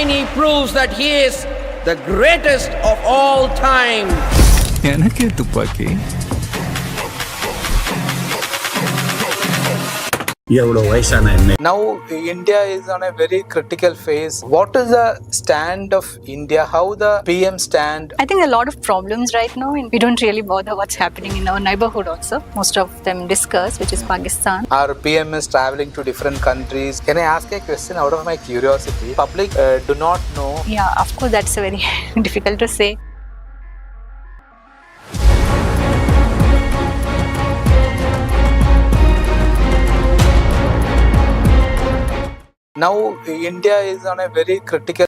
again he proves that he is the greatest of all time. எனக்கு துப்பாக்கி Now India is on a very critical phase. What is the stand of India? How the PM stand? I think a lot of problems right now, and we don't really bother what's happening in our neighborhood also. Most of them discuss, which is Pakistan. Our PM is traveling to different countries. Can I ask a question out of my curiosity? Public do not know. Yeah, of course, that's a very difficult to say. Now India is on a very critical.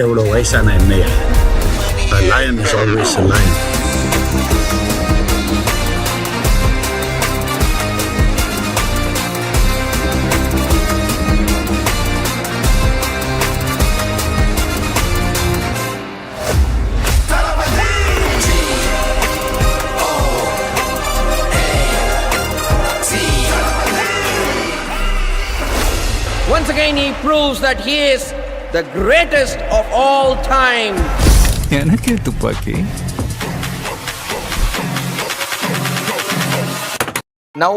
எவ்வளோ வயசான என்னையா A lion is always a lion. Once again he proves that he is the greatest of all time. எனக்கு துப்பாக்கி Now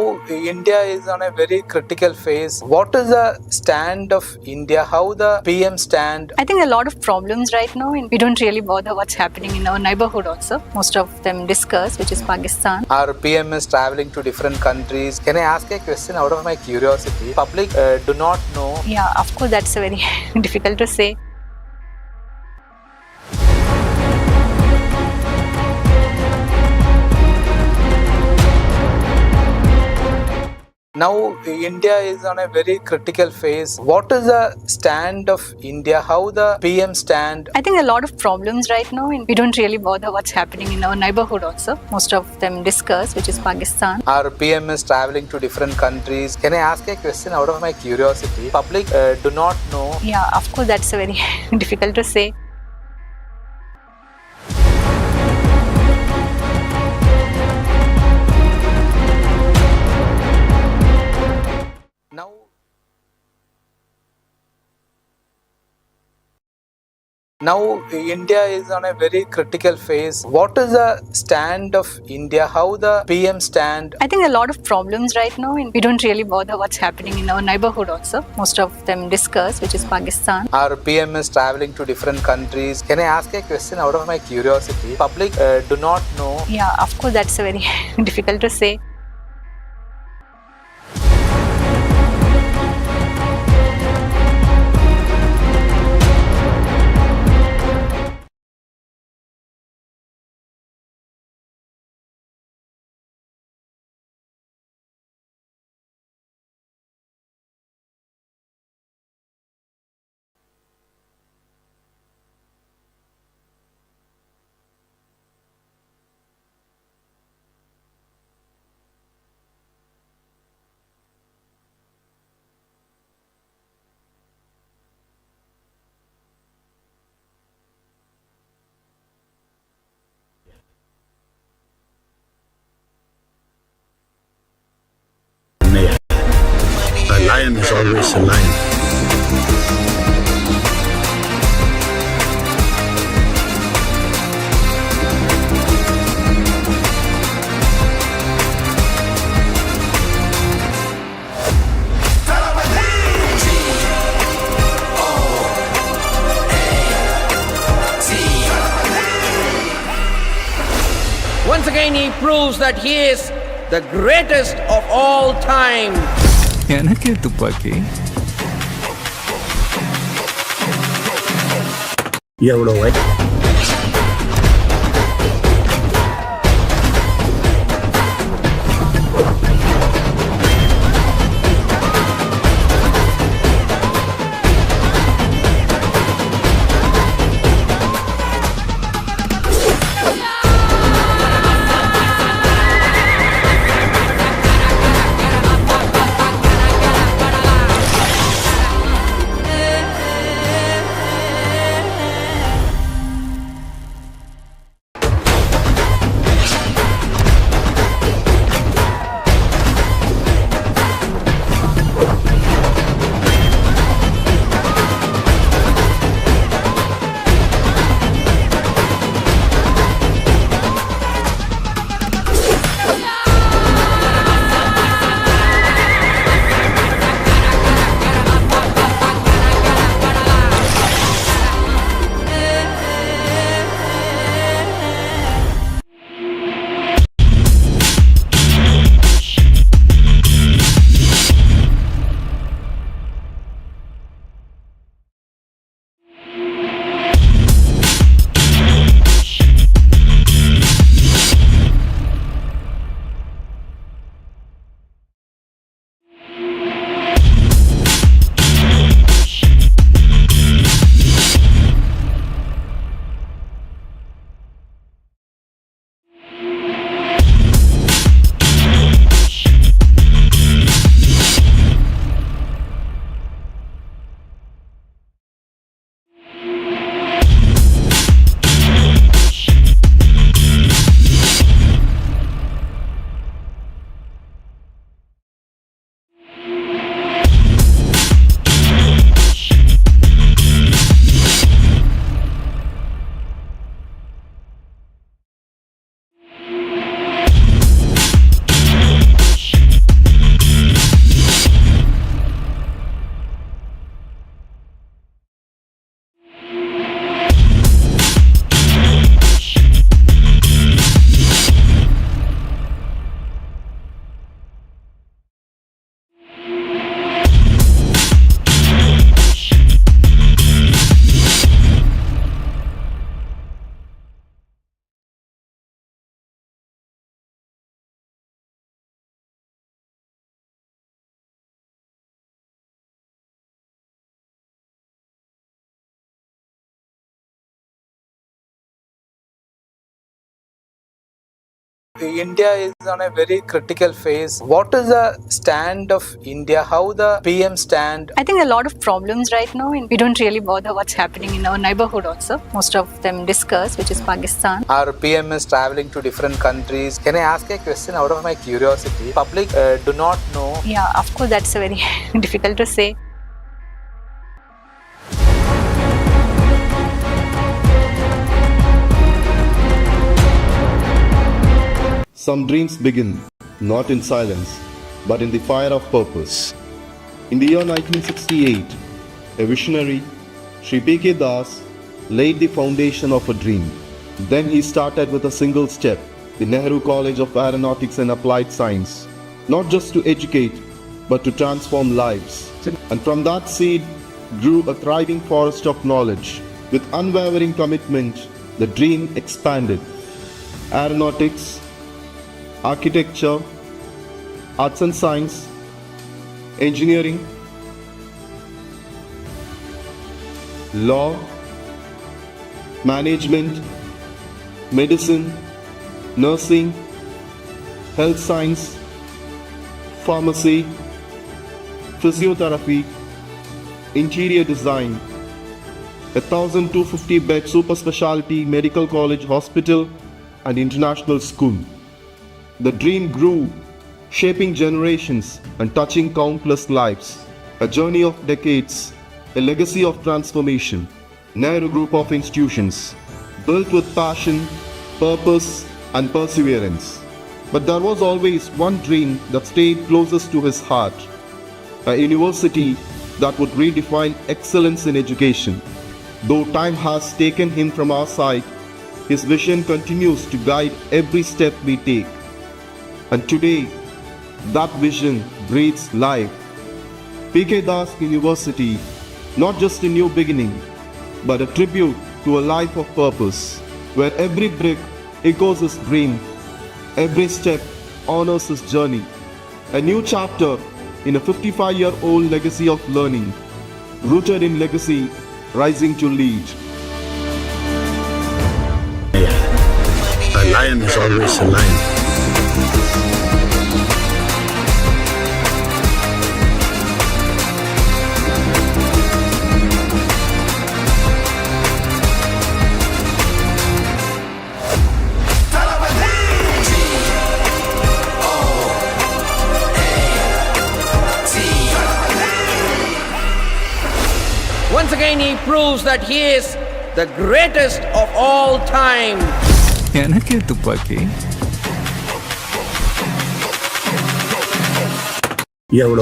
India is on a very critical phase. What is the stand of India? How the PM stand? I think a lot of problems right now, and we don't really bother what's happening in our neighborhood also. Most of them discuss, which is Pakistan. Our PM is traveling to different countries. Can I ask a question out of my curiosity? Public do not know. Yeah, of course, that's a very difficult to say. Now India is on a very critical phase. What is the stand of India? How the PM stand? I think a lot of problems right now, and we don't really bother what's happening in our neighborhood also. Most of them discuss, which is Pakistan. Our PM is traveling to different countries. Can I ask a question out of my curiosity? Public do not know. Yeah, of course, that's a very difficult to say. Now India is on a very critical phase. What is the stand of India? How the PM stand? I think a lot of problems right now, and we don't really bother what's happening in our neighborhood also. Most of them discuss, which is Pakistan. Our PM is traveling to different countries. Can I ask a question out of my curiosity? Public do not know. Yeah, of course, that's a very difficult to say. lion is always a lion. again he proves that he is the greatest of all time. எனக்கு துப்பாக்கி எவ்வளோ வயசு India is on a very critical phase. What is the stand of India? How the PM stand? I think a lot of problems right now, and we don't really bother what's happening in our neighborhood also. Most of them discuss, which is Pakistan. Our PM is traveling to different countries. Can I ask a question out of my curiosity? Public do not know. Yeah, of course, that's a very difficult to say. Some dreams begin not in silence, but in the fire of purpose. In the year 1968, a visionary, Sri P.K. Das, laid the foundation of a dream. Then he started with a single step, the Nehru College of Aeronautics and Applied Science, not just to educate, but to transform lives. And from that seed grew a thriving forest of knowledge. With unwavering commitment, the dream expanded. Aeronautics, architecture, arts and science, engineering, law, management, medicine, nursing, health science, pharmacy, physiotherapy, interior design, 1,250-bed super specialty medical college hospital and international school. The dream grew, shaping generations and touching countless lives. A journey of decades, a legacy of transformation. Nehru Group of institutions, built with passion, purpose and perseverance. But there was always one dream that stayed closest to his heart. A university that would redefine excellence in education. Though time has taken him from our side, his vision continues to guide every step we take. And today, that vision breathes life. Pikas University, not just a new beginning, but a tribute to a life of purpose, where every brick echoes his dream, every step honors his journey. A new chapter in a 55-year-old legacy of learning, rooted in legacy, rising to lead. A lion is always a lion. Once again, he proves that he is the greatest of all time. எனக்கு துப்பாக்கி எவ்வளோ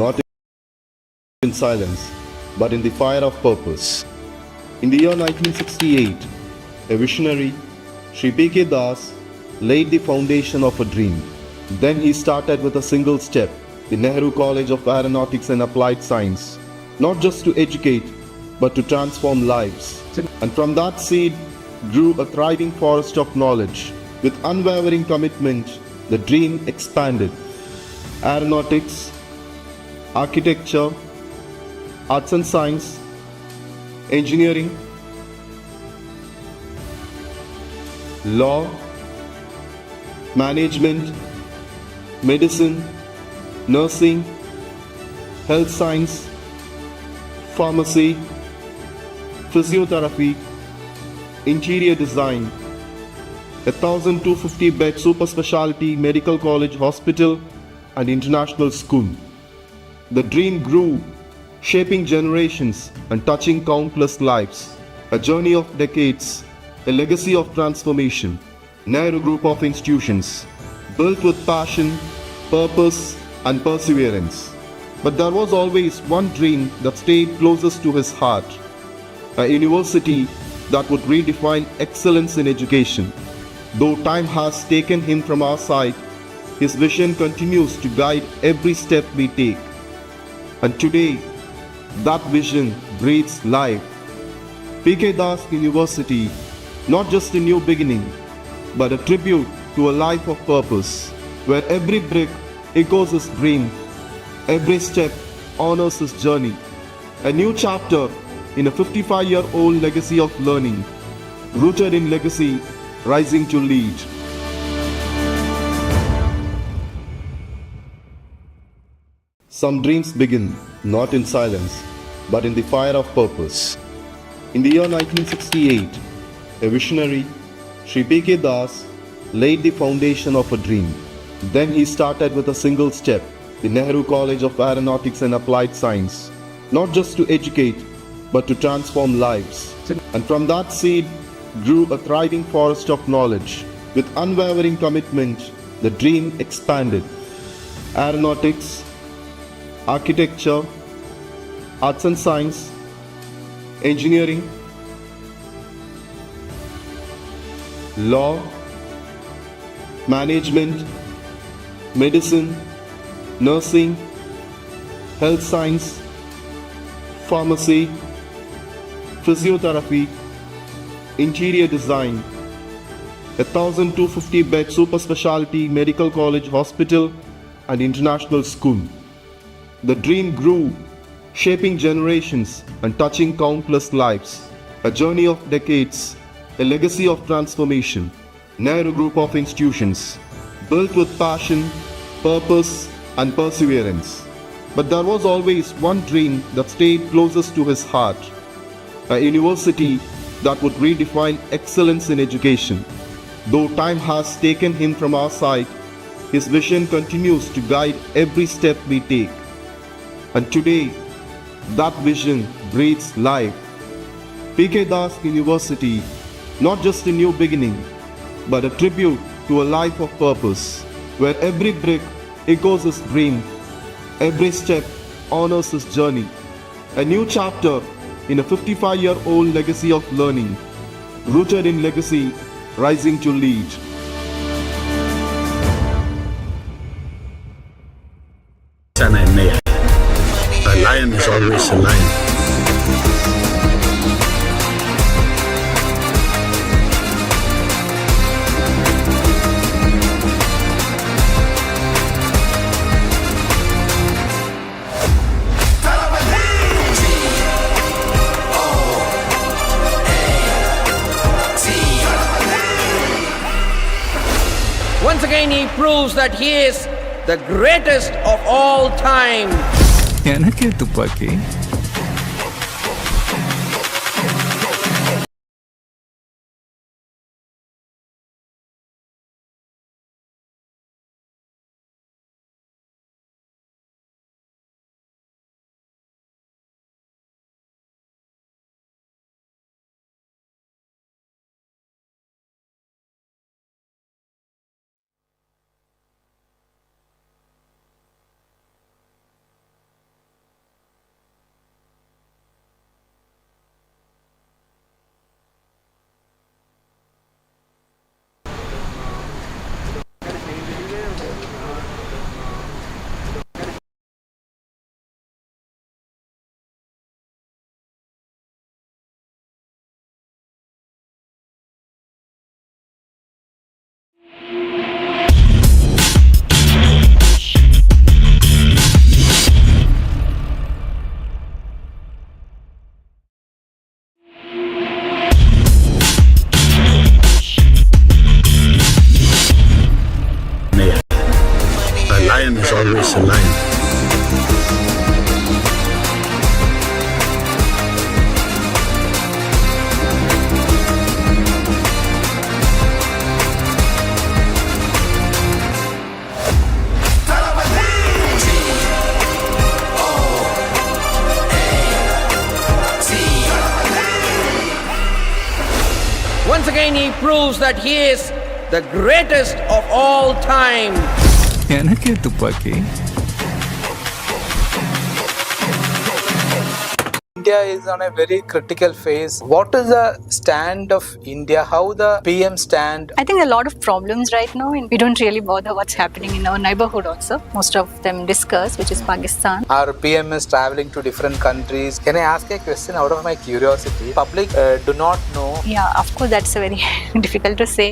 Not in silence, but in the fire of purpose. In the year 1968, a visionary, Sri Pikas Das, laid the foundation of a dream. Then he started with a single step, the Nehru College of Aeronautics and Applied Science, not just to educate, but to transform lives. And from that seed grew a thriving forest of knowledge. With unwavering commitment, the dream expanded. Aeronautics, architecture, arts and science, engineering, law, management, medicine, nursing, health science, pharmacy, physiotherapy, interior design, 1,250-bed super specialty medical college hospital and international school. The dream grew, shaping generations and touching countless lives. A journey of decades, a legacy of transformation. Nehru Group of institutions, built with passion, purpose, and perseverance. But there was always one dream that stayed closest to his heart. A university that would redefine excellence in education. Though time has taken him from our side, his vision continues to guide every step we take. And today, that vision breathes life. Pikas University, not just a new beginning, but a tribute to a life of purpose, where every brick echoes his dream, every step honors his journey. A new chapter in a 55-year-old legacy of learning, rooted in legacy, rising to lead. Some dreams begin not in silence, but in the fire of purpose. In the year 1968, a visionary, Sri Pikas Das, laid the foundation of a dream. Then he started with a single step, the Nehru College of Aeronautics and Applied Science, not just to educate, but to transform lives. And from that seed grew a thriving forest of knowledge. With unwavering commitment, the dream expanded. Aeronautics, architecture, arts and science, engineering, law, management, medicine, nursing, health science, pharmacy, physiotherapy, interior design, 1,250-bed super specialty medical college hospital and international school. The dream grew, shaping generations and touching countless lives. A journey of decades, a legacy of transformation. Nehru Group of institutions, built with passion, purpose, and perseverance. But there was always one dream that stayed closest to his heart, a university that would redefine excellence in education. Though time has taken him from our side, his vision continues to guide every step we take. And today, that vision breathes life. Pikas University, not just a new beginning, but a tribute to a life of purpose, where every brick echoes his dream, every step honors his journey. A new chapter in a 55-year-old legacy of learning, rooted in legacy, rising to lead. NGI. A lion is always a lion. Once again, he proves that he is the greatest of all time. எனக்கு துப்பாக்கி A lion is always a lion. Once again, he proves that he is the greatest of all time. எனக்கு துப்பாக்கி India is on a very critical phase. What is the stand of India? How the PM stand? I think a lot of problems right now, and we don't really bother what's happening in our neighborhood also. Most of them discuss, which is Pakistan. Our PM is traveling to different countries. Can I ask a question out of my curiosity? Public do not know. Yeah, of course, that's a very difficult to say.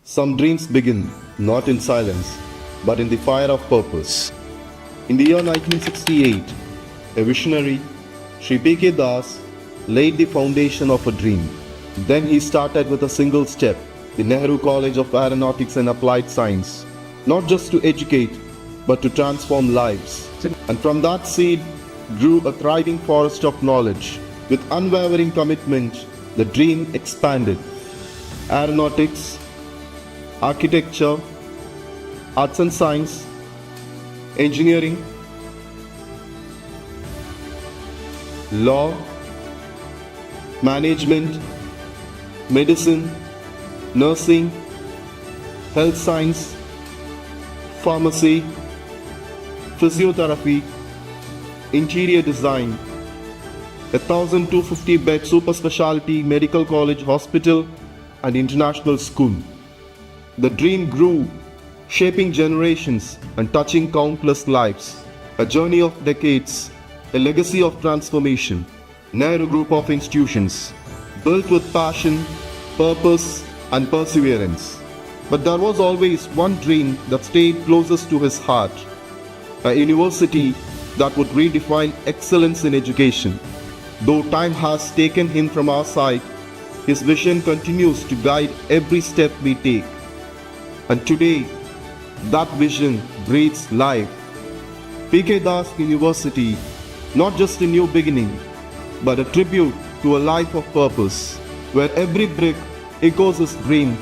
Some dreams begin not in silence, but in the fire of purpose. In the year 1968, a visionary, Sri P.K. Das, laid the foundation of a dream. Then he started with a single step, the Nehru College of Aeronautics and Applied Science, not just to educate, but to transform lives. And from that seed grew a thriving forest of knowledge. With unwavering commitment, the dream expanded. Aeronautics, architecture, arts and science, engineering, law, management, medicine, nursing, health science, pharmacy, physiotherapy, interior design, 1,250-bed super specialty medical college hospital and international school. The dream grew, shaping generations and touching countless lives. A journey of decades, a legacy of transformation. Nehru Group of institutions, built with passion, purpose and perseverance. But there was always one dream that stayed closest to his heart. A university that would redefine excellence in education. Though time has taken him from our side, his vision continues to guide every step we take. And today, that vision breathes life. P.K. Das University, not just a new beginning, but a tribute to a life of purpose, where every brick echoes his dream,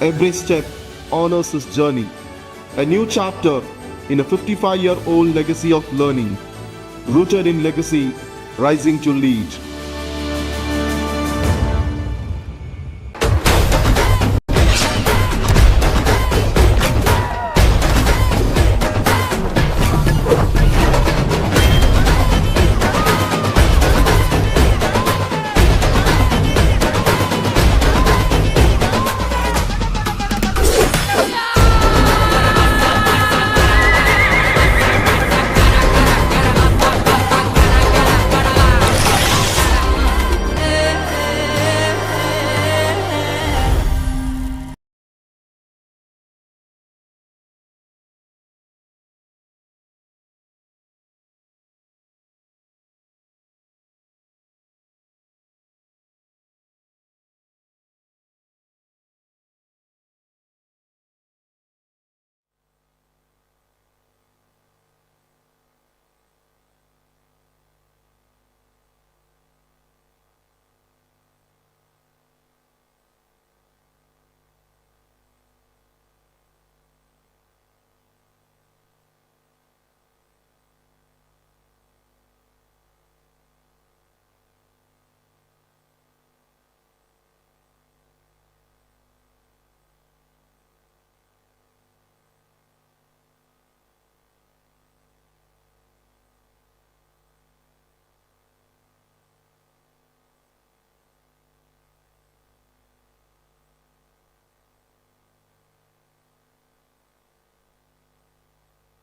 every step honors his journey. A new chapter in a 55-year-old legacy of learning, rooted in legacy, rising to lead.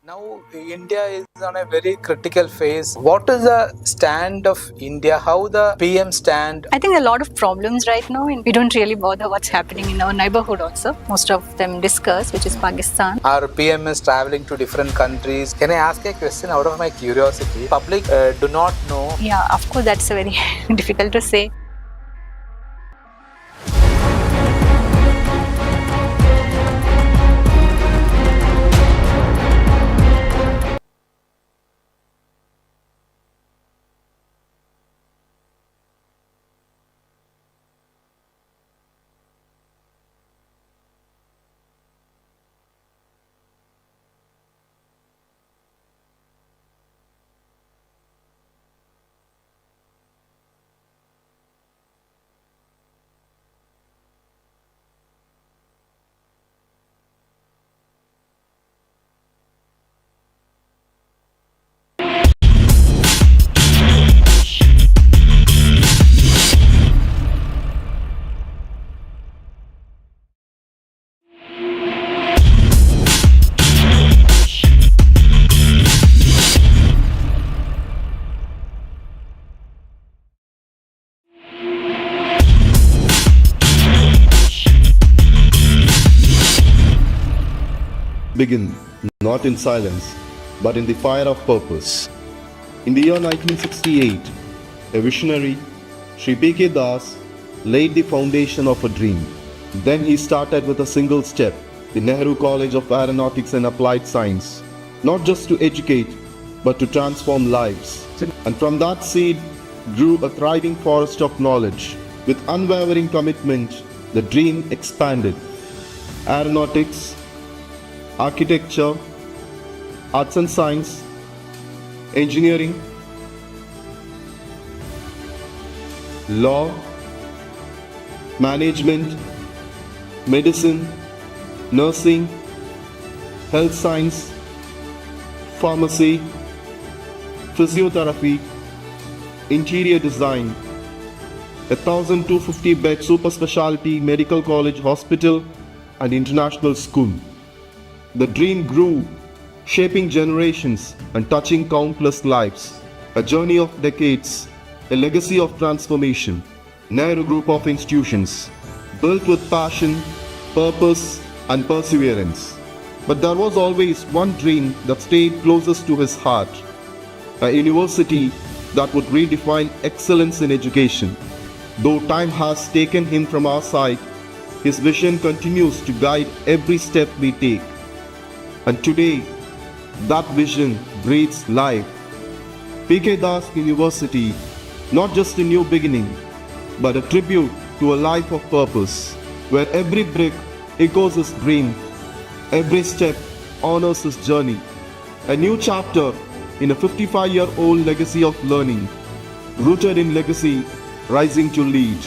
Now India is on a very critical phase. What is the stand of India? How the PM stand? I think a lot of problems right now, and we don't really bother what's happening in our neighborhood also. Most of them discuss, which is Pakistan. Our PM is traveling to different countries. Can I ask a question out of my curiosity? Public do not know. Yeah, of course, that's a very difficult to say. begin not in silence, but in the fire of purpose. In the year 1968, a visionary, Sri P.K. Das, laid the foundation of a dream. Then he started with a single step, the Nehru College of Aeronautics and Applied Science, not just to educate, but to transform lives. And from that seed grew a thriving forest of knowledge. With unwavering commitment, the dream expanded. Aeronautics, architecture, arts and science, engineering, law, management, medicine, nursing, health science, pharmacy, physiotherapy, interior design, 1,250-bed super specialty medical college hospital and international school. The dream grew, shaping generations and touching countless lives. A journey of decades, a legacy of transformation. Nehru Group of institutions, built with passion, purpose and perseverance. But there was always one dream that stayed closest to his heart. A university that would redefine excellence in education. Though time has taken him from our side, his vision continues to guide every step we take. And today, that vision breathes life. P.K. Das University, not just a new beginning, but a tribute to a life of purpose, where every brick echoes his dream, every step honors his journey. A new chapter in a 55-year-old legacy of learning, rooted in legacy, rising to lead.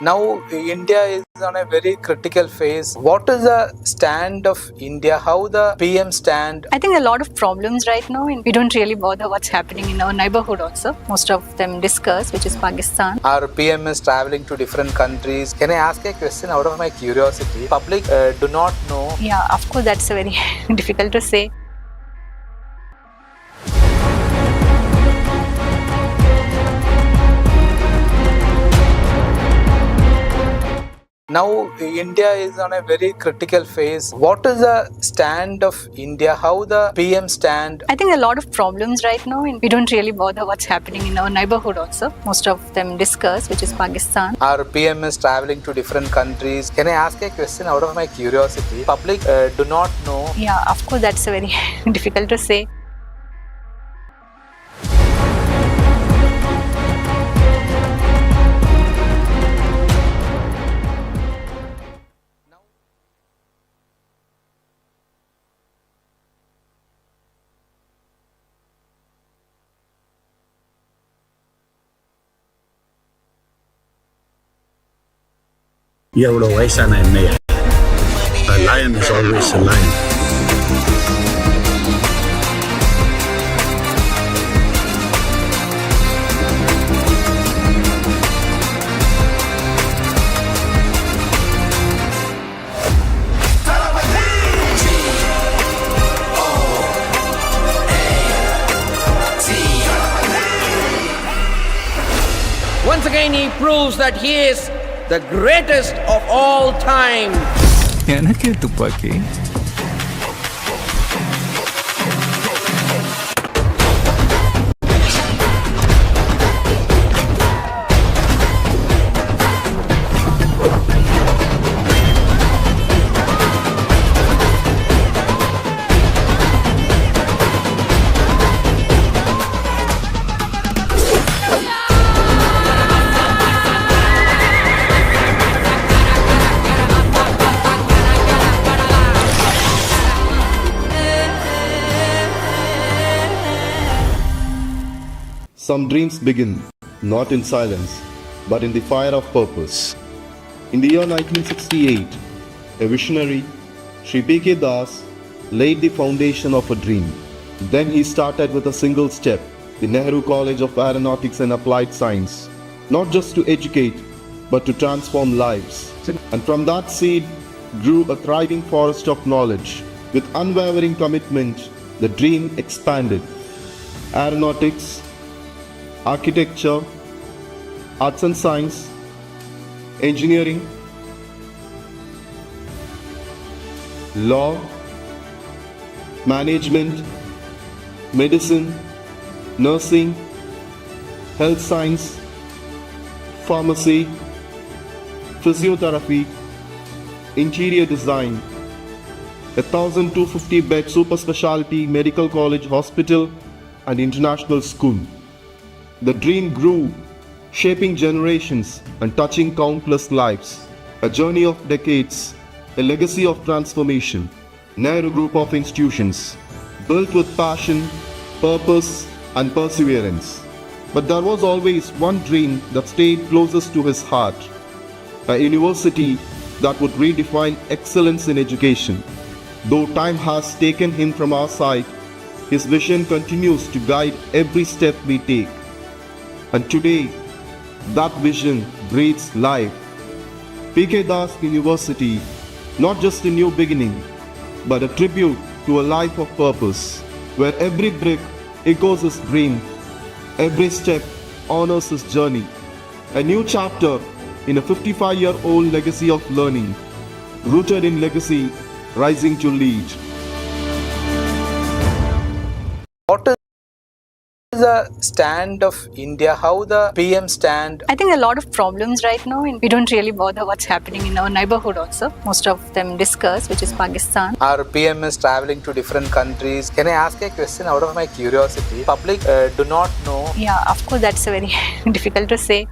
Now India is on a very critical phase. What is the stand of India? How the PM stand? I think a lot of problems right now, and we don't really bother what's happening in our neighborhood also. Most of them discuss, which is Pakistan. Our PM is traveling to different countries. Can I ask a question out of my curiosity? Public do not know. Yeah, of course, that's a very difficult to say. Now India is on a very critical phase. What is the stand of India? How the PM stand? I think a lot of problems right now, and we don't really bother what's happening in our neighborhood also. Most of them discuss, which is Pakistan. Our PM is traveling to different countries. Can I ask a question out of my curiosity? Public do not know. Yeah, of course, that's a very difficult to say. எவ்வளோ வயசான என்னையா? A lion is always a lion. Once again, he proves that he is the greatest of all time. எனக்கு துப்பாக்கி Some dreams begin not in silence, but in the fire of purpose. In the year 1968, a visionary, Sri P.K. Das, laid the foundation of a dream. Then he started with a single step, the Nehru College of Aeronautics and Applied Science, not just to educate, but to transform lives. And from that seed grew a thriving forest of knowledge. With unwavering commitment, the dream expanded. Aeronautics, architecture, arts and science, engineering, law, management, medicine, nursing, health science, pharmacy, physiotherapy, interior design, 1,250-bed super specialty medical college hospital and international school. The dream grew, shaping generations and touching countless lives. A journey of decades, a legacy of transformation. Nehru Group of institutions, built with passion, purpose and perseverance. But there was always one dream that stayed closest to his heart. A university that would redefine excellence in education. Though time has taken him from our side, his vision continues to guide every step we take. And today, that vision breathes life. P.K. Das University, not just a new beginning, but a tribute to a life of purpose, where every brick echoes his dream, every step honors his journey. A new chapter in a 55-year-old legacy of learning, rooted in legacy, rising to lead. What is the stand of India? How the PM stand? I think a lot of problems right now. We don't really bother what's happening in our neighborhood also. Most of them discuss, which is Pakistan. Our PM is traveling to different countries. Can I ask a question out of my curiosity? Public do not know. Yeah, of course, that's a very difficult to say.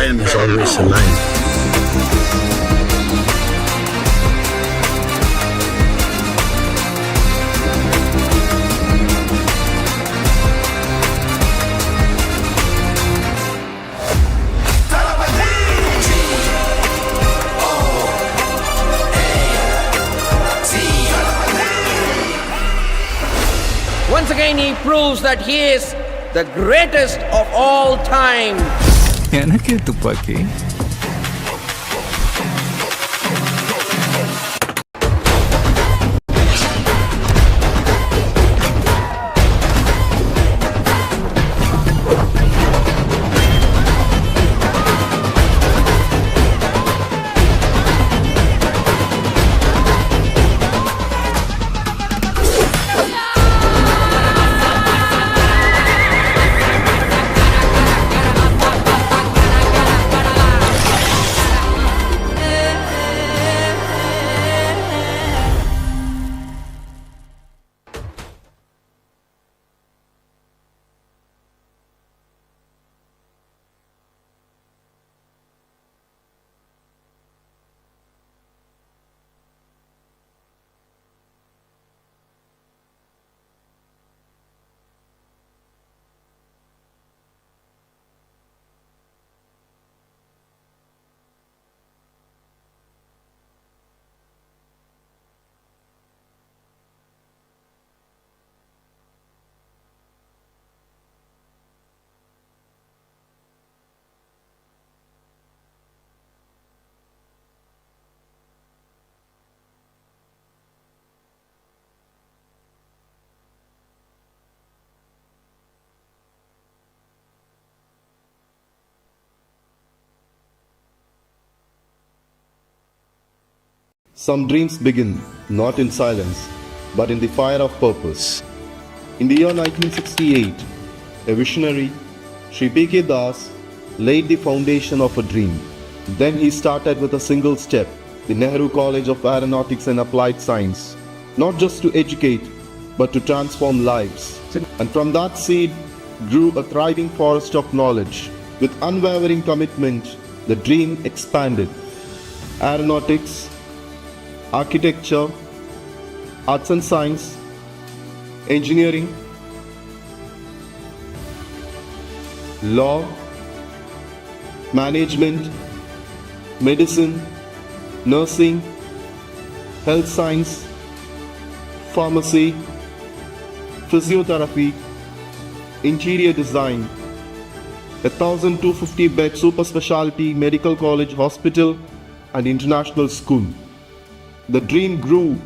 lion is always a lion. Once again, he proves that he is the greatest of all time. எனக்கு துப்பாக்கி Some dreams begin not in silence, but in the fire of purpose. In the year 1968, a visionary, Sri P.K. Das, laid the foundation of a dream. Then he started with a single step, the Nehru College of Aeronautics and Applied Science, not just to educate, but to transform lives. And from that seed grew a thriving forest of knowledge. With unwavering commitment, the dream expanded. Aeronautics, architecture, arts and science, engineering, law, management, medicine, nursing, health science, pharmacy, physiotherapy, interior design, 1,250-bed super specialty medical college hospital and international school. The dream grew,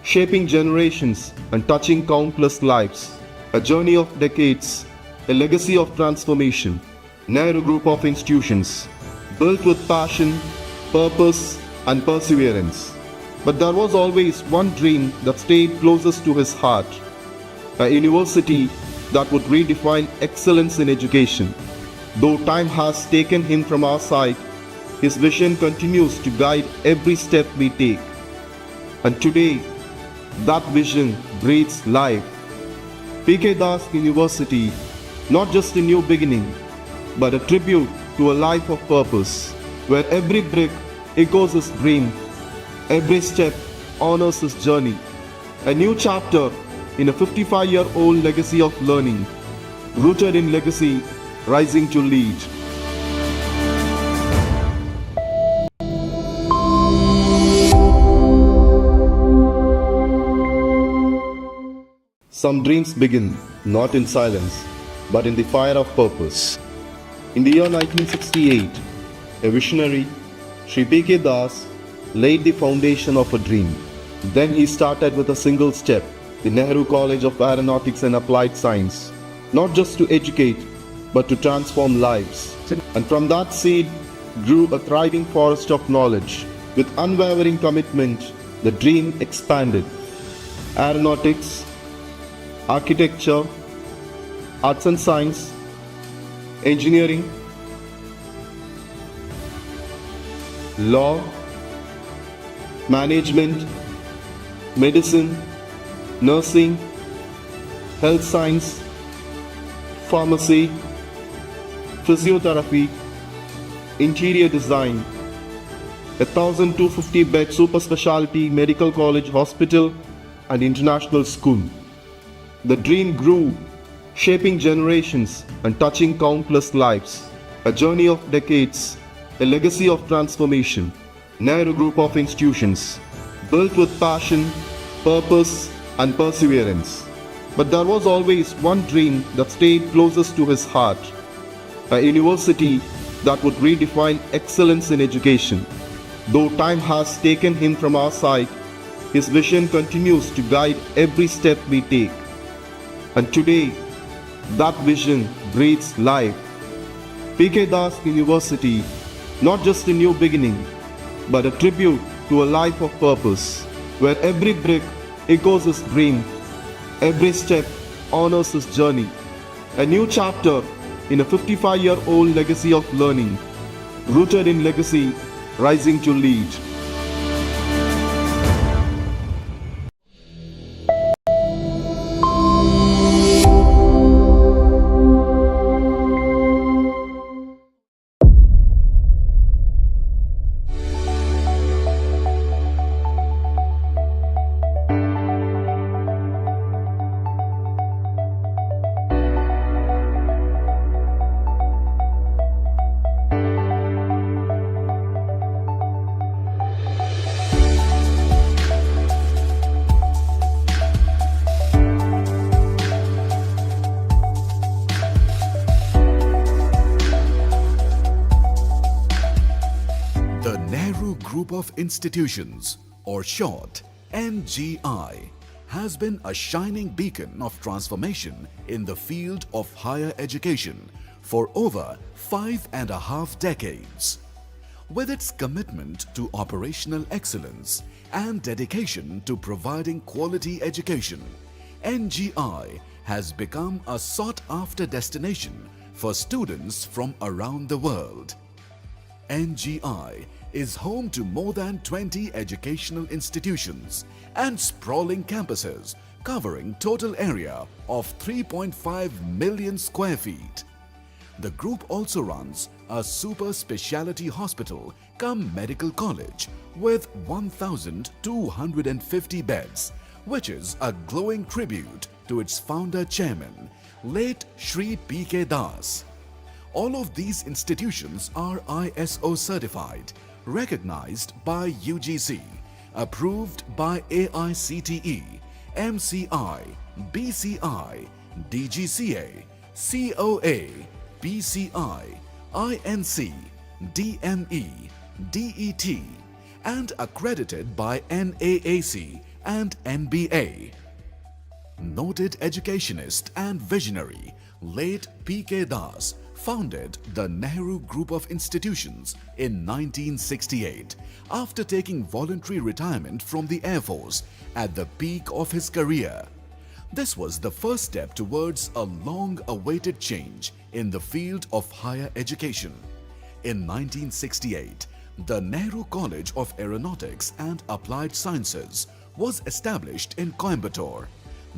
shaping generations and touching countless lives. A journey of decades, a legacy of transformation. Nehru Group of institutions, built with passion, purpose and perseverance. But there was always one dream that stayed closest to his heart. A university that would redefine excellence in education. Though time has taken him from our side, his vision continues to guide every step we take. And today, that vision breathes life. P.K. Das University, not just a new beginning, but a tribute to a life of purpose, where every brick echoes his dream, every step honors his journey. A new chapter in a 55-year-old legacy of learning, rooted in legacy, rising to lead. Some dreams begin not in silence, but in the fire of purpose. In the year 1968, a visionary, Sri P.K. Das, laid the foundation of a dream. Then he started with a single step, the Nehru College of Aeronautics and Applied Science, not just to educate, but to transform lives. And from that seed grew a thriving forest of knowledge. With unwavering commitment, the dream expanded. Aeronautics, architecture, arts and science, engineering, law, management, medicine, nursing, health science, pharmacy, physiotherapy, interior design, 1,250-bed super specialty medical college hospital and international school. The dream grew, shaping generations and touching countless lives. A journey of decades, a legacy of transformation. Nehru Group of Institutions, built with passion, purpose and perseverance. But there was always one dream that stayed closest to his heart, a university that would redefine excellence in education. Though time has taken him from our side, his vision continues to guide every step we take. And today, that vision breathes life. PK Das University, not just a new beginning, but a tribute to a life of purpose, where every brick echoes his dream, every step honors his journey. A new chapter in a 55-year-old legacy of learning, rooted in legacy, rising to lead. The Nehru Group of Institutions, or short NGI, has been a shining beacon of transformation in the field of higher education for over 5.5 decades. With its commitment to operational excellence and dedication to providing quality education, NGI has become a sought-after destination for students from around the world. NGI is home to more than 20 educational institutions and sprawling campuses covering total area of 3.5 million square feet. The group also runs a super specialty hospital cum medical college with 1,250 beds, which is a glowing tribute to its founder chairman, late Shri PK Das. All of these institutions are ISO certified, recognized by UGC, approved by AICTE, MCI, BCI, DGCA, COA, PCI, INC, DME, DET, and accredited by NAAC and NBA. Noted educationist and visionary, late PK Das founded the Nehru Group of Institutions in 1968 after taking voluntary retirement from the Air Force at the peak of his career. This was the first step towards a long-awaited change in the field of higher education. In 1968, the Nehru College of Aeronautics and Applied Sciences was established in Coimbatore,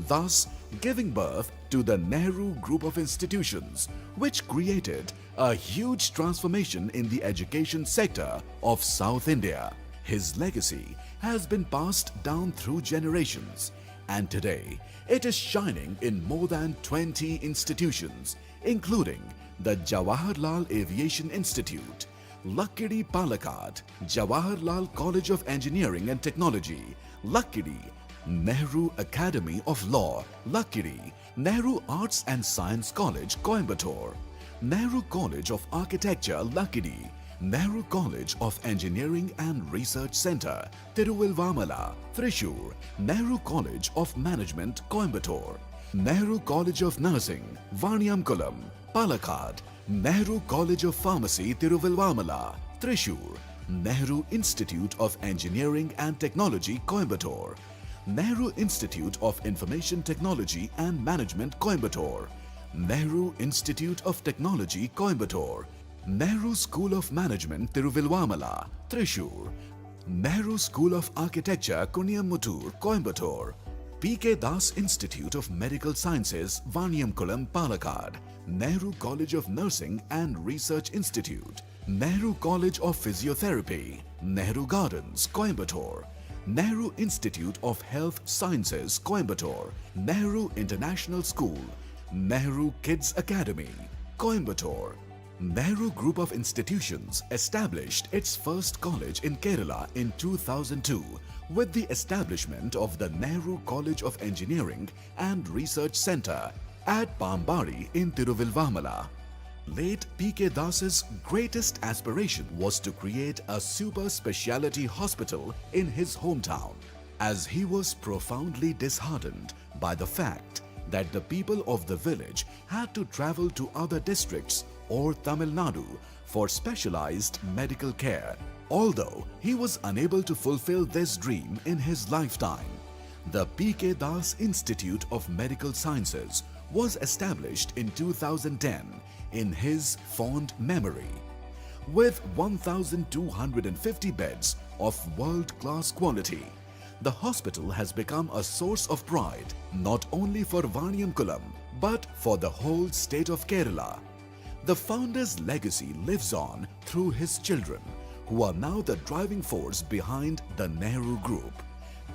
thus giving birth to the Nehru Group of Institutions, which created a huge transformation in the education sector of South India. His legacy has been passed down through generations, and today it is shining in more than 20 institutions, including the Jawaharlal Aviation Institute, Lakkidi Palakkad, Jawaharlal College of Engineering and Technology, Lakkidi, Nehru Academy of Law, Lakkidi, Nehru Arts and Science College, Coimbatore, Nehru College of Architecture, Lakkidi, Nehru College of Engineering and Research Centre, Tiruvallur, Thrissur, Nehru College of Management, Coimbatore, Nehru College of Nursing, Vaniyamkulam, Palakkad, Nehru College of Pharmacy, Tiruvallur, Thrissur, Nehru Institute of Engineering and Technology, Coimbatore, Nehru Institute of Information Technology and Management, Coimbatore, Nehru Institute of Technology, Coimbatore, Nehru School of Management, Tiruvallur, Thrissur, Nehru School of Architecture, Kuniyamuttur, Coimbatore, PK Das Institute of Medical Sciences, Vaniyamkulam, Palakkad, Nehru College of Nursing and Research Institute, Nehru College of Physiotherapy, Nehru Gardens, Coimbatore, Nehru Institute of Health Sciences, Coimbatore, Nehru International School, Nehru Kids Academy, Coimbatore. Nehru Group of Institutions established its first college in Kerala in 2002 with the establishment of the Nehru College of Engineering and Research Centre at Pambari in Tiruvilvamala. Late P.K. Das's greatest aspiration was to create a super speciality hospital in his hometown, as he was profoundly disheartened by the fact that the people of the village had to travel to other districts or Tamil Nadu for specialized medical care. Although he was unable to fulfill this dream in his lifetime, the P.K. Das Institute of Medical Sciences was established in 2010 in his fond memory. With 1,250 beds of world-class quality, the hospital has become a source of pride not only for Vaniyamkulam but for the whole state of Kerala. The founder's legacy lives on through his children, who are now the driving force behind the Nehru Group.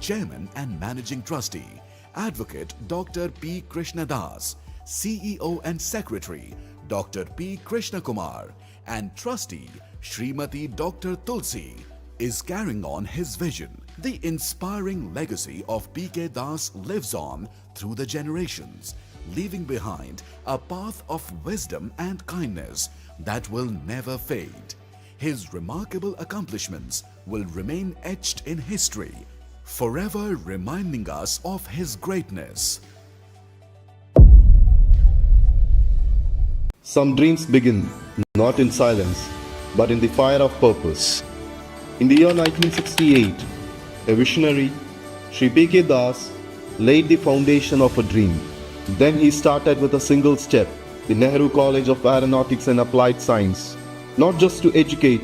Chairman and Managing Trustee, Advocate Dr. P. KRISHNADAS, CEO and Secretary Dr. P. KRISHNAKUMAR, and Trustee Srimati Dr. Tulsi is carrying on his vision. The inspiring legacy of P.K. Das lives on through the generations, leaving behind a path of wisdom and kindness that will never fade. His remarkable accomplishments will remain etched in history, forever reminding us of his greatness. Some dreams begin not in silence, but in the fire of purpose. In the year 1968, a visionary, Sri P.K. Das, laid the foundation of a dream. Then he started with a single step, the Nehru College of Aeronautics and Applied Science, not just to educate,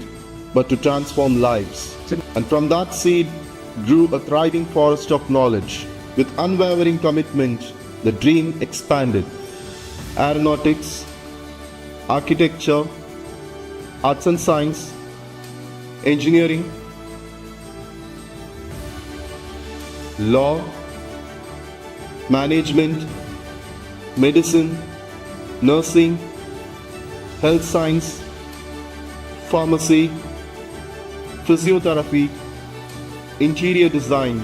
but to transform lives. And from that seed grew a thriving forest of knowledge. With unwavering commitment, the dream expanded. Aeronautics, architecture, arts and science, engineering, law, management, medicine, nursing, health science, pharmacy, physiotherapy, interior design,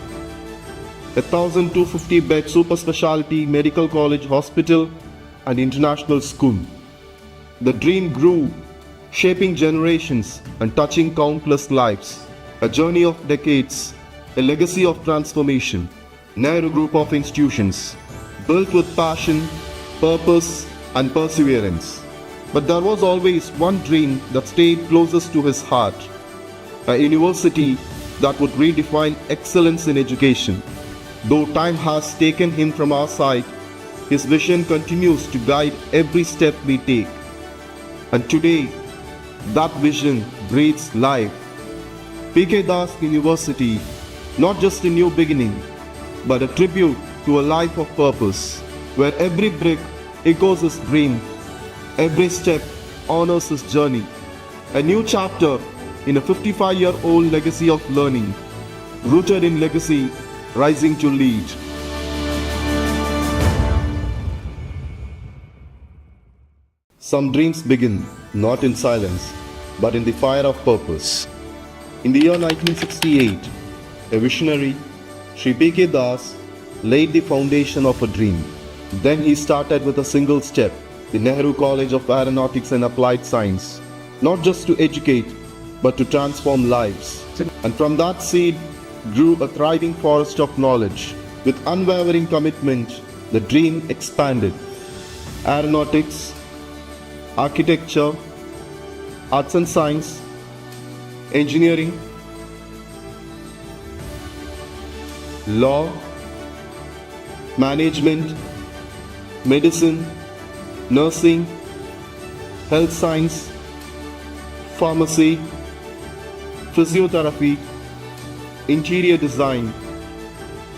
1,250 bed super specialty medical college hospital and international school. The dream grew, shaping generations and touching countless lives. A journey of decades, a legacy of transformation. Nehru Group of Institutions, built with passion, purpose and perseverance. But there was always one dream that stayed closest to his heart. A university that would redefine excellence in education. Though time has taken him from our side, his vision continues to guide every step we take. And today, that vision breathes life. P.K. Das University, not just a new beginning, but a tribute to a life of purpose, where every brick echoes his dream, every step honors his journey. A new chapter in a 55-year-old legacy of learning, rooted in legacy, rising to lead. Some dreams begin not in silence, but in the fire of purpose. In the year 1968, a visionary, Sri P.K. Das, laid the foundation of a dream. Then he started with a single step, the Nehru College of Aeronautics and Applied Science, not just to educate, but to transform lives. And from that seed grew a thriving forest of knowledge. With unwavering commitment, the dream expanded. Aeronautics, architecture, arts and science, engineering, law, management, medicine, nursing, health science, pharmacy, physiotherapy, interior design,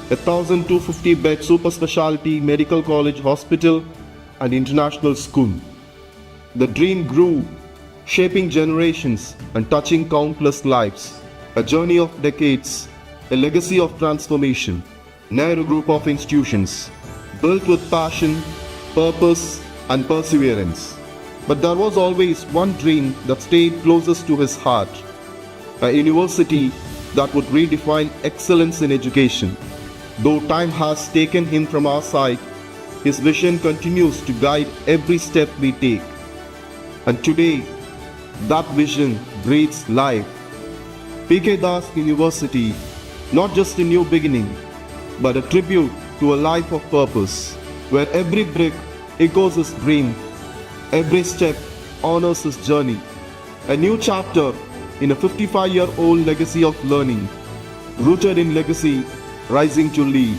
1,250 bed super specialty medical college hospital and international school. The dream grew, shaping generations and touching countless lives. A journey of decades, a legacy of transformation. Nehru Group of Institutions, built with passion, purpose, and perseverance. But there was always one dream that stayed closest to his heart, a university that would redefine excellence in education. Though time has taken him from our side, his vision continues to guide every step we take. And today, that vision breathes life. PK Das University, not just a new beginning, but a tribute to a life of purpose, where every brick echoes his dream, every step honors his journey. A new chapter in a 55-year-old legacy of learning, rooted in legacy, rising to lead.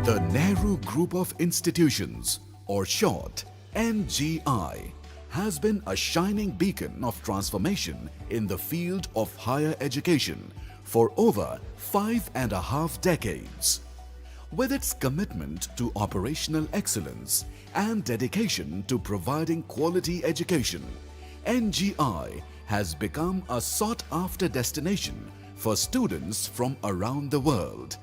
The Nehru Group of Institutions, or short NGI, has been a shining beacon of transformation in the field of higher education for over 5.5 decades. With its commitment to operational excellence and dedication to providing quality education, NGI has become a sought-after destination for students from around the world.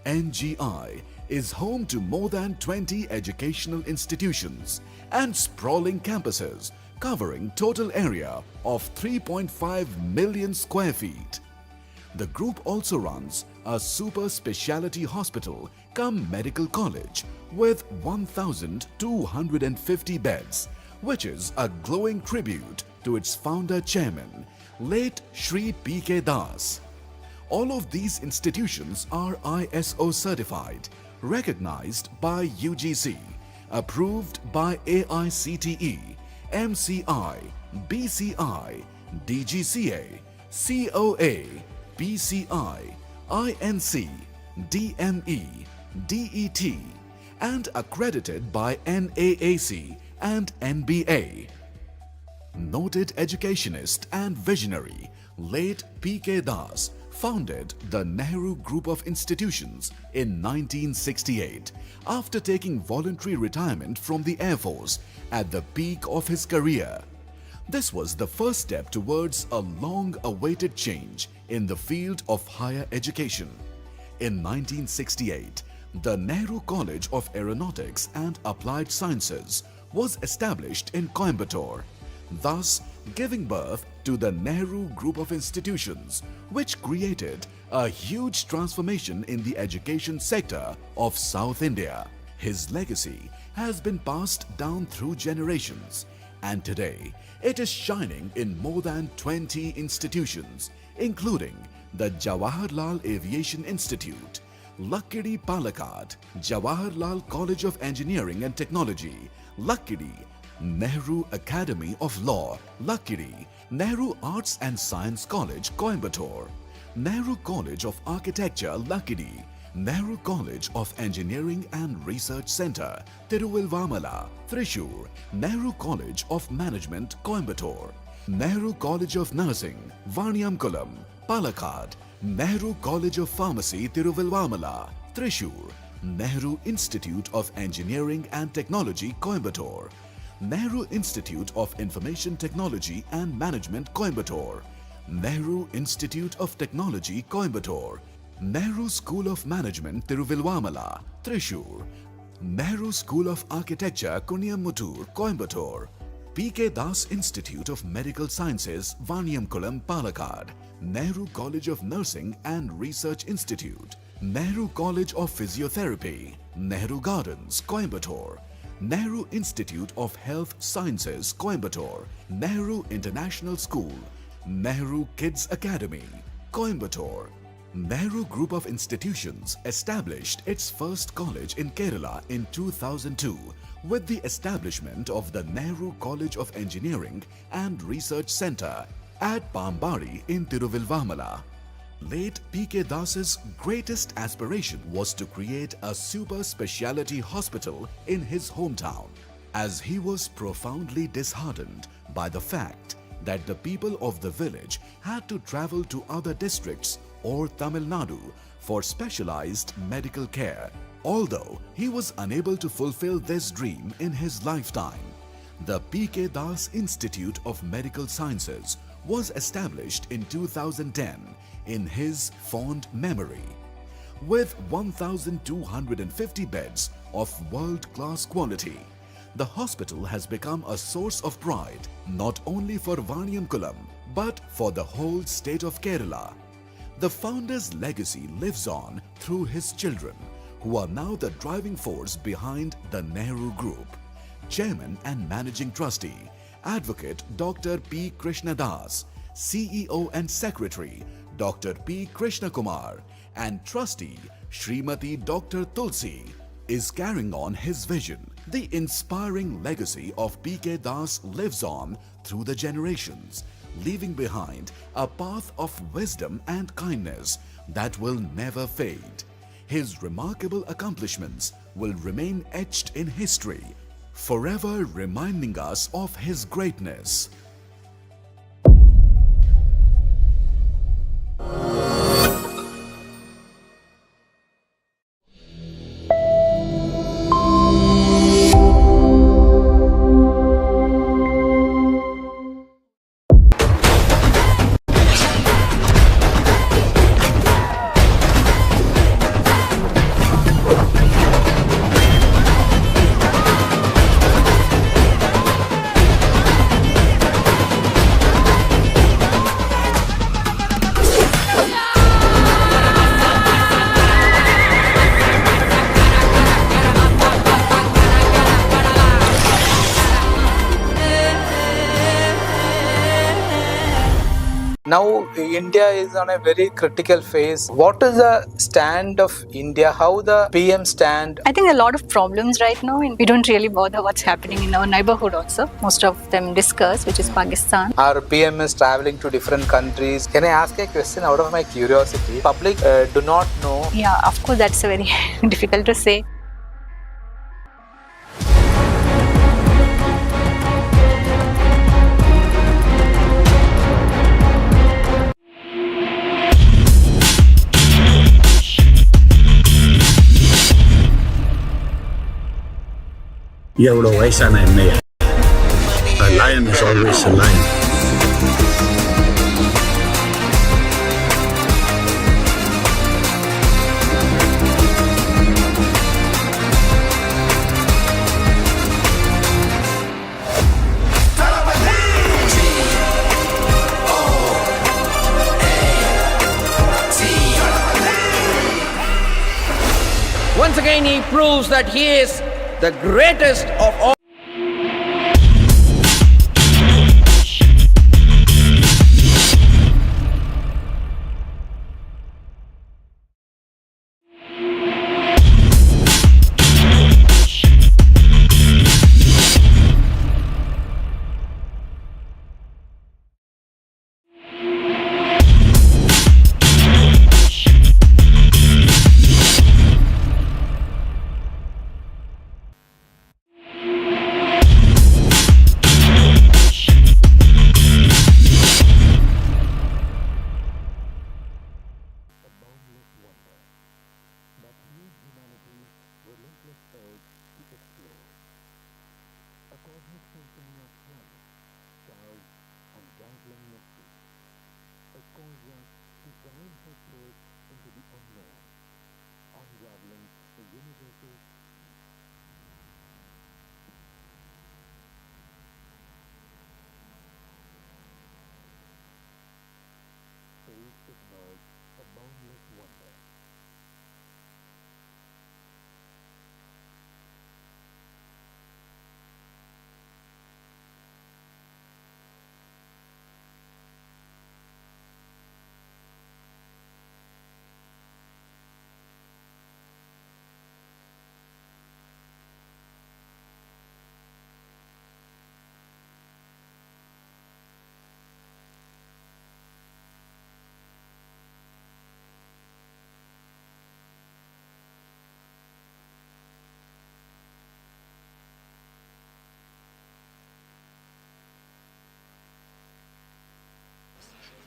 NGI is home to more than 20 educational institutions and sprawling campuses covering total area of 3.5 million square feet. The group also runs a super specialty hospital cum medical college with 1,250 beds, which is a glowing tribute to its founder chairman, late Shri PK Das. All of these institutions are ISO certified, recognized by UGC, approved by AICTE, MCI, BCI, DGCA, COA, PCI, INC, DME, DET, and accredited by NAAC and NBA. Noted educationist and visionary, late PK Das founded the Nehru Group of Institutions in 1968 after taking voluntary retirement from the Air Force at the peak of his career. This was the first step towards a long-awaited change in the field of higher education. In 1968, the Nehru College of Aeronautics and Applied Sciences was established in Coimbatore, thus giving birth to the Nehru Group of Institutions, which created a huge transformation in the education sector of South India. His legacy has been passed down through generations, and today it is shining in more than 20 institutions, including the Jawaharlal Aviation Institute, Lakkidi Palakkad, Jawaharlal College of Engineering and Technology, Lakkidi, Nehru Academy of Law, Lakkidi, Nehru Arts and Science College, Coimbatore, Nehru College of Architecture, Lakkidi, Nehru College of Engineering and Research Centre, Tiruvallur, Thrissur, Nehru College of Management, Coimbatore, Nehru College of Nursing, Vaniyamkulam, Palakkad, Nehru College of Pharmacy, Tiruvallur, Thrissur, Nehru Institute of Engineering and Technology, Coimbatore, Nehru Institute of Information Technology and Management, Coimbatore, Nehru Institute of Technology, Coimbatore, Nehru School of Management, Tiruvallur, Thrissur, Nehru School of Architecture, Kuniyamuttur, Coimbatore, PK Das Institute of Medical Sciences, Vaniyamkulam, Palakkad, Nehru College of Nursing and Research Institute, Nehru College of Physiotherapy, Nehru Gardens, Coimbatore, Nehru Institute of Health Sciences, Coimbatore, Nehru International School, Nehru Kids Academy, Coimbatore. Nehru Group of Institutions established its first college in Kerala in 2002 with the establishment of the Nehru College of Engineering and Research Centre at Pambari in Tiruvilvamala. Late P.K. Das's greatest aspiration was to create a super speciality hospital in his hometown, as he was profoundly disheartened by the fact that the people of the village had to travel to other districts or Tamil Nadu for specialized medical care. Although he was unable to fulfill this dream in his lifetime, the P.K. Das Institute of Medical Sciences was established in 2010 in his fond memory. With 1,250 beds of world-class quality, the hospital has become a source of pride not only for Vaniamkulam but for the whole state of Kerala. The founder's legacy lives on through his children, who are now the driving force behind the Nehru Group. Chairman and Managing Trustee, Advocate Dr. P. KRISHNADAS, CEO and Secretary Dr. P. KRISHNAKUMAR, and Trustee Srimati Dr. Tulsi is carrying on his vision. The inspiring legacy of P.K. Das lives on through the generations, leaving behind a path of wisdom and kindness that will never fade. His remarkable accomplishments will remain etched in history, forever reminding us of his greatness. Now India is on a very critical phase. What is the stand of India? How the PM stand? I think a lot of problems right now, and we don't really bother what's happening in our neighborhood also. Most of them discuss, which is Pakistan. Our PM is traveling to different countries. Can I ask a question out of my curiosity? Public do not know. Yeah, of course, that's a very difficult to say. ఎవడో వయసాన ఎన్నయ్య. A lion is always a lion. Once again, he proves that he is the greatest of all.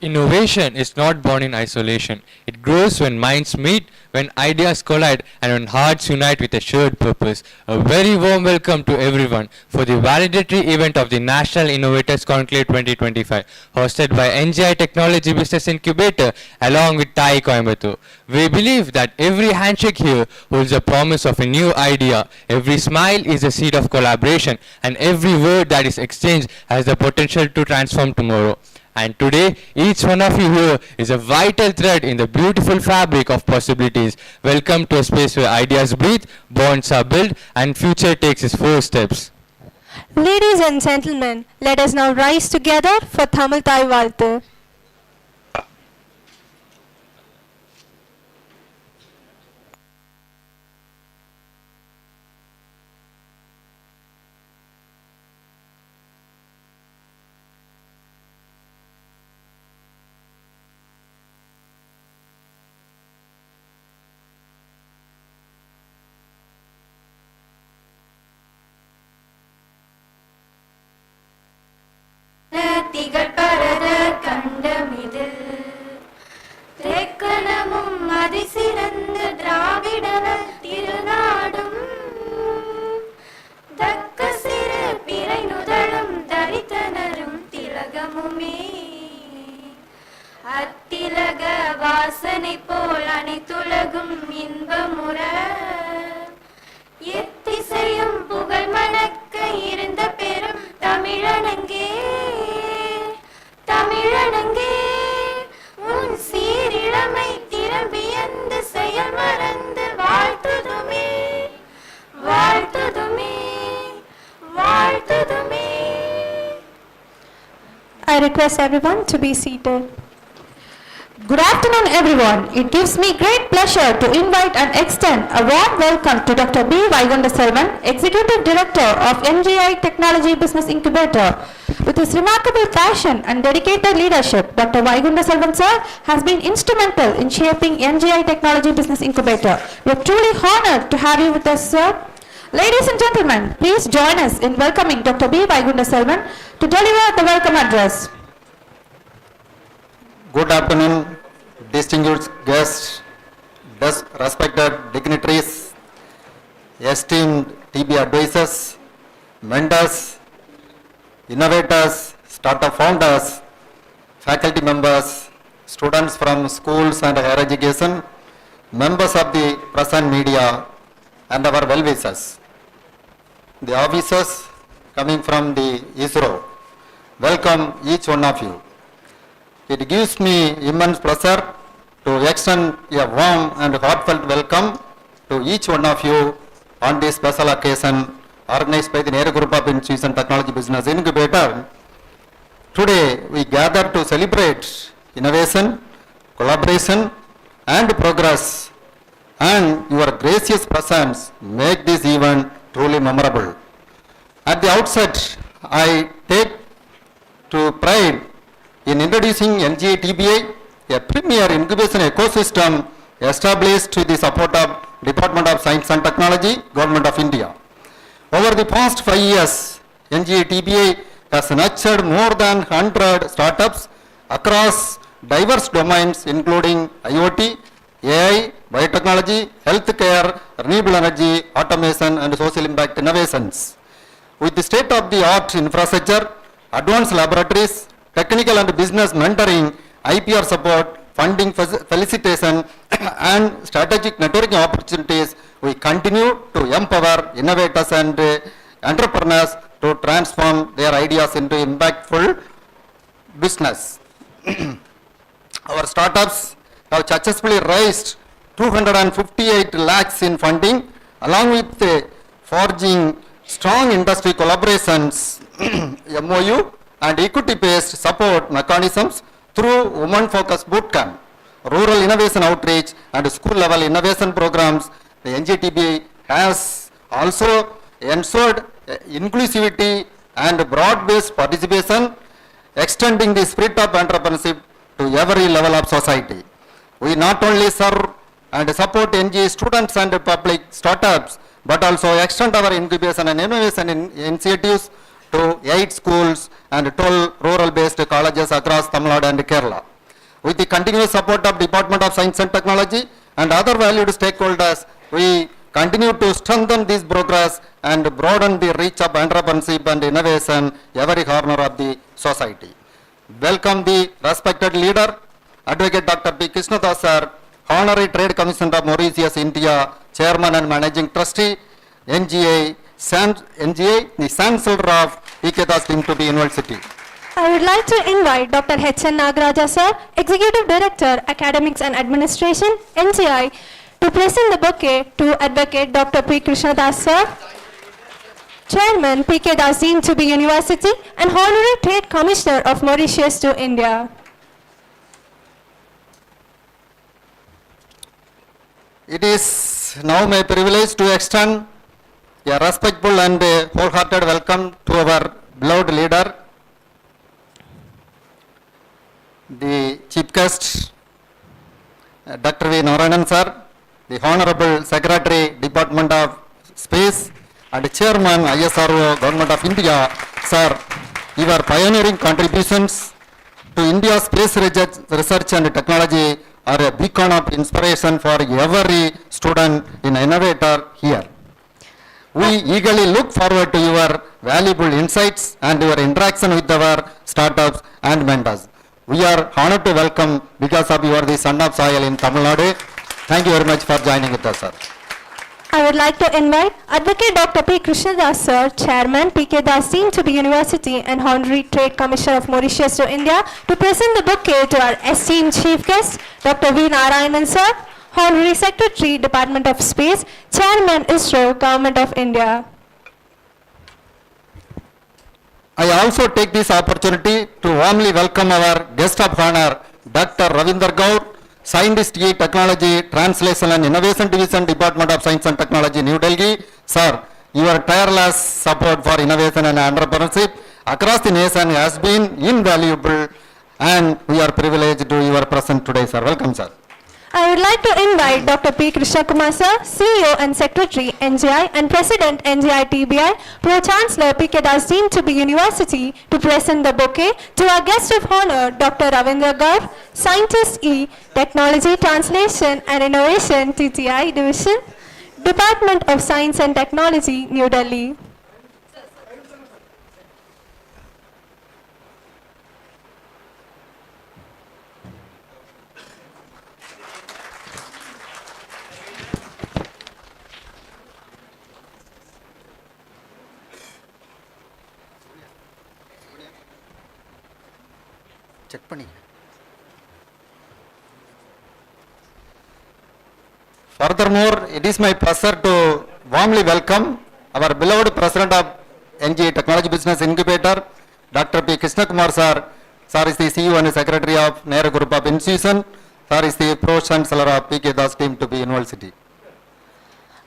Innovation is not born in isolation. It grows when minds meet, when ideas collide, and when hearts unite with a shared purpose. A very warm welcome to everyone for the valedictory event of the National Innovators Conclave 2025, hosted by NGI Technology Business Incubator along with TAI Coimbatore. We believe that every handshake here holds a promise of a new idea, every smile is a seed of collaboration, and every word that is exchanged has the potential to transform tomorrow. And today, each one of you here is a vital thread in the beautiful fabric of possibilities. Welcome to a space where ideas breathe, bonds are built, and future takes its first steps. Ladies and gentlemen, let us now rise together for Tamil Thai Valthu. திகழ் பரத கண்டமிதில் திரைக்கணமும் அதிசிறந்த திராவிடனல் திருநாடும் தக்க சிறு பிறை நுதலும் தரித்தனரும் திலகமுமே அத்திலக வாசனை போல் அனைத்துலகும் இன்பமுற எத்திசையும் புகழ் மணக்க இருந்த பெரும் தமிழனங்கே தமிழனங்கே உன் சீரிழமை திறம்பியந்து செயல் மறந்து வாழ்த்துதுமே வாழ்த்துதுமே வாழ்த்துதுமே. I request everyone to be seated. Good afternoon everyone. It gives me great pleasure to invite and extend a warm welcome to Dr. B. Vagundaselvan, Executive Director of NGI Technology Business Incubator. With his remarkable passion and dedicated leadership, Dr. Vagundaselvan sir has been instrumental in shaping NGI Technology Business Incubator. We are truly honored to have you with us, sir. Ladies and gentlemen, please join us in welcoming Dr. B. Vagundaselvan to deliver the welcome address. Good afternoon, distinguished guests, respected dignitaries, esteemed TB advisors, mentors, innovators, startup founders, faculty members, students from schools and higher education, members of the press and media, and our well-wishers. The officers coming from the ISRO, welcome each one of you. It gives me immense pleasure to extend a warm and heartfelt welcome to each one of you on this special occasion organized by the Nehru Group of Institutions and Technology Business Incubator. Today we gather to celebrate innovation, collaboration and progress, and your gracious presence make this event truly memorable. At the outset, I take to pride in introducing NGI TBI, a premier incubation ecosystem established with the support of Department of Science and Technology, Government of India. Over the past 5 years, NGI TBI has nurtured more than 100 startups across diverse domains including IoT, AI, biotechnology, healthcare, renewable energy, automation and social impact innovations. With the state-of-the-art infrastructure, advanced laboratories, technical and business mentoring, IPR support, funding facilitation and strategic networking opportunities, we continue to empower innovators and entrepreneurs to transform their ideas into impactful business. Our startups have successfully raised 258 lakhs in funding, along with forging strong industry collaborations, MOU and equity-based support mechanisms through women-focused bootcamp, rural innovation outreach and school-level innovation programs. The NGI TBI has also ensured inclusivity and broad-based participation, extending the spirit of entrepreneurship to every level of society. We not only serve and support NGI students and public startups, but also extend our incubation and innovation initiatives to 8 schools and 12 rural-based colleges across Tamil Nadu and Kerala. With the continuous support of Department of Science and Technology and other valued stakeholders, we continue to strengthen this progress and broaden the reach of entrepreneurship and innovation every corner of the society. Welcome the respected leader, Advocate Dr. P. KRISHNADAS sir, Honorary Trade Commissioner of Mauritius, India, Chairman and Managing Trustee, NGI, the Chancellor of Pikas University. I would like to invite Dr. H.N. Nagaraja sir, Executive Director, Academics and Administration, NGI, to present the bouquet to Advocate Dr. P. KRISHNADAS sir, Chairman, P.K. Das deemed to be University and Honorary Trade Commissioner of Mauritius to India. It is now my privilege to extend a respectful and wholehearted welcome to our beloved leader, the Chief Guest, Dr. V. NARAYANAN sir, the Honorable Secretary, Department of Space, and Chairman ISRO, Government of India, sir, your pioneering contributions to India's space research and technology are a beacon of inspiration for every student in Innovator here. We eagerly look forward to your valuable insights and your interaction with our startups and mentors. We are honored to welcome, because of you are the son of soil in Tamil Nadu. Thank you very much for joining with us, sir. I would like to invite Advocate Dr. P. KRISHNADAS sir, Chairman, P.K. Das deemed to be University and Honorary Trade Commissioner of Mauritius to India, to present the bouquet to our esteemed Chief Guest, Dr. V. NARAYANAN sir, Honorary Secretary, Department of Space, Chairman, ISRO, Government of India. I also take this opportunity to warmly welcome our guest of honor, Dr. RAVINDER GAUR, Scientist E, Technology, Translation and Innovation Division, Department of Science and Technology, New Delhi. Sir, your tireless support for innovation and entrepreneurship across the nation has been invaluable, and we are privileged to your presence today, sir. Welcome, sir. I would like to invite Dr. P. KRISHNAKUMAR sir, CEO and Secretary, NGI and President, NGI TBI, Pro-Chancellor, P.K. Das deemed to be University, to present the bouquet to our guest of honor, Dr. RAVINDER GAUR, Scientist E, Technology, Translation and Innovation, TTI Division, Department of Science and Technology, New Delhi. Furthermore, it is my pleasure to warmly welcome our beloved President of NGI Technology Business Incubator, Dr. P. KRISHNAKUMAR sir. Sir is the CEO and Secretary of Nehru Group of Institutions. Sir is the Pro-Chancellor of P.K. Das deemed to be University.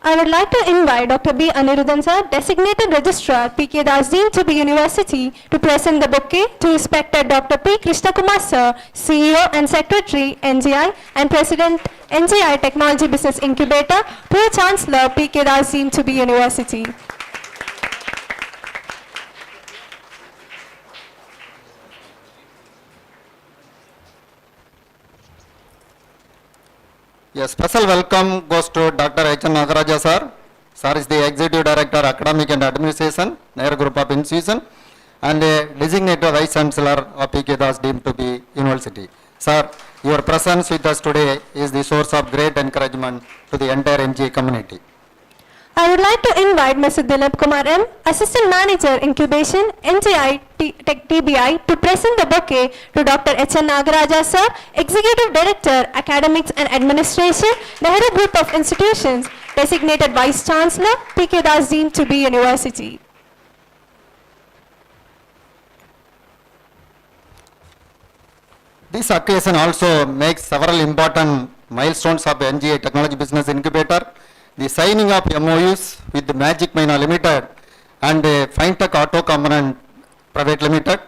I would like to invite Dr. B. Anirudhan sir, Designated Registrar, P.K. Das deemed to be University, to present the bouquet to respected Dr. P. KRISHNAKUMAR sir, CEO and Secretary, NGI and President, NGI Technology Business Incubator, Pro-Chancellor, P.K. Das deemed to be University. A special welcome goes to Dr. H.N. Nagaraja sir. Sir is the Executive Director, Academic and Administration, Nehru Group of Institutions, and a designated Vice Chancellor of P.K. Das deemed to be University. Sir, your presence with us today is the source of great encouragement to the entire NGI community. I would like to invite Mr. Dilip Kumar M, Assistant Manager, Incubation, NGI TBI, to present the bouquet to Dr. H.N. Nagaraja sir, Executive Director, Academics and Administration, Nehru Group of Institutions, Designated Vice Chancellor, P.K. Das deemed to be University. This occasion also makes several important milestones of NGI Technology Business Incubator. The signing of MOUs with the Magic Mina Limited and Fintech Auto Component Private Limited,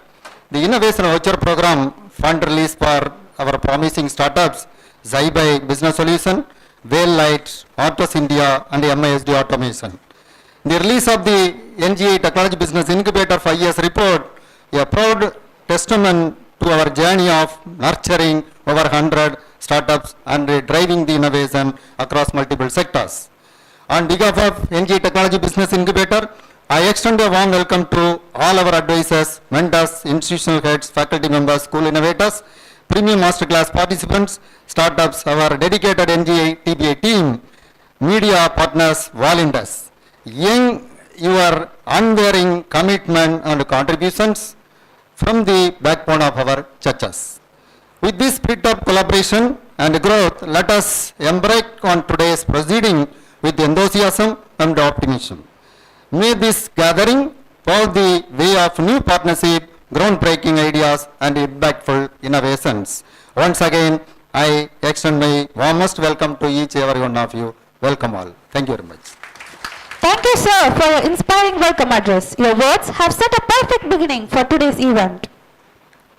the Innovation Voucher Program fund release for our promising startups, Zyby Business Solution, Whale Light, Autos India and MISD Automation. The release of the NGI Technology Business Incubator 5 years report, a proud testament to our journey of nurturing over 100 startups and driving the innovation across multiple sectors. On behalf of NGI Technology Business Incubator, I extend a warm welcome to all our advisors, mentors, institutional heads, faculty members, school innovators, premium masterclass participants, startups, our dedicated NGI TBI team, media partners, volunteers. Your unwavering commitment and contributions from the backbone of our churches. With this spirit of collaboration and growth, let us embark on today's proceeding with enthusiasm and optimism. May this gathering pave the way of new partnership, groundbreaking ideas and impactful innovations. Once again, I extend my warmest welcome to each and every one of you. Welcome all. Thank you very much. Thank you, sir, for your inspiring welcome address. Your words have set a perfect beginning for today's event.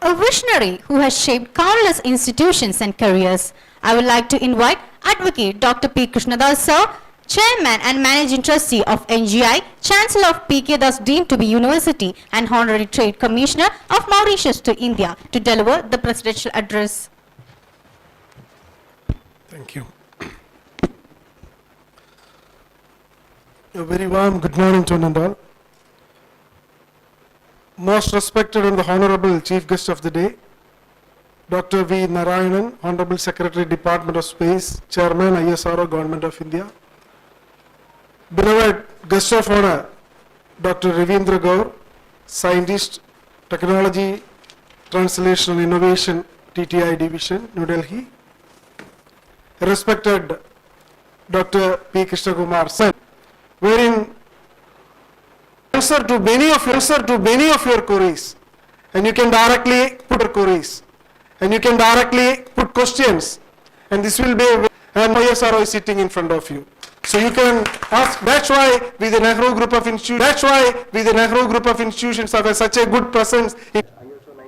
A visionary who has shaped countless institutions and careers, I would like to invite Advocate Dr. P. KRISHNADAS, sir, Chairman and Managing Trustee of NGI, Chancellor of PKDAS deemed to be University and Honorary Trade Commissioner of Mauritius to India, to deliver the presidential address. Thank you. A very warm good morning to one and all. Most respected and the Honorable Chief Guest of the day, Dr. V. Narayanan, Honorable Secretary, Department of Space, Chairman, ISRO, Government of India. Beloved Guest of Honor, Dr. RAVINDER GAUR, Scientist, Technology, Translation and Innovation, TTI Division, New Delhi. Respected Dr. P. KRISHNAKUMAR, sir, wherein answer to many of your queries, and you can directly put your queries, and you can directly put questions, and this will be, and ISRO is sitting in front of you. So you can ask. That's why with the Nehru group of institutions have such a good presence.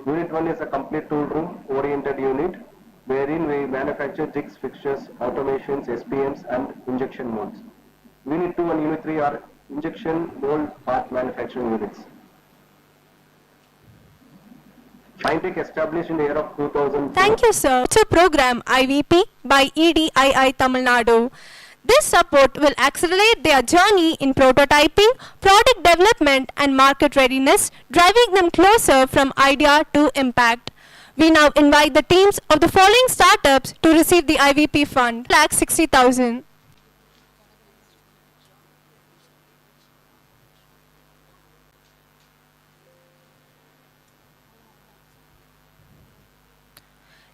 Unit 1 is a complete tool room oriented unit wherein we manufacture jigs, fixtures, automations, SPMs and injection molds. Unit 2 and Unit 3 are injection mold part manufacturing units. Scientific established in the year of 2000. Thank you, sir. To program IVP by EDII Tamil Nadu. This support will accelerate their journey in prototyping, product development and market readiness, driving them closer from idea to impact. We now invite the teams of the following startups to receive the IVP fund, $60,000.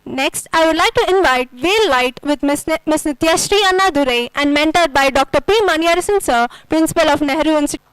Next, I would like to invite Veil Light with Ms. Nithyashi Annadurai and mentored by Dr. P. Maniyarasan sir, Principal of Nehru Institute.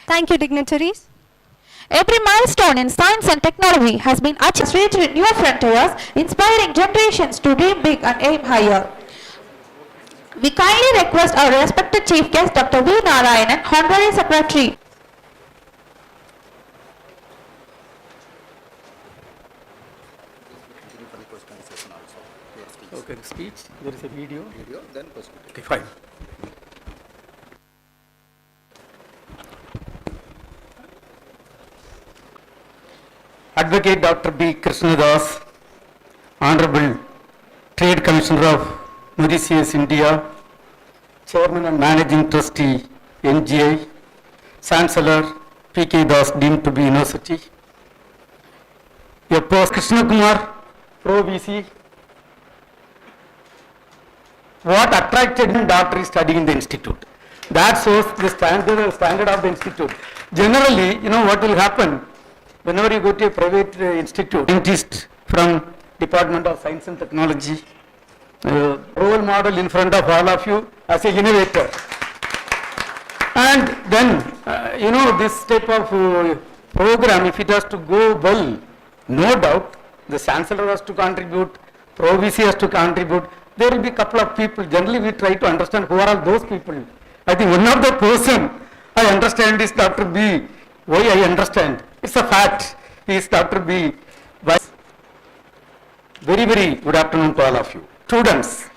Thank you, dignitaries. Every milestone in science and technology has been achieved, reached new frontiers, inspiring generations to dream big and aim higher. We kindly request our respected Chief Guest, Dr. V. Narayanan, Honorary Secretary. Okay, speech, there is a video, then question. Okay, fine. Advocate Dr. B. KRISHNADAS, Honorable Trade Commissioner of Mauritius, India, Chairman and Managing Trustee, NGI, Chancellor, PKDAS deemed to be University, your post KRISHNAKUMAR, Pro-VC. What attracted him, doctor is studying in the institute. That shows the standard of the institute. Generally, what will happen? whenever you go to a private institute, scientist from Department of Science and Technology, role model in front of all of you as a innovator. And then, this type of program, if it has to go well, no doubt, the Chancellor has to contribute, Pro-VC has to contribute, there will be a couple of people. Generally, we try to understand who are all those people. I think one of the person I understand is Dr. B. Why I understand? It's a fact. He is Dr. B. Very, very good afternoon to all of you. Students,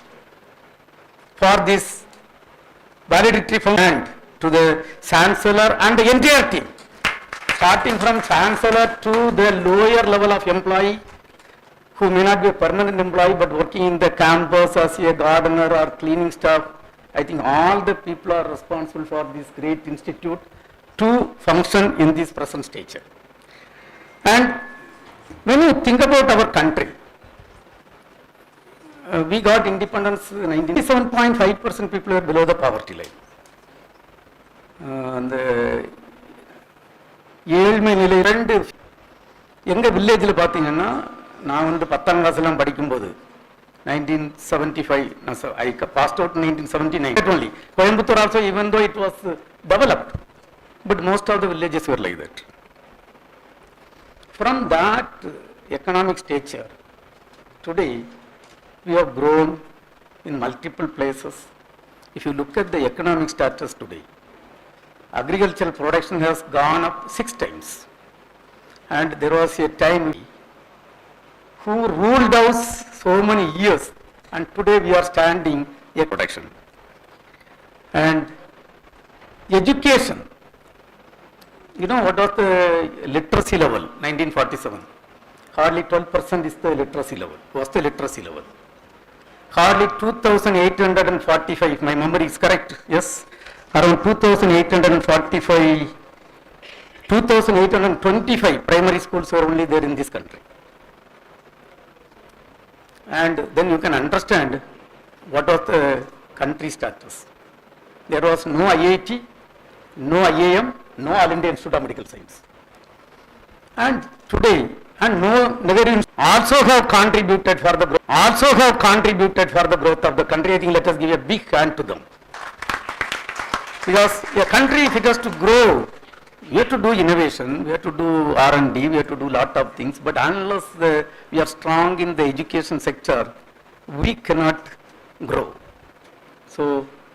for this valedictory function to the Chancellor and the entire team, starting from Chancellor to the lower level of employee, who may not be a permanent employee but working in the campus as a gardener or cleaning staff. I think all the people are responsible for this great institute to function in this present stature. And when you think about our country, we got independence in 97.5% people are below the poverty line. And ஏழ்மை நிலை ரெண்டு எங்கள் வில்லேஜில் பார்த்தீங்கன்னா நான் வந்து 10ஆம் கிளாஸ்லாம் படிக்கும்போது 1975 I passed out in 1979 only. Coimbatore also, even though it was developed, but most of the villages were like that. From that economic stature, today we have grown in multiple places. If you look at the economic status today, agricultural production has gone up 6 times. And there was a time who ruled us so many years, and today we are standing a production. And education, you know what was the literacy level 1947? Hardly 12% is the literacy level, was the literacy level. Hardly 2,845, if my memory is correct, yes, around 2,845, 2,825 primary schools were only there in this country. And then you can understand what was the country status. There was no IIT, no IIM, no All India Institute of Medical Science. And today, and no Nehru also have contributed for the growth, of the country. I think let us give a big hand to them. Because a country, if it has to grow, we have to do innovation, we have to do R&D, we have to do lot of things, but unless we are strong in the education sector, we cannot grow. So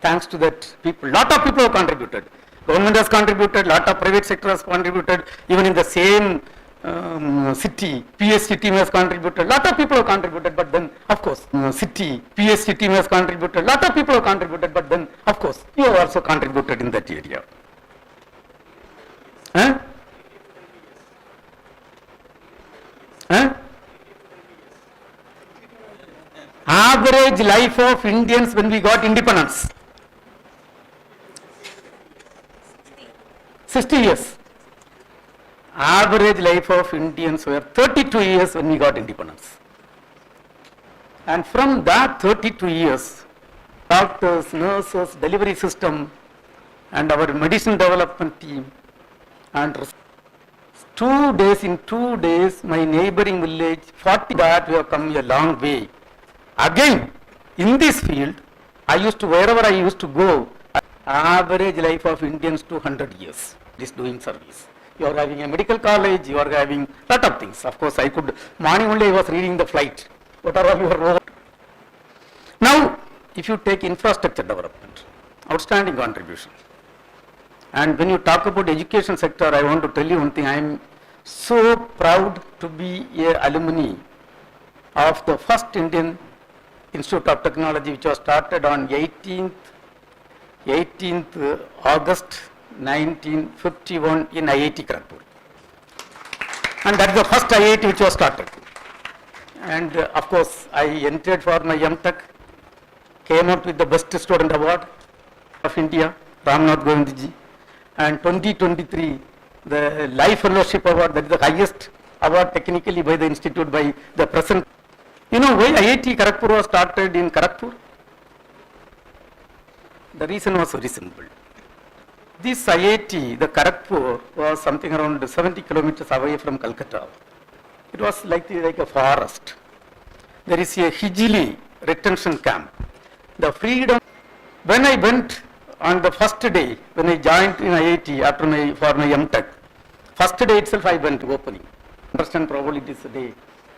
thanks to that, lot of people have contributed. Government has contributed, lot of private sector has contributed, even in the same city, PhD team has contributed, lot of people have contributed, but then of course, PhD team has contributed, lot of people have contributed, but then of course, you have also contributed in that area. Huh? Huh? Average life of Indians when we got independence, 60 years. Average life of Indians were 32 years when we got independence. And from that 32 years, doctors, nurses, delivery system, and our medicine development team, and 2 days, in 2 days, my neighboring village, 40 that we have come a long way. Again, in this field, wherever I used to go, average life of Indians 200 years, this doing service. You are having a medical college, you are having lot of things. Of course, morning only I was reading the flight. What are all your road? Now, if you take infrastructure development, outstanding contribution. And when you talk about education sector, I want to tell you one thing. I am so proud to be an alumni of the first Indian Institute of Technology, which was started on 18th August 1951 in IIT Kharagpur. And that is the first IIT which was started. And of course, I entered for my M.Tech, came out with the Best Student Award of India, Ramnath Govindji. And 2023, the Life Fellowship Award, that is the highest award technically by the institute, by the present. You know why IIT Kharagpur was started in Kharagpur? The reason was very simple. This IIT, the Kharagpur, was something around 70 kilometers away from Calcutta. It was like a forest. There is a Hijili retention camp. The freedom, when I went on the first day, when I joined in IIT for my MTech, first day itself I went to opening. Understand probably this day.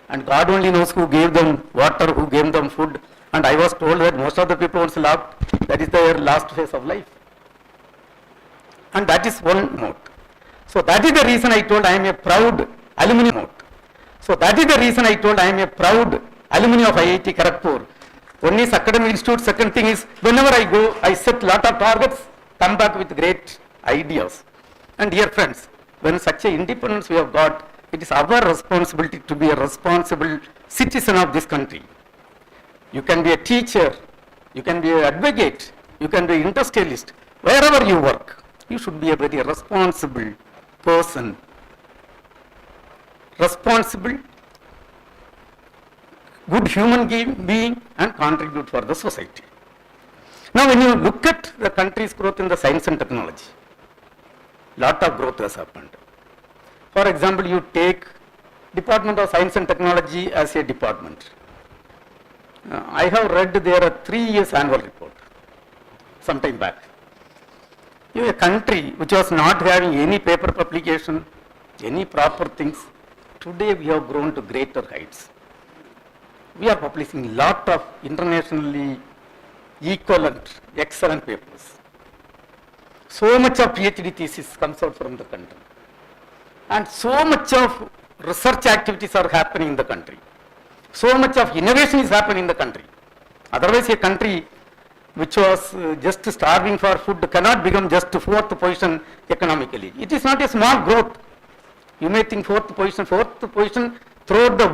And God only knows who gave them water, who gave them food. And I was told that most of the people once laughed, that is their last phase of life. And that is one note. So that is the reason I told I am a proud alumni note. So that is the reason I told I am a proud alumni of IIT Kharagpur. One is academic institute, second thing is whenever I go, I set lot of targets, come back with great ideas. And dear friends, when such a independence we have got, it is our responsibility to be a responsible citizen of this country. You can be a teacher, you can be an advocate, you can be an industrialist, wherever you work, you should be a very responsible person. Responsible, good human being and contribute for the society. Now when you look at the country's growth in the science and technology, lot of growth has happened. For example, you take Department of Science and Technology as a department. I have read their 3 years annual report some time back. A country which was not having any paper publication, any proper things, today we have grown to greater heights. We are publishing lot of internationally equivalent, excellent papers. So much of PhD thesis comes out from the country. And so much of research activities are happening in the country. So much of innovation is happening in the country. Otherwise, a country which was just starving for food cannot become just fourth position economically. It is not a small growth. You may think fourth position throughout the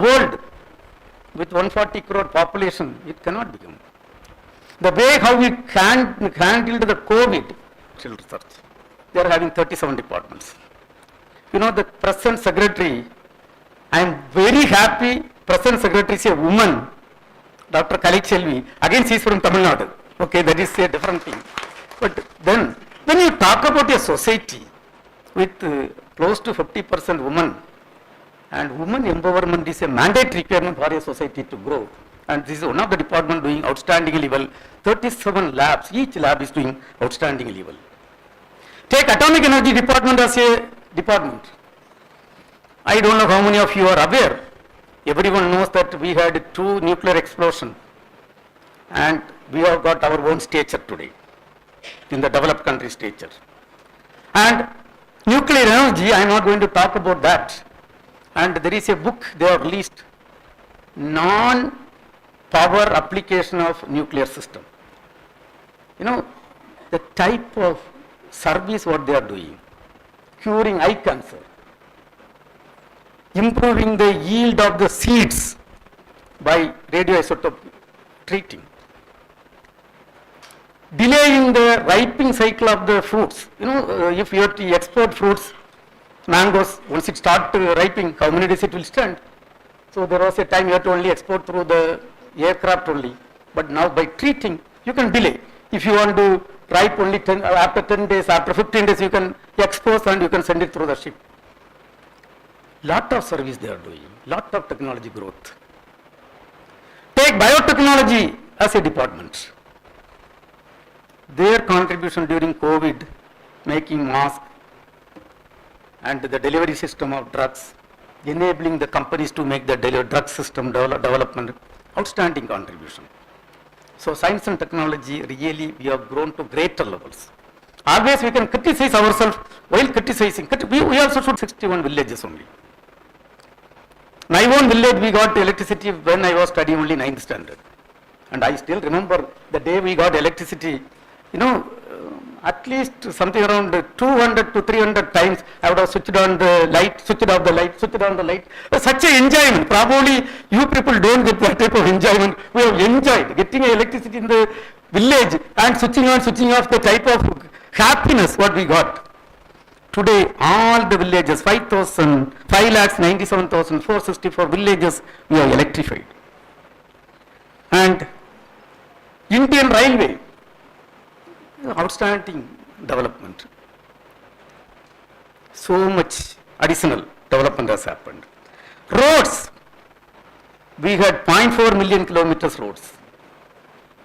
world with 140 crore population, it cannot become. The way how we handled the COVID research, they are having 37 departments. You know, the present secretary, I am very happy, present secretary is a woman, Dr. Kalichelvi, again she is from Tamil Nadu. Okay, that is a different thing. But then, when you talk about a society with close to 50% women, and women empowerment is a mandatory requirement for a society to grow. And this is one of the department doing outstandingly well. 37 labs, each lab is doing outstandingly well. Take atomic energy department as a department. I don't know how many of you are aware. Everyone knows that we had 2 nuclear explosions and we have got our own stature today in the developed country stature. And nuclear energy, I am not going to talk about that. And there is a book they have released, non-power application of nuclear system. You know, the type of service what they are doing, curing eye cancer, improving the yield of the seeds by radioisotope treating, delaying the ripening cycle of the fruits. You know, if you have to export fruits, mangoes, once it starts ripening, how many days it will stand? So there was a time you had to only export through the aircraft only, but now by treating, you can delay. If you want to ripe only after 10 days, after 15 days, you can expose and you can send it through the ship. Lot of service they are doing, lot of technology growth. Take biotechnology as a department. Their contribution during COVID, making masks and the delivery system of drugs, enabling the companies to make the drug system development, outstanding contribution. So science and technology, really we have grown to greater levels. Always we can criticize ourselves, while criticizing, we also should 61 villages only. My own village we got electricity when I was studying only 9th standard. And I still remember the day we got electricity, you know, at least something around 200 to 300 times I would have switched on the light, switched off the light, switched on the light. Such an enjoyment. Probably you people don't get that type of enjoyment. We have enjoyed getting electricity in the village and switching on, switching off, the type of happiness what we got. Today all the villages, 5,97,464 villages we have electrified. And Indian Railway, outstanding development. so much additional development has happened. Roads, we had 0.4 million kilometers roads.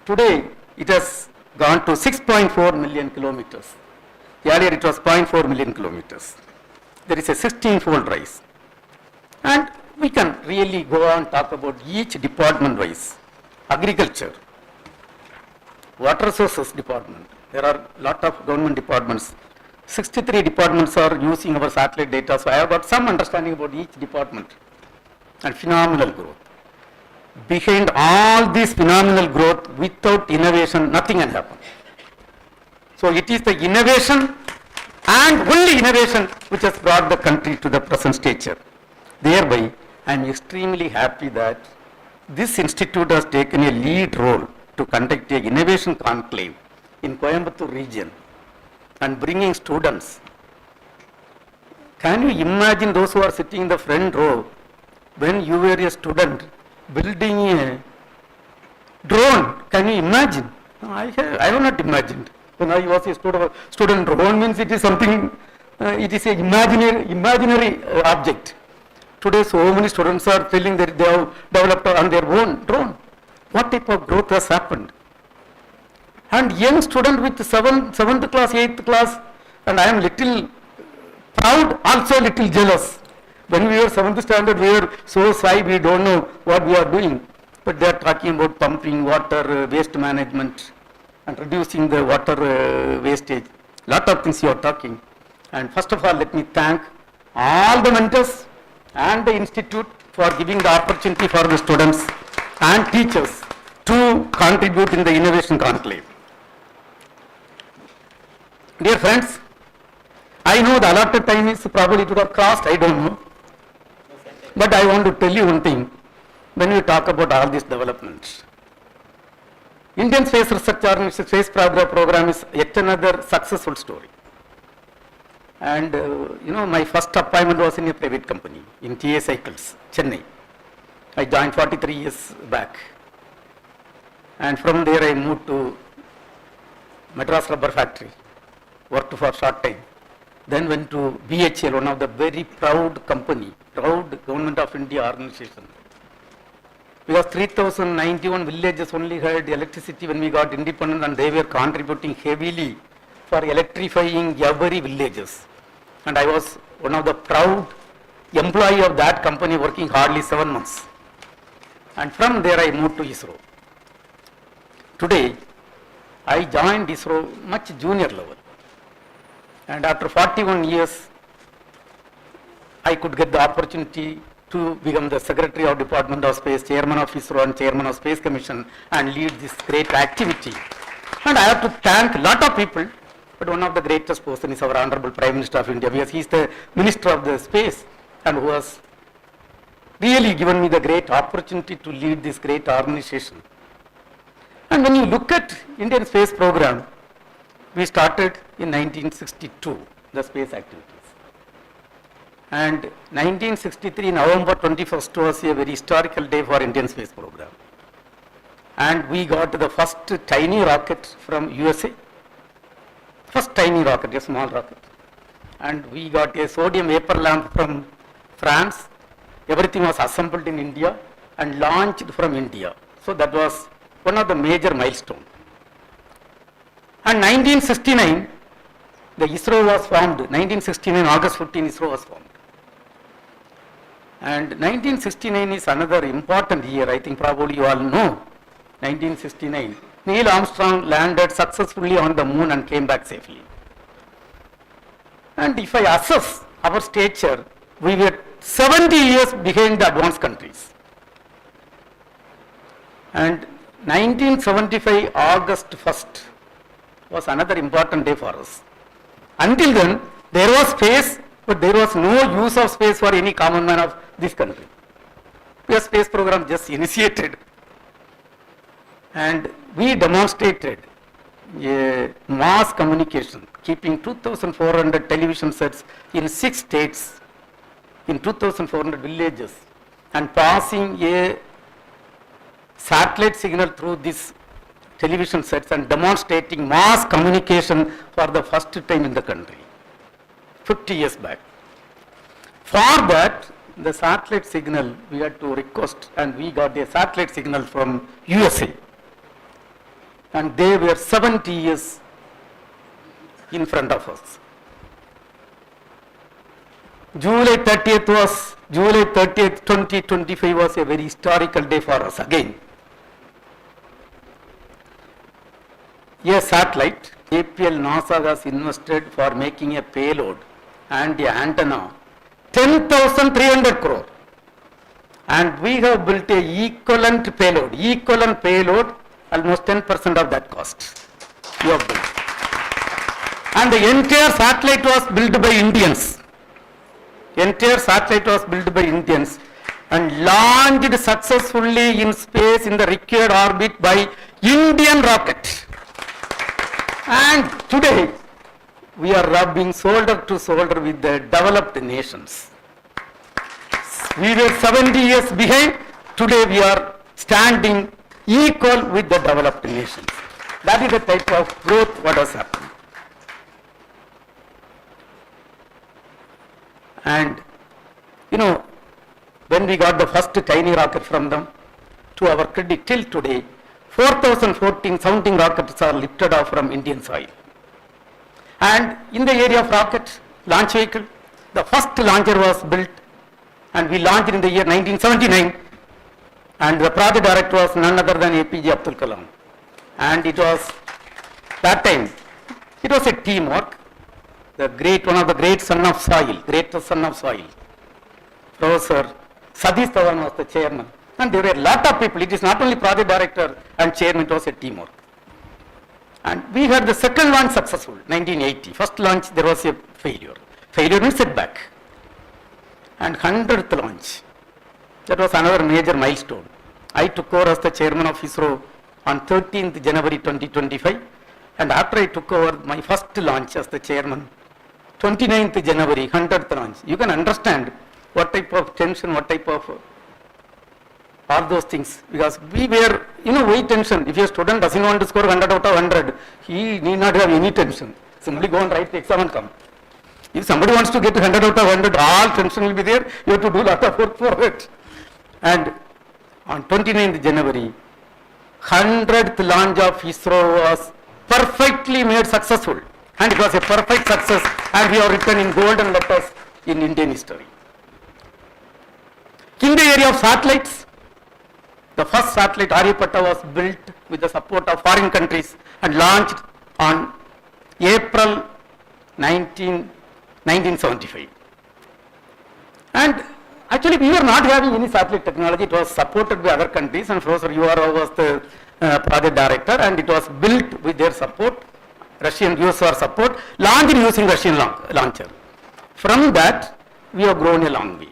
Today, it has gone to 6.4 million kilometers. Earlier, it was 0.4 million kilometers. There is a 16-fold rise. And we can really go on and talk about each department wise. Agriculture, water resources department. There are a lot of government departments. 63 departments are using our satellite data, so I have got some understanding about each department. And phenomenal growth. Behind all this phenomenal growth, without innovation, nothing can happen. So it is the innovation and only innovation which has brought the country to the present stature. Thereby, I am extremely happy that this institute has taken a lead role to conduct an innovation conclave in Coimbatore region and bringing students. Can you imagine those who are sitting in the front row when you were a student building a drone? Can you imagine? No, I have not imagined. When I was a student, drone means it is something, it is an imaginary object. Today, so many students are feeling that they have developed on their own drone. What type of growth has happened? And young student with 7th class, 8th class, and I am little proud, also little jealous. When we were 7th standard, we were so shy, we don't know what we are doing. But they are talking about pumping, water, waste management, and reducing the water wastage. Lot of things you are talking. And first of all, let me thank all the mentors and the institute for giving the opportunity for the students and teachers to contribute in the innovation conclave. Dear friends, I know the allotted time is probably to have crossed, I don't know. But I want to tell you one thing, when we talk about all these developments. Indian Space Research Organization Space Program is yet another successful story. And my first appointment was in a private company, in TA Cycles, Chennai. I joined 43 years back. And from there I moved to Madras Rubber Factory, worked for a short time. Then went to BHL, one of the very proud company, proud Government of India organization. Because 3091 villages only had electricity when we got independent, and they were contributing heavily for electrifying every villages. And I was one of the proud employee of that company, working hardly 7 months. And from there I moved to ISRO. Today, I joined ISRO much junior level. And after 41 years, I could get the opportunity to become the Secretary of Department of Space, Chairman of ISRO and Chairman of Space Commission, and lead this great activity. And I have to thank a lot of people, but one of the greatest person is our Honorable Prime Minister of India, because he is the Minister of the Space and who has really given me the great opportunity to lead this great organization. And when you look at Indian Space Program, we started in 1962, the space activities. And 1963, November 21st was a very historical day for Indian Space Program. And we got the first tiny rocket from USA, first tiny rocket, a small rocket. And we got a sodium vapor lamp from France. Everything was assembled in India and launched from India. So that was one of the major milestones. And 1969, the ISRO was formed. 1969, August 15, ISRO was formed. And 1969 is another important year. I think probably you all know. 1969, Neil Armstrong landed successfully on the moon and came back safely. And if I assess our stature, we were 70 years behind the advanced countries. And 1975, August 1st, was another important day for us. Until then, there was space, but there was no use of space for any common man of this country. The space program just initiated, and we demonstrated a mass communication, keeping 2,400 television sets in 6 states, in 2,400 villages, and passing a satellite signal through this television sets and demonstrating mass communication for the first time in the country. 50 years back. For that, the satellite signal we had to request, and we got a satellite signal from USA. And they were 70 years in front of us. July 30th, 2025 was a very historical day for us again. A satellite, APL NASA has invested for making a payload and a antenna 10,300 crore. And we have built a equivalent payload, almost 10% of that cost. We have built. And the entire satellite was built by Indians. And launched successfully in space in the required orbit by Indian rocket. And today, we are rubbing shoulder to shoulder with the developed nations. We were 70 years behind. Today, we are standing equal with the developed nations. That is the type of growth what has happened. And, when we got the first tiny rocket from them, to our credit, till today, 4,014 sounding rockets are lifted off from Indian soil. And in the area of rocket launch vehicle, the first launcher was built, and we launched in the year 1979, and the project director was none other than APJ Abdul Kalam. And it was, that time, it was a teamwork. One of the great greatest son of soil, Professor Satish Dhawan was the chairman. And there were a lot of people. It is not only project director and chairman, it was a teamwork. And we had the second launch successful, 1980. First launch, there was a failure. Failure means setback. And 100th launch, that was another major milestone. I took over as the chairman of ISRO on 13th January 2025. And after I took over my first launch as the chairman, 29th January, 100th launch. You can understand what type of tension, what type of all those things, because we were, very tension. If a student doesn't want to score 100 out of 100, he need not have any tension. Simply go and write the exam and come. If somebody wants to get 100 out of 100, all tension will be there. You have to do a lot of work for it. And on 29th January, 100th launch of ISRO was perfectly made successful. And it was a perfect success, and we have written in golden letters in Indian history. In the area of satellites, the first satellite Aryabhatta was built with the support of foreign countries and launched on April 1975. And actually we were not having any satellite technology. It was supported by other countries, and Professor URO was the project director, and it was built with their support, Russian USSR support, launched using Russian launcher. From that, we have grown a long way.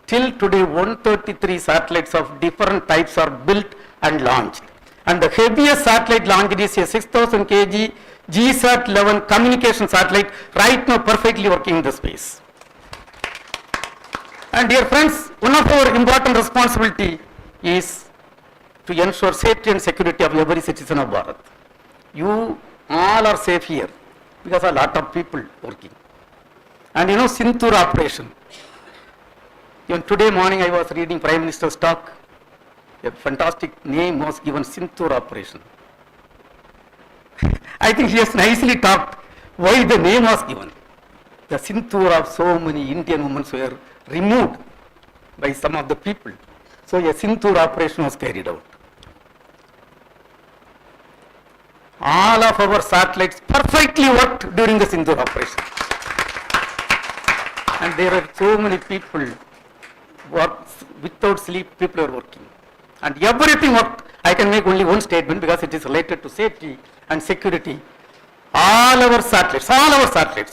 Till today, 133 satellites of different types are built and launched. And the heaviest satellite launched is a 6,000 kg GSAT-11 communication satellite, right now perfectly working in the space. And dear friends, one of our important responsibility is to ensure safety and security of every citizen of Bharat. You all are safe here because a lot of people working. And Sintur operation. Even today morning I was reading Prime Minister's talk. A fantastic name was given, Sintur operation. I think he has nicely talked why the name was given. The Sintur of so many Indian women were removed by some of the people. So a Sintur operation was carried out. All of our satellites perfectly worked during the Sintur operation. And there are so many people without sleep, people are working. And everything worked. I can make only one statement because it is related to safety and security. All our satellites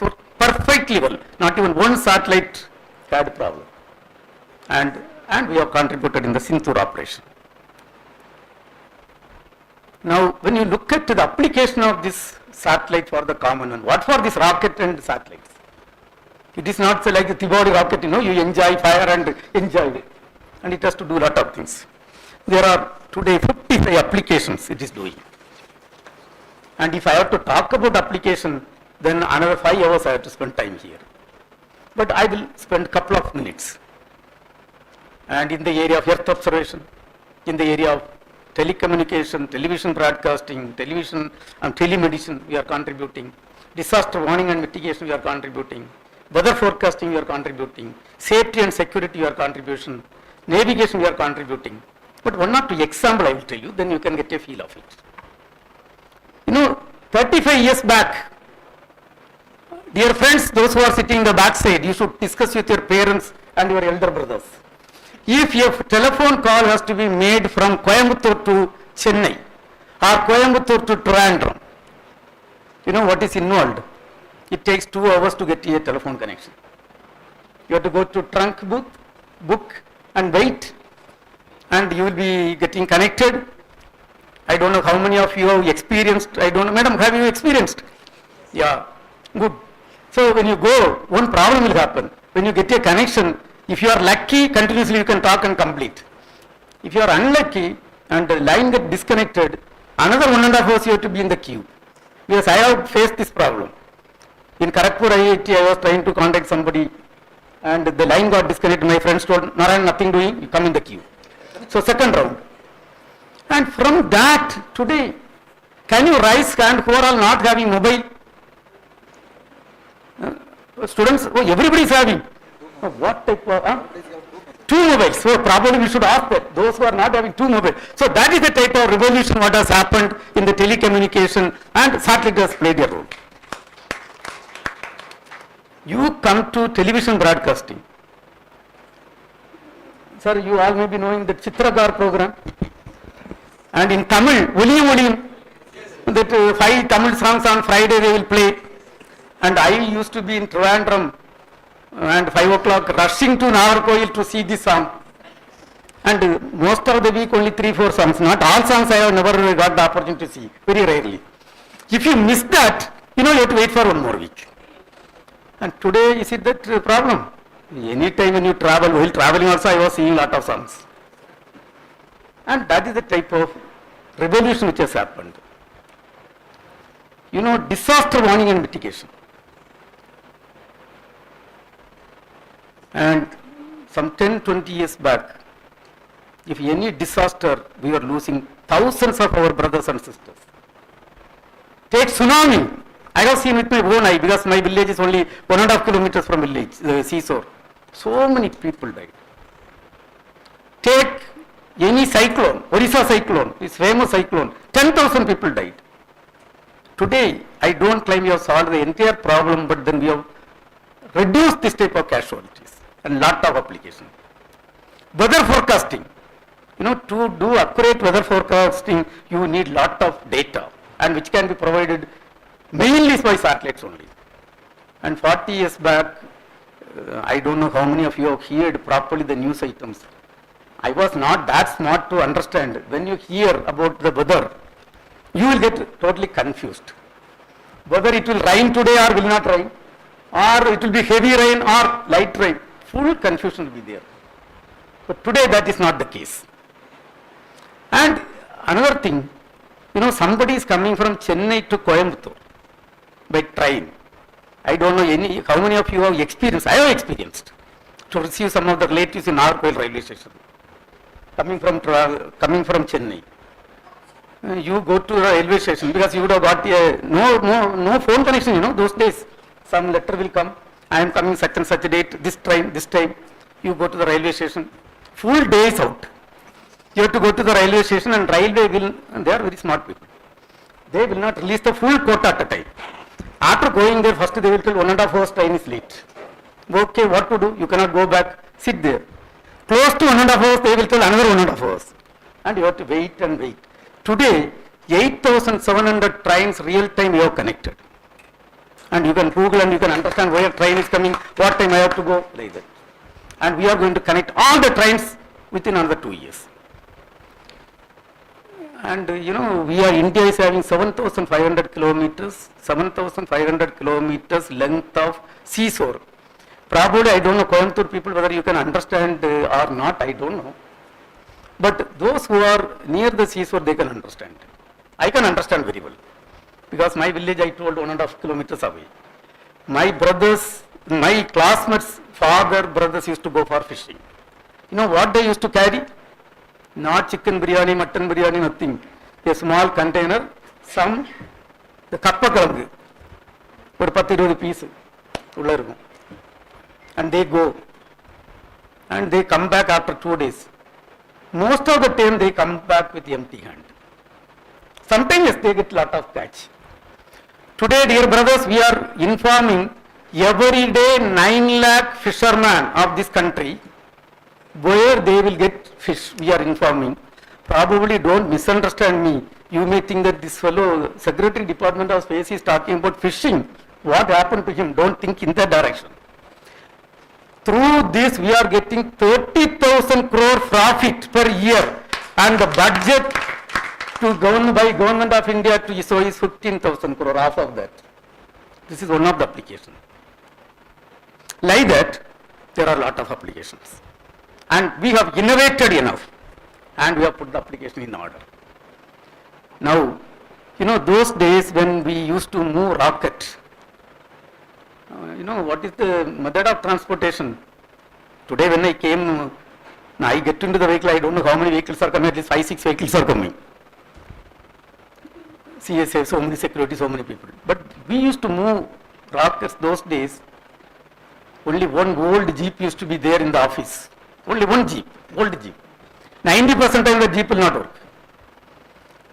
worked perfectly well. Not even one satellite had a problem. And we have contributed in the Sintur operation. Now, when you look at the application of this satellite for the common man, what for this rocket and satellites? It is not like the Tibodi rocket, you enjoy fire and enjoy it. And it has to do a lot of things. There are today 55 applications it is doing. And if I have to talk about application, then another 5 hours I have to spend time here. but I will spend couple of minutes. And in the area of earth observation, in the area of telecommunication, television broadcasting, television and telemedicine, we are contributing. Disaster warning and mitigation, we are contributing. Weather forecasting, we are contributing. Safety and security, we are contribution. Navigation, we are contributing. But one or two example I will tell you, then you can get a feel of it. 35 years back, dear friends, those who are sitting in the back side, you should discuss with your parents and your elder brothers. If your telephone call has to be made from Coimbatore to Chennai or Coimbatore to Trivandrum, you know what is involved? It takes 2 hours to get a telephone connection. You have to go to trunk booth, book and wait, and you will be getting connected. I don't know how many of you have experienced, I don't know, madam, have you experienced? Yeah, good. So when you go, one problem will happen. When you get a connection, if you are lucky, continuously you can talk and complete. If you are unlucky and the line gets disconnected, another 1.5 hours you have to be in the queue. Because I have faced this problem. In Kharagpur IIT, I was trying to contact somebody and the line got disconnected. My friends told, Narayan, nothing doing, you come in the queue. So second round. And from that, today, can you raise hand who are all not having mobile? Students, everybody is having. What type of, 2 mobiles. So probably we should ask that, those who are not having 2 mobiles. So that is the type of revolution what has happened in the telecommunication, and satellite has played a role. You come to television broadcasting. Sir, you all may be knowing the Chitragar program. And in Tamil, Oliyum, that 5 Tamil songs on Friday they will play. And I used to be in Trivandrum and 5 o'clock rushing to Nagarkoil to see this song. And most of the week only 3-4 songs. Not all songs I have never got the opportunity to see, very rarely. If you miss that, you have to wait for 1 more week. And today, is it that problem? Any time when you travel, while traveling also I was seeing a lot of songs. And that is the type of revolution which has happened. Disaster warning and mitigation. And some 10-20 years back, if any disaster, we were losing thousands of our brothers and sisters. Take tsunami. I have seen with my own eye because my village is only 1.5 kilometers from village, the seashore. So many people died. Take any cyclone, Orissa cyclone, this famous cyclone, 10,000 people died. Today, I don't claim we have solved the entire problem, but then we have reduced this type of casualties and lot of application. Weather forecasting. To do accurate weather forecasting, you need lot of data, and which can be provided mainly by satellites only. And 40 years back, I don't know how many of you have heard properly the news items. I was not that smart to understand. When you hear about the weather, you will get totally confused. Whether it will rain today or will not rain, or it will be heavy rain or light rain, full confusion will be there. But today that is not the case. And another thing, somebody is coming from Chennai to Coimbatore by train. I don't know how many of you have experienced. I have experienced to receive some of the relatives in Nagarkoil railway station. Coming from Chennai. You go to the railway station because you would have got no phone connection, those days. Some letter will come, I am coming such and such a date, this time. You go to the railway station, full day is out. You have to go to the railway station, and railway will, and they are very smart people. They will not release the full quota at a time. After going there, first they will tell 1.5 hours train is late. Okay, what to do? You cannot go back, sit there. Close to 1.5 hours, they will tell another 1.5 hours. And you have to wait and wait. Today, 8,700 trains real time you have connected. And you can Google and you can understand where train is coming, what time I have to go, like that. And we are going to connect all the trains within another 2 years. And India is having 7,500 kilometers length of seashore. Probably, I don't know, Coimbatore people, whether you can understand or not, I don't know. But those who are near the seashore, they can understand. I can understand very well. Because my village, I told, 1.5 kilometers away. My brothers my classmates' father, brothers used to go for fishing. You know what they used to carry? Not chicken biryani, mutton biryani, nothing. A small container, some the kappakilangu, or 10-20 piece, and they go, and they come back after 2 days. Most of the time they come back with empty hand. Sometimes they get lot of catch. Today, dear brothers, we are informing every day 9 lakh fishermen of this country where they will get fish. We are informing. Probably don't misunderstand me. You may think that this fellow, Secretary Department of Space, is talking about fishing. What happened to him? Don't think in that direction. Through this, we are getting 30,000 crore profit per year, and the budget to by Government of India to ISRO is 15,000 crore, half of that. This is one of the applications. Like that, there are a lot of applications. And we have innovated enough, and we have put the application in order. Now, you know, those days when we used to move rocket, you know, what is the method of transportation? Today when I came, I get into the vehicle, I don't know how many vehicles are coming, at least 5-6 vehicles are coming. CSA, so many security, so many people. But we used to move rockets those days. Only one old jeep used to be there in the office. Only one jeep, old jeep. 90% of the jeep will not work.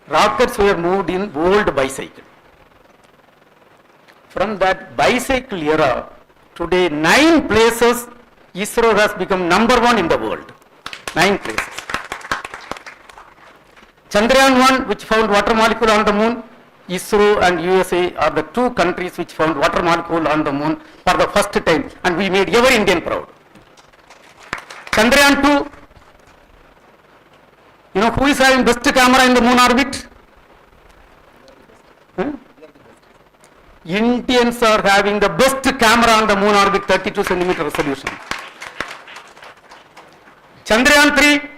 Rockets were moved in old bicycle. From that bicycle era, today 9 places ISRO has become #1 in the world. 9 places. Chandrayaan-1, which found water molecule on the moon, ISRO and USA are the 2 countries which found water molecule on the moon for the first time, and we made every Indian proud. Chandrayaan-2, you know who is having best camera in the moon orbit? Indians are having the best camera on the moon orbit, 32 centimeter resolution. Chandrayaan-3,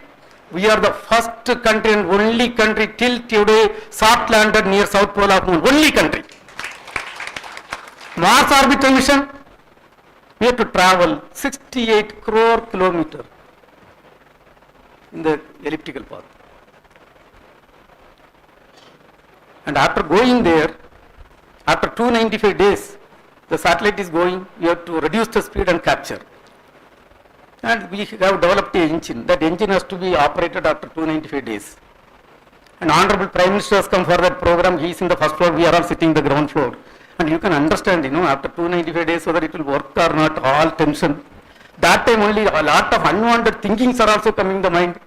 we are the first country and only country till today soft landed near South Pole of Moon, only country. Mars orbital mission, we have to travel 68 crore kilometers in the elliptical path. And after going there, after 295 days, the satellite is going, we have to reduce the speed and capture. And we have developed an engine. That engine has to be operated after 295 days. And Honorable Prime Minister has come for that program. He is in the first floor, we are all sitting in the ground floor. And you can understand, you know, after 295 days whether it will work or not, all tension. That time only a lot of unwanted thinkings are also coming in the mind.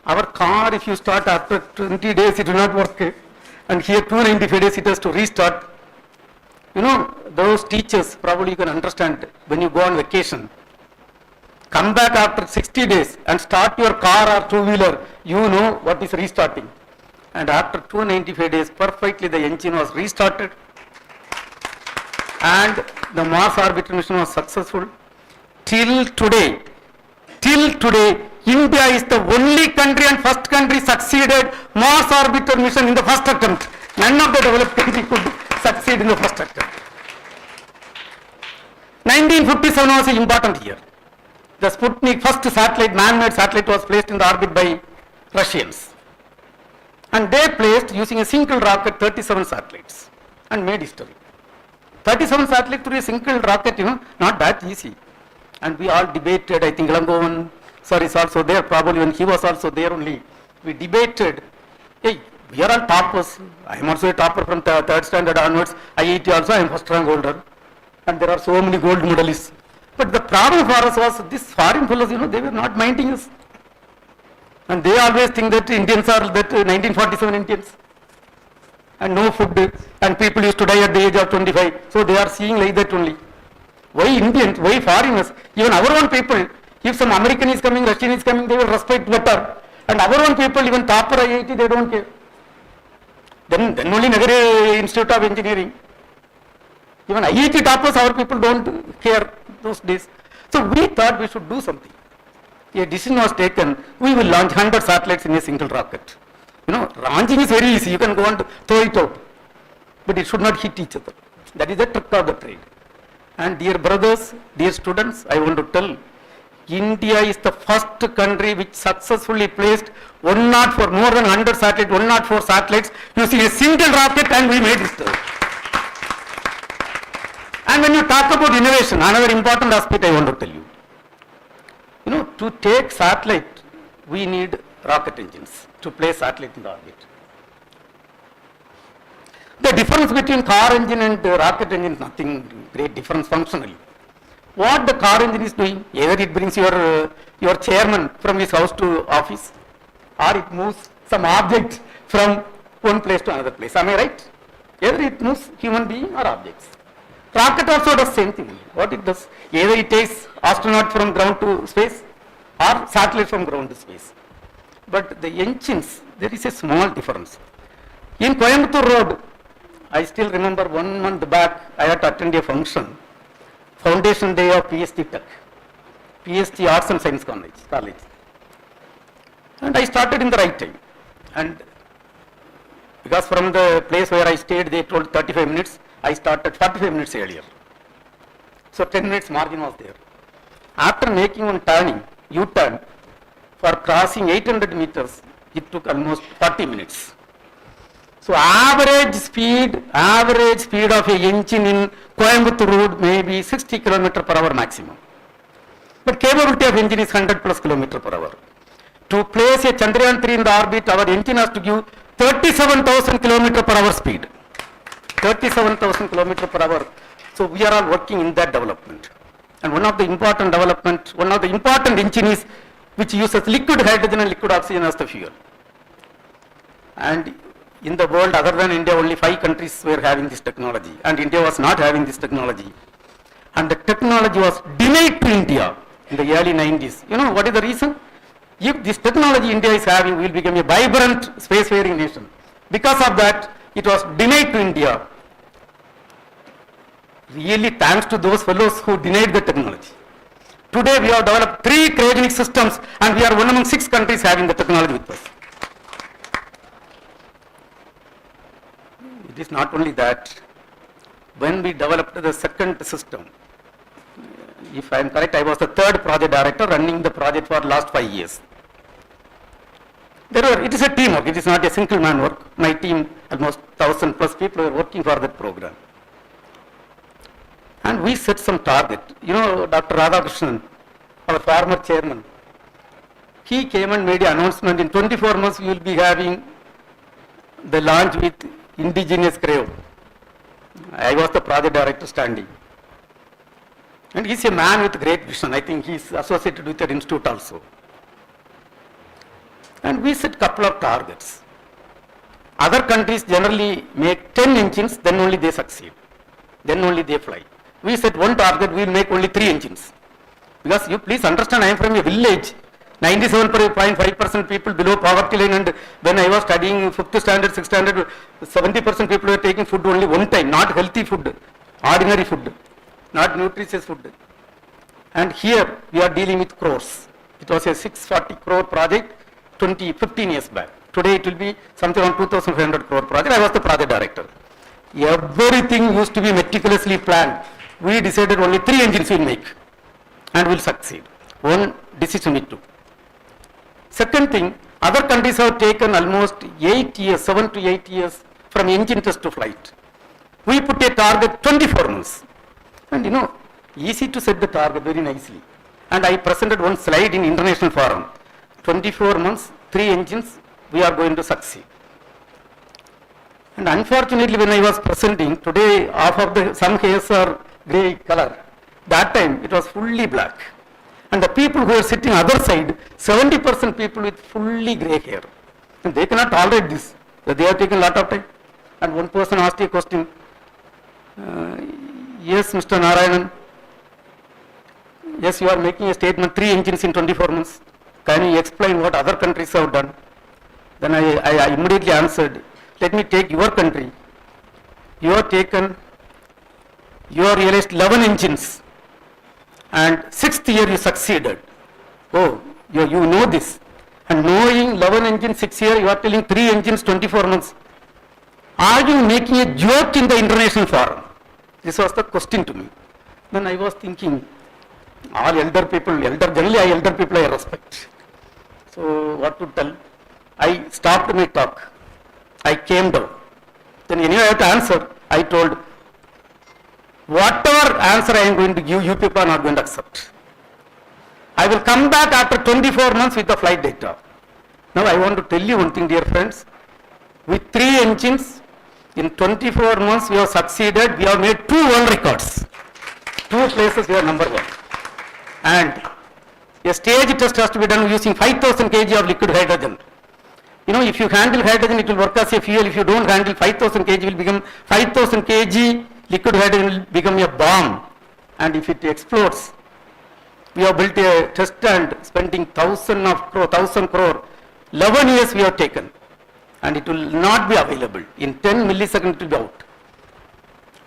Our car, if you start after 20 days, it will not work. And here 295 days it has to restart. You know, those teachers, probably you can understand, when you go on vacation, come back after 60 days and start your car or two-wheeler, you know what is restarting. And after 295 days, perfectly the engine was restarted. And the Mars orbital mission was successful. Till today, India is the only country and first country succeeded Mars orbital mission in the first attempt. None of the developed country could succeed in the first attempt. 1957 was an important year. The Sputnik first satellite, man-made satellite, was placed in the orbit by Russians. And they placed, using a single rocket, 37 satellites and made history. 37 satellites through a single rocket, you know, not that easy. And we all debated, I think Langovan, sir is also there, probably when he was also there only. We debated, hey, we are all toppers. I am also a topper from third standard onwards. IIT also, I am first rank holder. And there are so many gold medalists. But the problem for us was these foreign fellows, you know, they were not minding us. And they always think that Indians are that 1947 Indians. And no food, and people used to die at the age of 25. So they are seeing like that only. Why Indians, why foreigners? Even our own people, if some American is coming, Russian is coming, they will respect better. And our own people, even topper IIT, they don't care. Then only Nagare Institute of Engineering. Even IIT toppers, our people don't care those days. So we thought we should do something. A decision was taken, we will launch 100 satellites in a single rocket. You know, launching is very easy, you can go and throw it out. But it should not hit each other. That is the trick of the trade. And dear brothers, dear students, I want to tell, India is the first country which successfully placed more than 100 satellites, 104 satellites using a single rocket, and we made history. And when you talk about innovation, another important aspect I want to tell you. You know, to take satellite, we need rocket engines to place satellite in the orbit. The difference between car engine and rocket engine is nothing great difference functionally. What the car engine is doing, either it brings your chairman from his house to office, or it moves some object from one place to another place. Am I right? Either it moves human being or objects. Rocket also does same thing. What it does, either it takes astronaut from ground to space or satellite from ground to space. But the engines, there is a small difference. In Coimbatore Road, I still remember 1 month back, I had to attend a function, Foundation Day of PST Tech, PST Arts and Science College. And I started in the right time. And because from the place where I stayed, they told 35 minutes, I started 45 minutes earlier. So 10 minutes margin was there. After making one turning, U-turn, for crossing 800 meters, it took almost 40 minutes. So average speed of a engine in Coimbatore Road may be 60 km per hour maximum. But capability of engine is 100 plus km per hour. To place a Chandrayaan 3 in the orbit, our engine has to give 37,000 km per hour speed. 37,000 km per hour. So we are all working in that development. And one of the important engine is which uses liquid hydrogen and liquid oxygen as the fuel. And in the world, other than India, only 5 countries were having this technology, and India was not having this technology. And the technology was denied to India in the early 90s. You know what is the reason? If this technology India is having, we will become a vibrant spacefaring nation. Because of that, it was denied to India. Really thanks to those fellows who denied the technology. Today we have developed 3 cryogenic systems, and we are one among 6 countries having the technology with us. It is not only that, when we developed the second system, if I am correct, I was the 3rd project director running the project for last 5 years. It is a teamwork, it is not a single man work. My team, almost 1,000 plus people were working for that program. And we set some target. You know, Dr. Radhakrishnan, our former chairman, he came and made an announcement, in 24 months we will be having the launch with indigenous cryo. I was the project director standing. And he's a man with great vision. I think he's associated with that institute also. And we set couple of targets. Other countries generally make 10 engines, then only they succeed. Then only they fly. We set one target, we will make only 3 engines. Because you please understand, I am from a village. 97.5% people below poverty line, and when I was studying 5th standard, 6th standard, 70% people were taking food only one time, not healthy food, ordinary food, not nutritious food. And here we are dealing with crores. It was a 640 crore project 15 years back. Today it will be something around 2,500 crore project. I was the project director. Everything used to be meticulously planned. We decided only 3 engines will make and will succeed. One decision we took. Second thing, other countries have taken almost 8 years, 7 to 8 years from engine test to flight. We put a target 24 months. And you know, easy to set the target very nicely. And I presented one slide in international forum. 24 months, 3 engines, we are going to succeed. And unfortunately, when I was presenting, today half of some hairs are grey color. That time it was fully black. And the people who are sitting other side, 70% people with fully grey hair. And they cannot tolerate this. They have taken a lot of time. And one person asked a question, yes, Mr. Narayanan, yes, you are making a statement, 3 engines in 24 months. Can you explain what other countries have done? Then I immediately answered, let me take your country. You have realized 11 engines. And 6th year you succeeded. Oh, you know this. And knowing 11 engines 6 year, you are telling 3 engines 24 months. Are you making a joke in the international forum? This was the question to me. Then I was thinking, all elder people, generally elder people I respect. So what to tell? I stopped my talk. I came down. Then anyway I have to answer. I told, whatever answer I am going to give, you people are not going to accept. I will come back after 24 months with the flight data. Now I want to tell you one thing, dear friends. With 3 engines, in 24 months we have succeeded. We have made 2 world records. 2 places we are number 1. And a stage test has to be done using 5,000 kg of liquid hydrogen. You know, if you handle hydrogen, it will work as a fuel. If you don't handle 5,000 kg, will become 5,000 kg liquid hydrogen will become a bomb. And if it explodes, we have built a test stand spending 1,000 crore. 11 years we have taken. And it will not be available. In 10 milliseconds it will be out.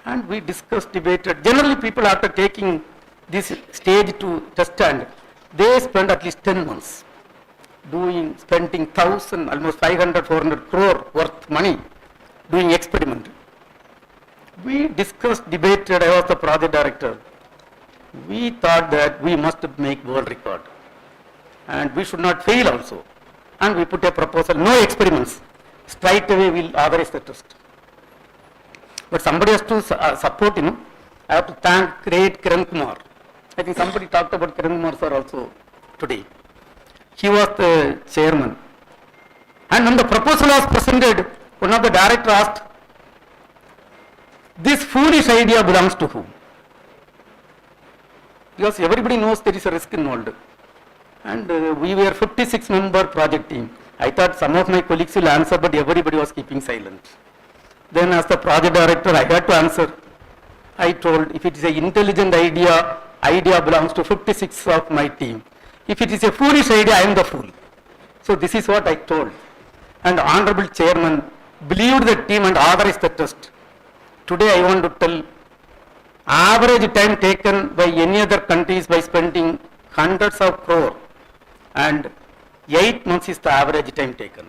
And we discussed, debated. Generally people after taking this stage to test stand, they spend at least 10 months spending 1,000, almost 500, 400 crore worth money doing experiment. We discussed, debated, I was the project director. We thought that we must make world record and we should not fail also. And we put a proposal, no experiments, straight away we will authorize the test. But somebody has to support, I have to thank great KRISHNAKUMAR. I think somebody talked about KRISHNAKUMAR sir also today. He was the chairman. And when the proposal was presented, one of the directors asked, this foolish idea belongs to whom? Because everybody knows there is a risk involved. And we were 56-member project team. I thought some of my colleagues will answer, but everybody was keeping silent. Then as the project director, I had to answer. I told, if it is an intelligent idea belongs to 56 of my team. If it is a foolish idea, I am the fool. So this is what I told. And the Honorable Chairman believed the team and authorized the test. Today I want to tell, average time taken by any other countries by spending hundreds of crore, and 8 months is the average time taken.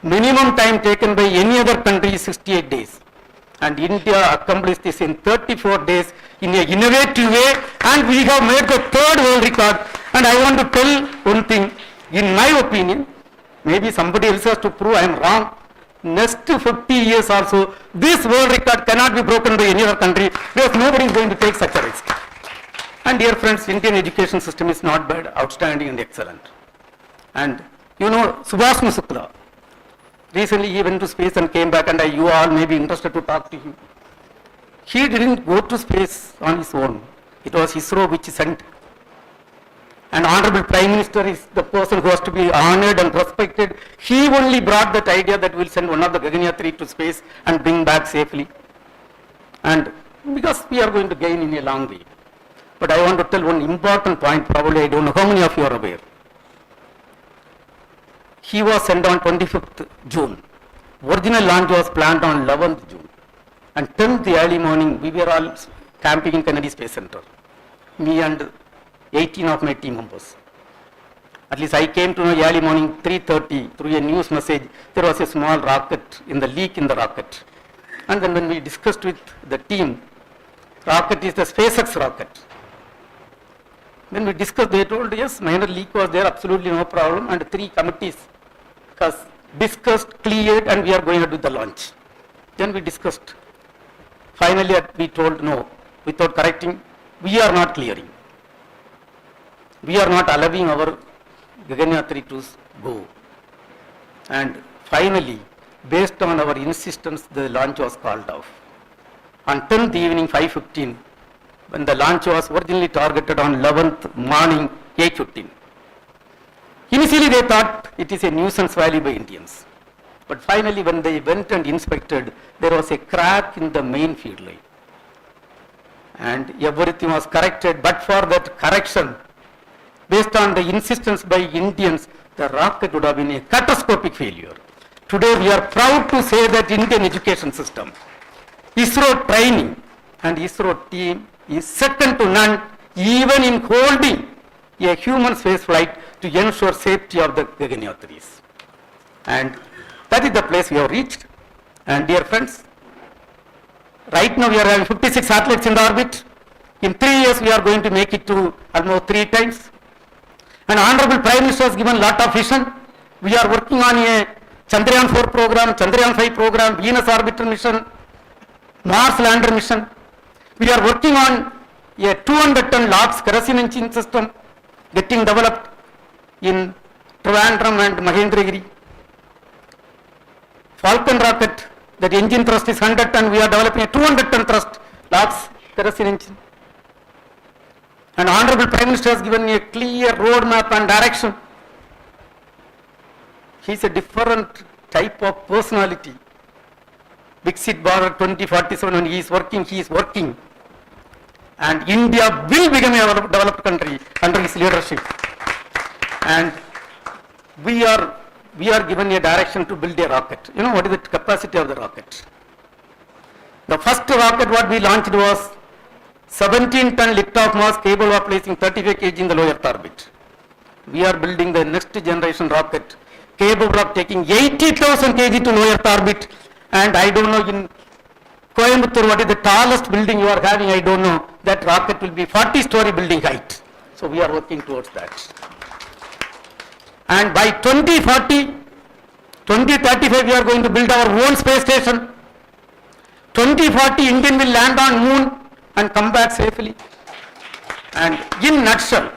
Minimum time taken by any other country is 68 days. And India accomplished this in 34 days in an innovative way, and we have made the 3rd world record. And I want to tell one thing, in my opinion, maybe somebody else has to prove I am wrong. Next 50 years also, this world record cannot be broken by any other country because nobody is going to take such a risk. And dear friends, Indian education system is not bad, outstanding and excellent. And you know, Subhash Musukla, recently he went to space and came back, and you all may be interested to talk to him. He didn't go to space on his own. It was ISRO which sent. And Honorable Prime Minister is the person who has to be honored and respected. He only brought that idea that we'll send one of the Gaganyatri to space and bring back safely. And because we are going to gain in a long way. But I want to tell one important point, probably I don't know how many of you are aware. He was sent on 25th June. Original launch was planned on 11th June. And 10th early morning, we were all camping in Kennedy Space Center. Me and 18 of my team members. At least I came to know early morning 3:30 through a news message, there was a small rocket in the leak in the rocket. And then when we discussed with the team, rocket is the SpaceX rocket. Then we discussed, they told, yes, minor leak was there, absolutely no problem, and 3 committees discussed, cleared, and we are going to do the launch. Then we discussed. Finally, we told no, without correcting, we are not clearing. We are not allowing our Gaganyatri to go. And finally, based on our insistence, the launch was called off. On 10th evening, 5:15, when the launch was originally targeted on 11th morning, 8:15. Initially, they thought it is a nuisance value by Indians. But finally, when they went and inspected, there was a crack in the main field line. And everything was corrected, but for that correction, based on the insistence by Indians, the rocket would have been a catastrophic failure. Today we are proud to say that Indian education system, ISRO training and ISRO team is second to none, even in holding a human space flight to ensure safety of the Gaganyatris. And that is the place we have reached. And dear friends, right now we are having 56 satellites in the orbit. In 3 years, we are going to make it to almost 3 times. And Honorable Prime Minister has given lot of vision. We are working on a Chandrayaan 4 program, Chandrayaan 5 program, Venus Orbiter mission, Mars Lander mission. We are working on a 200-ton large kerosene engine system getting developed in Trivandrum and Mahendragiri. Falcon rocket, that engine thrust is 100 ton, we are developing a 200-ton thrust large kerosene engine. And Honorable Prime Minister has given a clear roadmap and direction. He is a different type of personality. Viksit Bharat 2047, when he is working. And India will become a developed country under his leadership. And we are given a direction to build a rocket. You know what is the capacity of the rocket? The first rocket what we launched was 17-ton lift-off mass capable of placing 35 kg in the low Earth orbit. We are building the next generation rocket capable of taking 80,000 kg to low Earth orbit. And I don't know in Coimbatore what is the tallest building you are having, I don't know. That rocket will be 40-story building height. So we are working towards that. And by 2040, 2035 we are going to build our own space station. 2040 Indian will land on moon and come back safely. And in nutshell,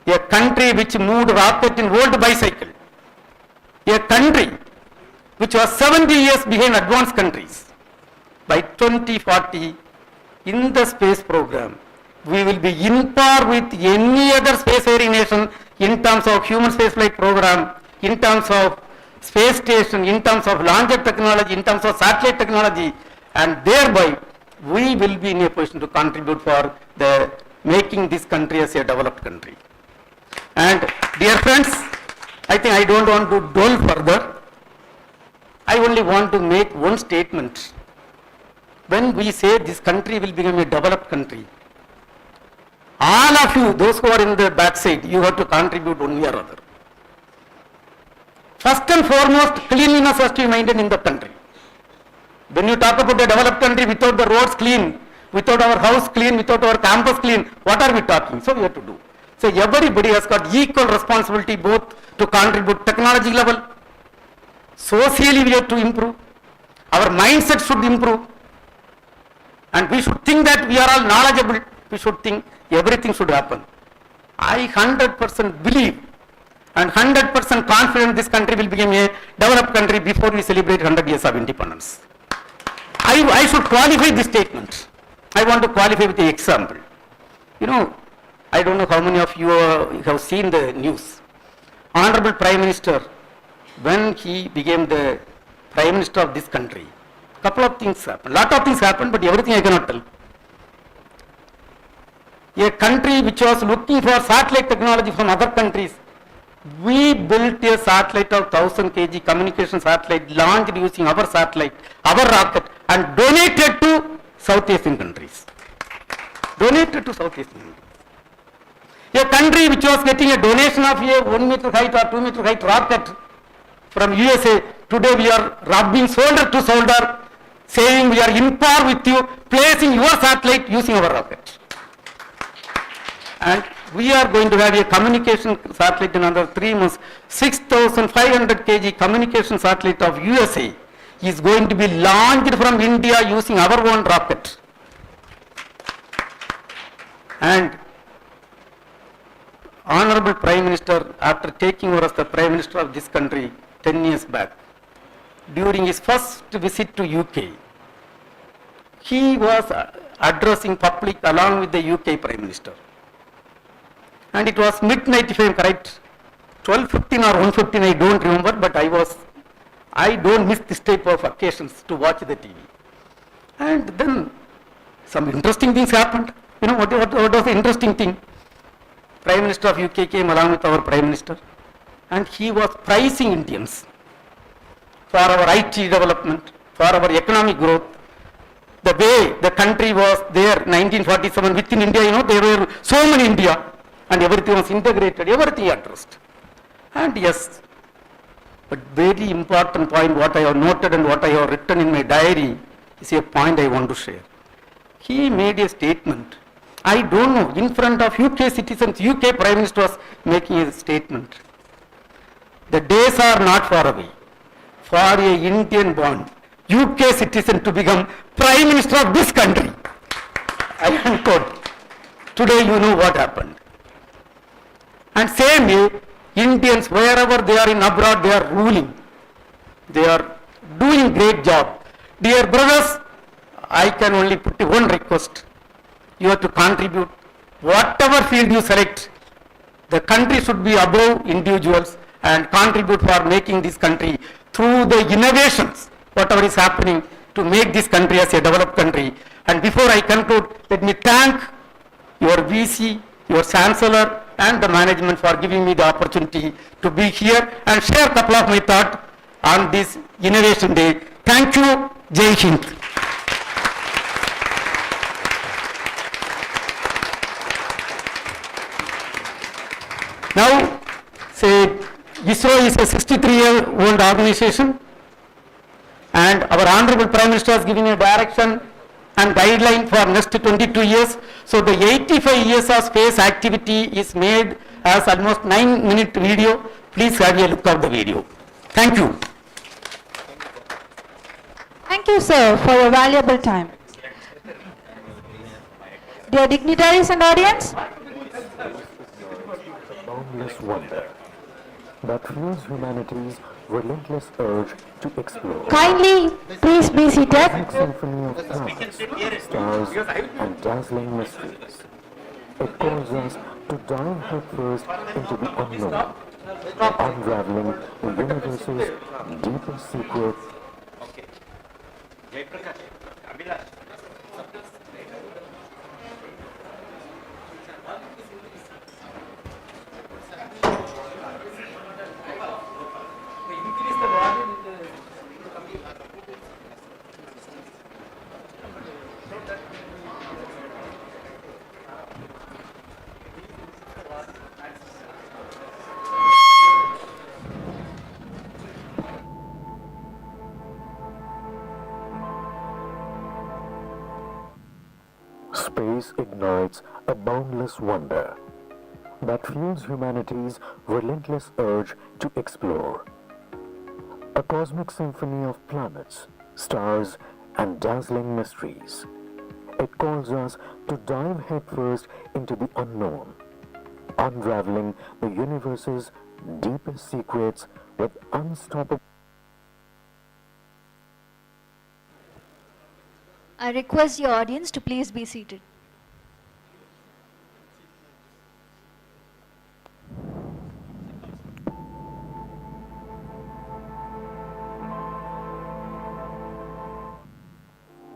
a country which moved rocket in world bicycle, a country which was 70 years behind advanced countries, by 2040 in the space program, we will be in par with any other spacefaring nation in terms of human spaceflight program, in terms of space station, in terms of launcher technology, in terms of satellite technology, and thereby we will be in a position to contribute for the making this country as a developed country. And dear friends, I think I don't want to dwell further. I only want to make one statement. When we say this country will become a developed country, all of you, those who are in the backside, you have to contribute one way or other. First and foremost, cleanliness has to be maintained in the country. When you talk about a developed country without the roads clean, without our house clean, without our campus clean, what are we talking? So we have to do. So everybody has got equal responsibility both to contribute technology level, socially we have to improve, our mindset should improve, and we should think that we are all knowledgeable, we should think everything should happen. I 100% believe and 100% confident this country will become a developed country before we celebrate 100 years of independence. I should qualify this statement. I want to qualify with an example. You know, I don't know how many of you have seen the news. Honorable Prime Minister, when he became the Prime Minister of this country, couple of things happened. Lot of things happened, but everything I cannot tell. A country which was looking for satellite technology from other countries, we built a satellite of 1000 kg communication satellite launched using our satellite, our rocket, and donated to South Asian countries. Donated to South Asian countries. A country which was getting a donation of a 1 meter height or 2 meter height rocket from USA, today we are rubbing shoulder to shoulder, saying we are in par with you, placing your satellite using our rocket. And we are going to have a communication satellite in another 3 months. 6,500 kg communication satellite of USA is going to be launched from India using our own rocket. And Honorable Prime Minister, after taking over as the Prime Minister of this country 10 years back, during his first visit to UK, he was addressing public along with the UK Prime Minister. And it was midnight, if I am correct, 12:15 or 1:15, I don't remember, but I don't miss this type of occasions to watch the TV. And then some interesting things happened. You know, what was the interesting thing? Prime Minister of UK came along with our Prime Minister, and he was praising Indians for our IT development, for our economic growth, the way the country was there 1947 within India, you know, there were so many India, and everything was integrated, everything addressed. And yes, but very important point what I have noted and what I have written in my diary is a point I want to share. he made a statement. I don't know, in front of UK citizens, UK Prime Minister was making a statement. The days are not far away for a Indian born UK citizen to become Prime Minister of this country. I unquote. Today you know what happened. And same way, Indians, wherever they are in abroad, they are ruling. They are doing great job. Dear brothers, I can only put one request. You have to contribute. Whatever field you select, the country should be above individuals and contribute for making this country through the innovations, whatever is happening to make this country as a developed country. And before I conclude, let me thank your VC, your Chancellor and the management for giving me the opportunity to be here and share a couple of my thoughts on this Innovation Day. Thank you. Jai Hind. Now, say ISRO is a 63-year-old organization, and our Honorable Prime Minister has given a direction and guideline for next 22 years. So the 85 years of space activity is made as almost 9-minute video. Please have a look at the video. Thank you. Thank you, sir, for your valuable time. Dear dignitaries and audience, boundless wonder that fuels humanity's relentless urge to explore. kindly please be seated. Cosmic symphony of planets, stars, and dazzling mysteries. It calls us to dive headfirst into the unknown, unraveling the universe's deepest secret. Space ignites a boundless wonder that fuels humanity's relentless urge to explore. A cosmic symphony of planets, stars, and dazzling mysteries. It calls us to dive headfirst into the unknown, unraveling the universe's deepest secrets with unstoppable. I request the audience to please be seated.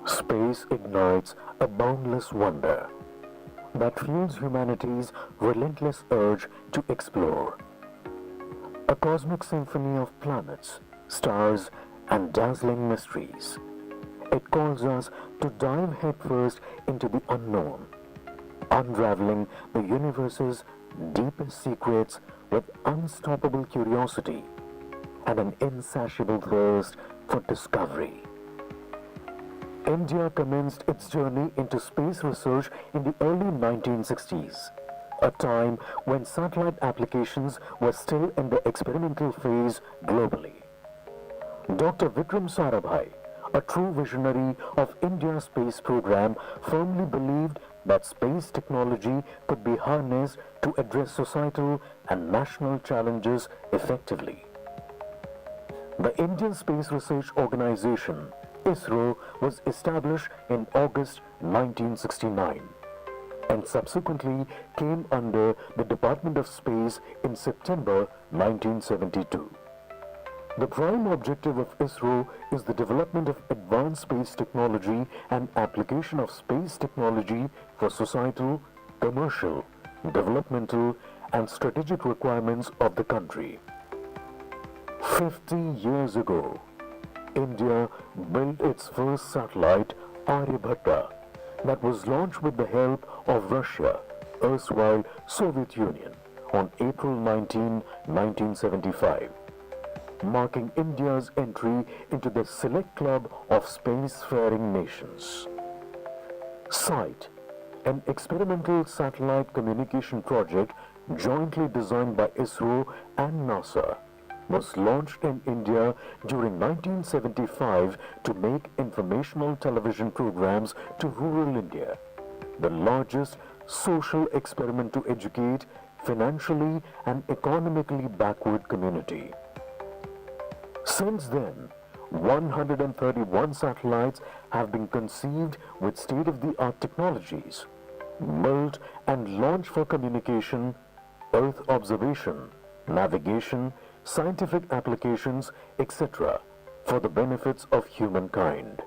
Space ignites a boundless wonder that fuels humanity's relentless urge to explore. A cosmic symphony of planets, stars, and dazzling mysteries. It calls us to dive headfirst into the unknown, unraveling the universe's deepest secrets with unstoppable curiosity and an insatiable thirst for discovery. India commenced its journey into space research in the early 1960s, a time when satellite applications were still in the experimental phase globally. Dr. Vikram Sarabhai, a true visionary of India's space program, firmly believed that space technology could be harnessed to address societal and national challenges effectively. The Indian Space Research Organization, ISRO, was established in August 1969 and subsequently came under the Department of Space in September 1972. The prime objective of ISRO is the development of advanced space technology and application of space technology for societal, commercial, developmental, and strategic requirements of the country. 50 years ago, India built its first satellite, Aryabhatta, that was launched with the help of Russia, erstwhile Soviet Union, on April 19, 1975. Marking India's entry into the select club of spacefaring nations. SITE, an experimental satellite communication project jointly designed by ISRO and NASA, was launched in India during 1975 to make informational television programs to rural India, the largest social experiment to educate financially and economically backward community. Since then, 131 satellites have been conceived with state-of-the-art technologies, built and launched for communication, Earth observation, navigation, scientific applications, etc., for the benefits of humankind.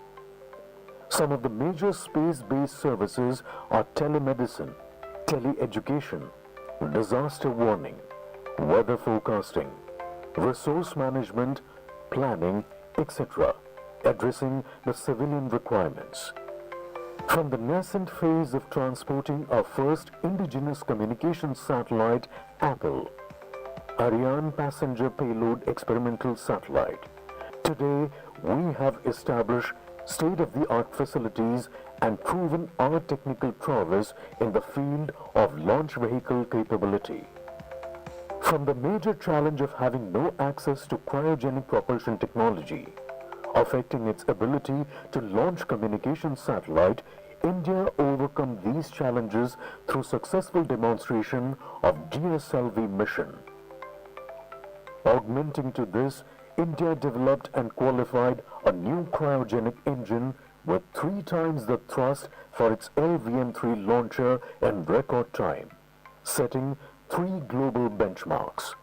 Some of the major space-based services are telemedicine, teleeducation, disaster warning, weather forecasting, resource management, planning, etc., addressing the civilian requirements. From the nascent phase of transporting our first indigenous communications satellite, Apple, Ariane passenger payload experimental satellite, today we have established state-of-the-art facilities and proven our technical prowess in the field of launch vehicle capability. From the major challenge of having no access to cryogenic propulsion technology, affecting its ability to launch communication satellite, India overcome these challenges through successful demonstration of GSLV mission. Augmenting to this, India developed and qualified a new cryogenic engine with 3 times the thrust for its LVM-3 launcher in record time, setting 3 global benchmarks.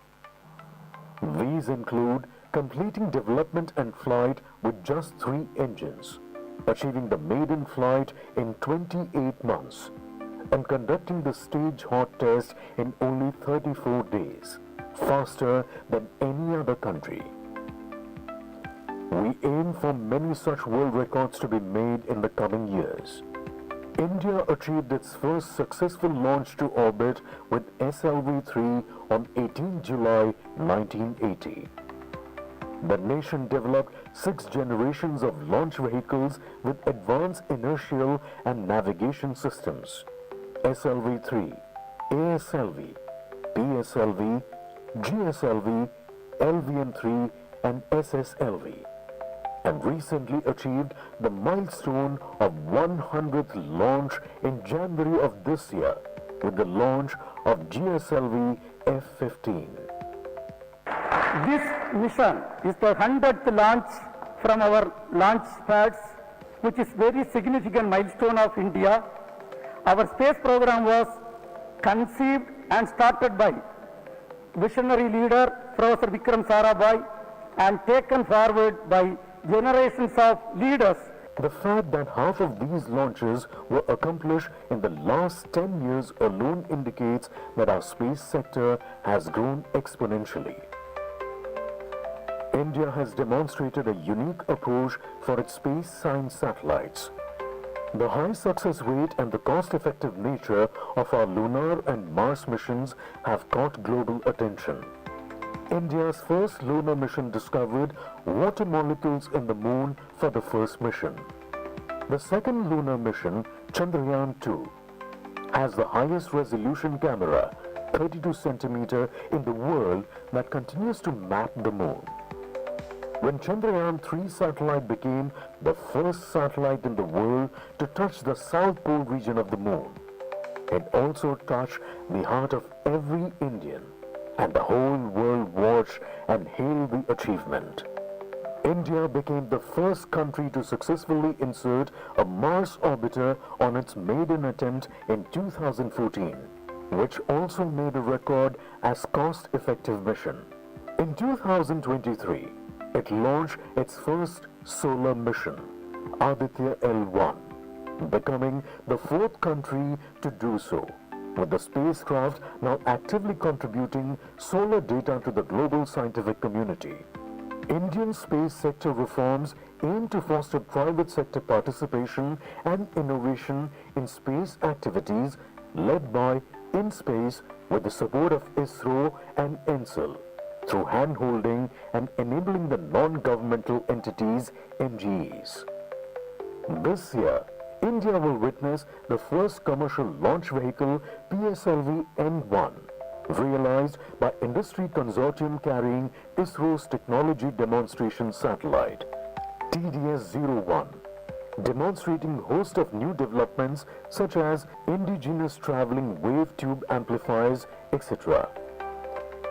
These include completing development and flight with just 3 engines, achieving the maiden flight in 28 months, and conducting the stage hot test in only 34 days, faster than any other country. We aim for many such world records to be made in the coming years. India achieved its first successful launch to orbit with SLV-3 on 18 July 1980. The nation developed 6 generations of launch vehicles with advanced inertial and navigation systems: SLV-3, ASLV, PSLV, GSLV, LVM-3 and SSLV, and recently achieved the milestone of 100th launch in January of this year with the launch of GSLV F-15. This mission is the 100th launch from our launch pads, which is very significant milestone of India. Our space program was conceived and started by visionary leader Professor Vikram Sarabhai and taken forward by generations of leaders. The fact that half of these launches were accomplished in the last 10 years alone indicates that our space sector has grown exponentially. India has demonstrated a unique approach for its space science satellites. The high success rate and the cost-effective nature of our lunar and Mars missions have caught global attention. India's first lunar mission discovered water molecules in the moon for the first mission. The second lunar mission, Chandrayaan-2, has the highest resolution camera, 32 cm, in the world that continues to map the moon. When Chandrayaan-3 satellite became the first satellite in the world to touch the South Pole region of the moon, it also touched the heart of every Indian, and the whole world watched and hailed the achievement. India became the first country to successfully insert a Mars orbiter on its maiden attempt in 2014, which also made a record as cost-effective mission. In 2023, it launched its first solar mission, Aditya L1, becoming the 4th country to do so, with the spacecraft now actively contributing solar data to the global scientific community. Indian space sector reforms aim to foster private sector participation and innovation in space activities led by InSpace with the support of ISRO and NCL, through hand-holding and enabling the non-governmental entities, NGEs. This year, India will witness the first commercial launch vehicle PSLV N1, realized by industry consortium carrying ISRO's technology demonstration satellite, TDS-01, demonstrating host of new developments such as indigenous traveling wave tube amplifiers, etc.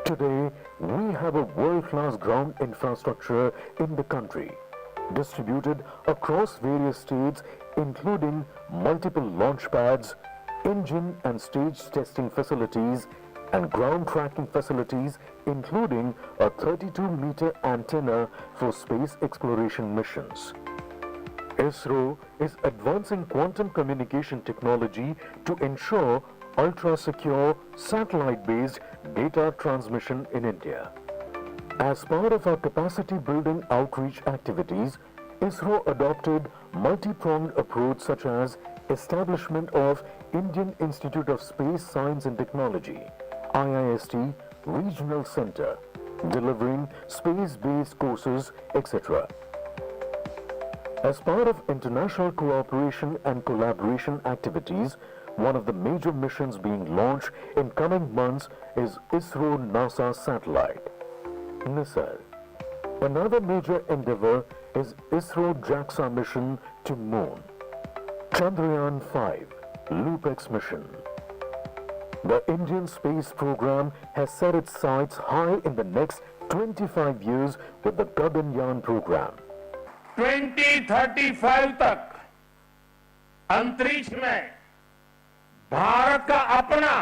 Today, we have a world-class ground infrastructure in the country, distributed across various states, including multiple launch pads, engine and stage testing facilities, and ground tracking facilities, including a 32-meter antenna for space exploration missions. ISRO is advancing quantum communication technology to ensure ultra-secure satellite-based data transmission in India. As part of our capacity-building outreach activities, ISRO adopted multi-pronged approach such as establishment of Indian Institute of Space Science and Technology, IIST Regional Center, delivering space-based courses, etc. As part of international cooperation and collaboration activities, one of the major missions being launched in coming months is ISRO-NASA satellite, NISAR. Another major endeavor is ISRO-JAXA mission to Moon, Chandrayaan-5 LoopX mission. The Indian space program has set its sights high in the next 25 years with the Gaganyaan program. 2035 तक अंतरिक्ष में भारत का अपना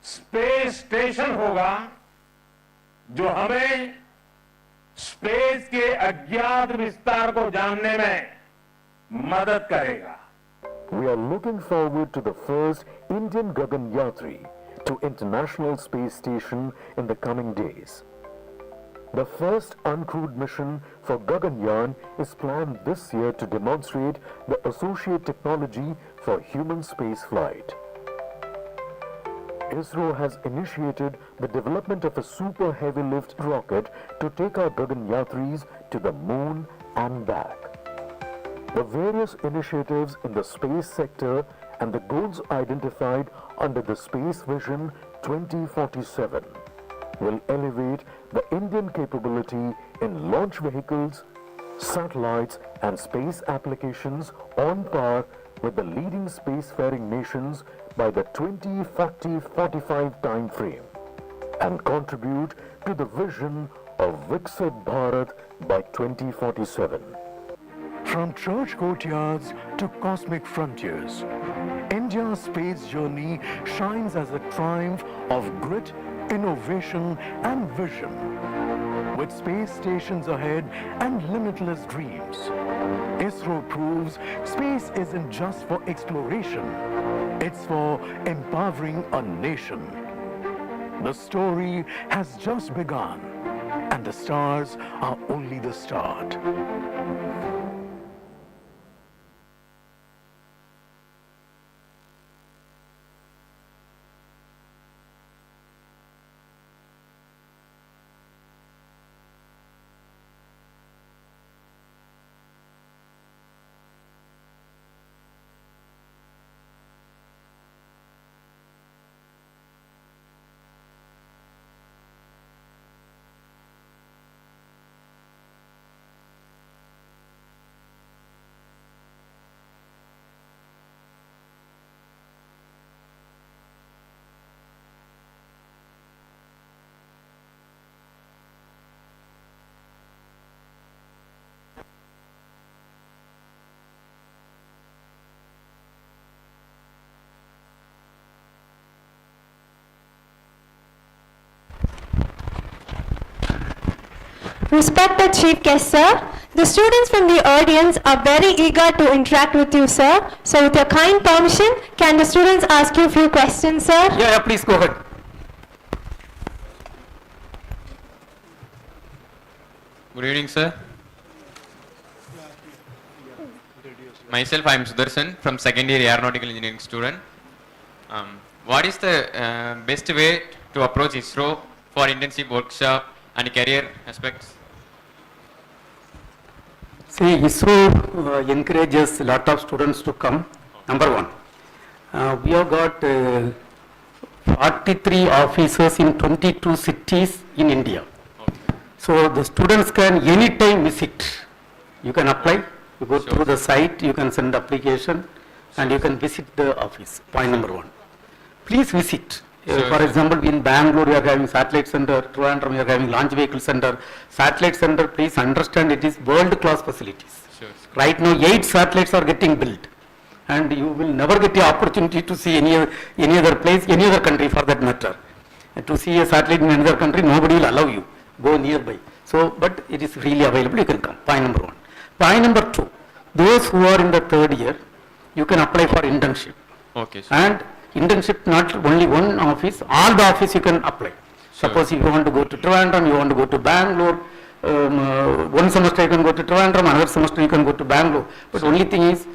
space station होगा जो हमें space के अज्ञात विस्तार को जानने में मदद करेगा. We are looking forward to the first Indian Gaganyatri to International Space Station in the coming days. The first uncrewed mission for Gaganyaan is planned this year to demonstrate the associate technology for human space flight. ISRO has initiated the development of a super heavy lift rocket to take our Gaganyatris to the moon and back. The various initiatives in the space sector and the goals identified under the Space Vision 2047 will elevate the Indian capability in launch vehicles, satellites and space applications on par with the leading spacefaring nations by the 2040-45 time frame and contribute to the vision of Viksit Bharat by 2047. From church courtyards to cosmic frontiers, India's space journey shines as a triumph of grit, innovation and vision. With space stations ahead and limitless dreams, ISRO proves space isn't just for exploration, it's for empowering a nation. The story has just begun, and the stars are only the start. Respected Chief Guest, sir, the students from the audience are very eager to interact with you, sir. So with your kind permission, can the students ask you a few questions, sir? Yeah, please go ahead. Good evening, sir. Myself, I am Sudarshan from second year aeronautical engineering student. What is the best way to approach ISRO for internship workshop and career aspects? See, ISRO encourages a lot of students to come. Number one, we have got 43 offices in 22 cities in India. So the students can anytime visit. You can apply, you go through the site, you can send application, and you can visit the office. Point number one. Please visit. For example, in Bangalore, we are having satellite center, Trivandrum, we are having launch vehicle center. Satellite center, please understand, it is world-class facilities. Right now, 8 satellites are getting built. And you will never get the opportunity to see any other place, any other country for that matter. And to see a satellite in another country, nobody will allow you. Go nearby. So, but it is freely available, you can come. Point number one. Point number two, those who are in the third year, you can apply for internship. Okay. And internship not only one office, all the office you can apply. Suppose if you want to go to Trivandrum, you want to go to Bangalore, one semester you can go to Trivandrum, another semester you can go to Bangalore. But only thing is,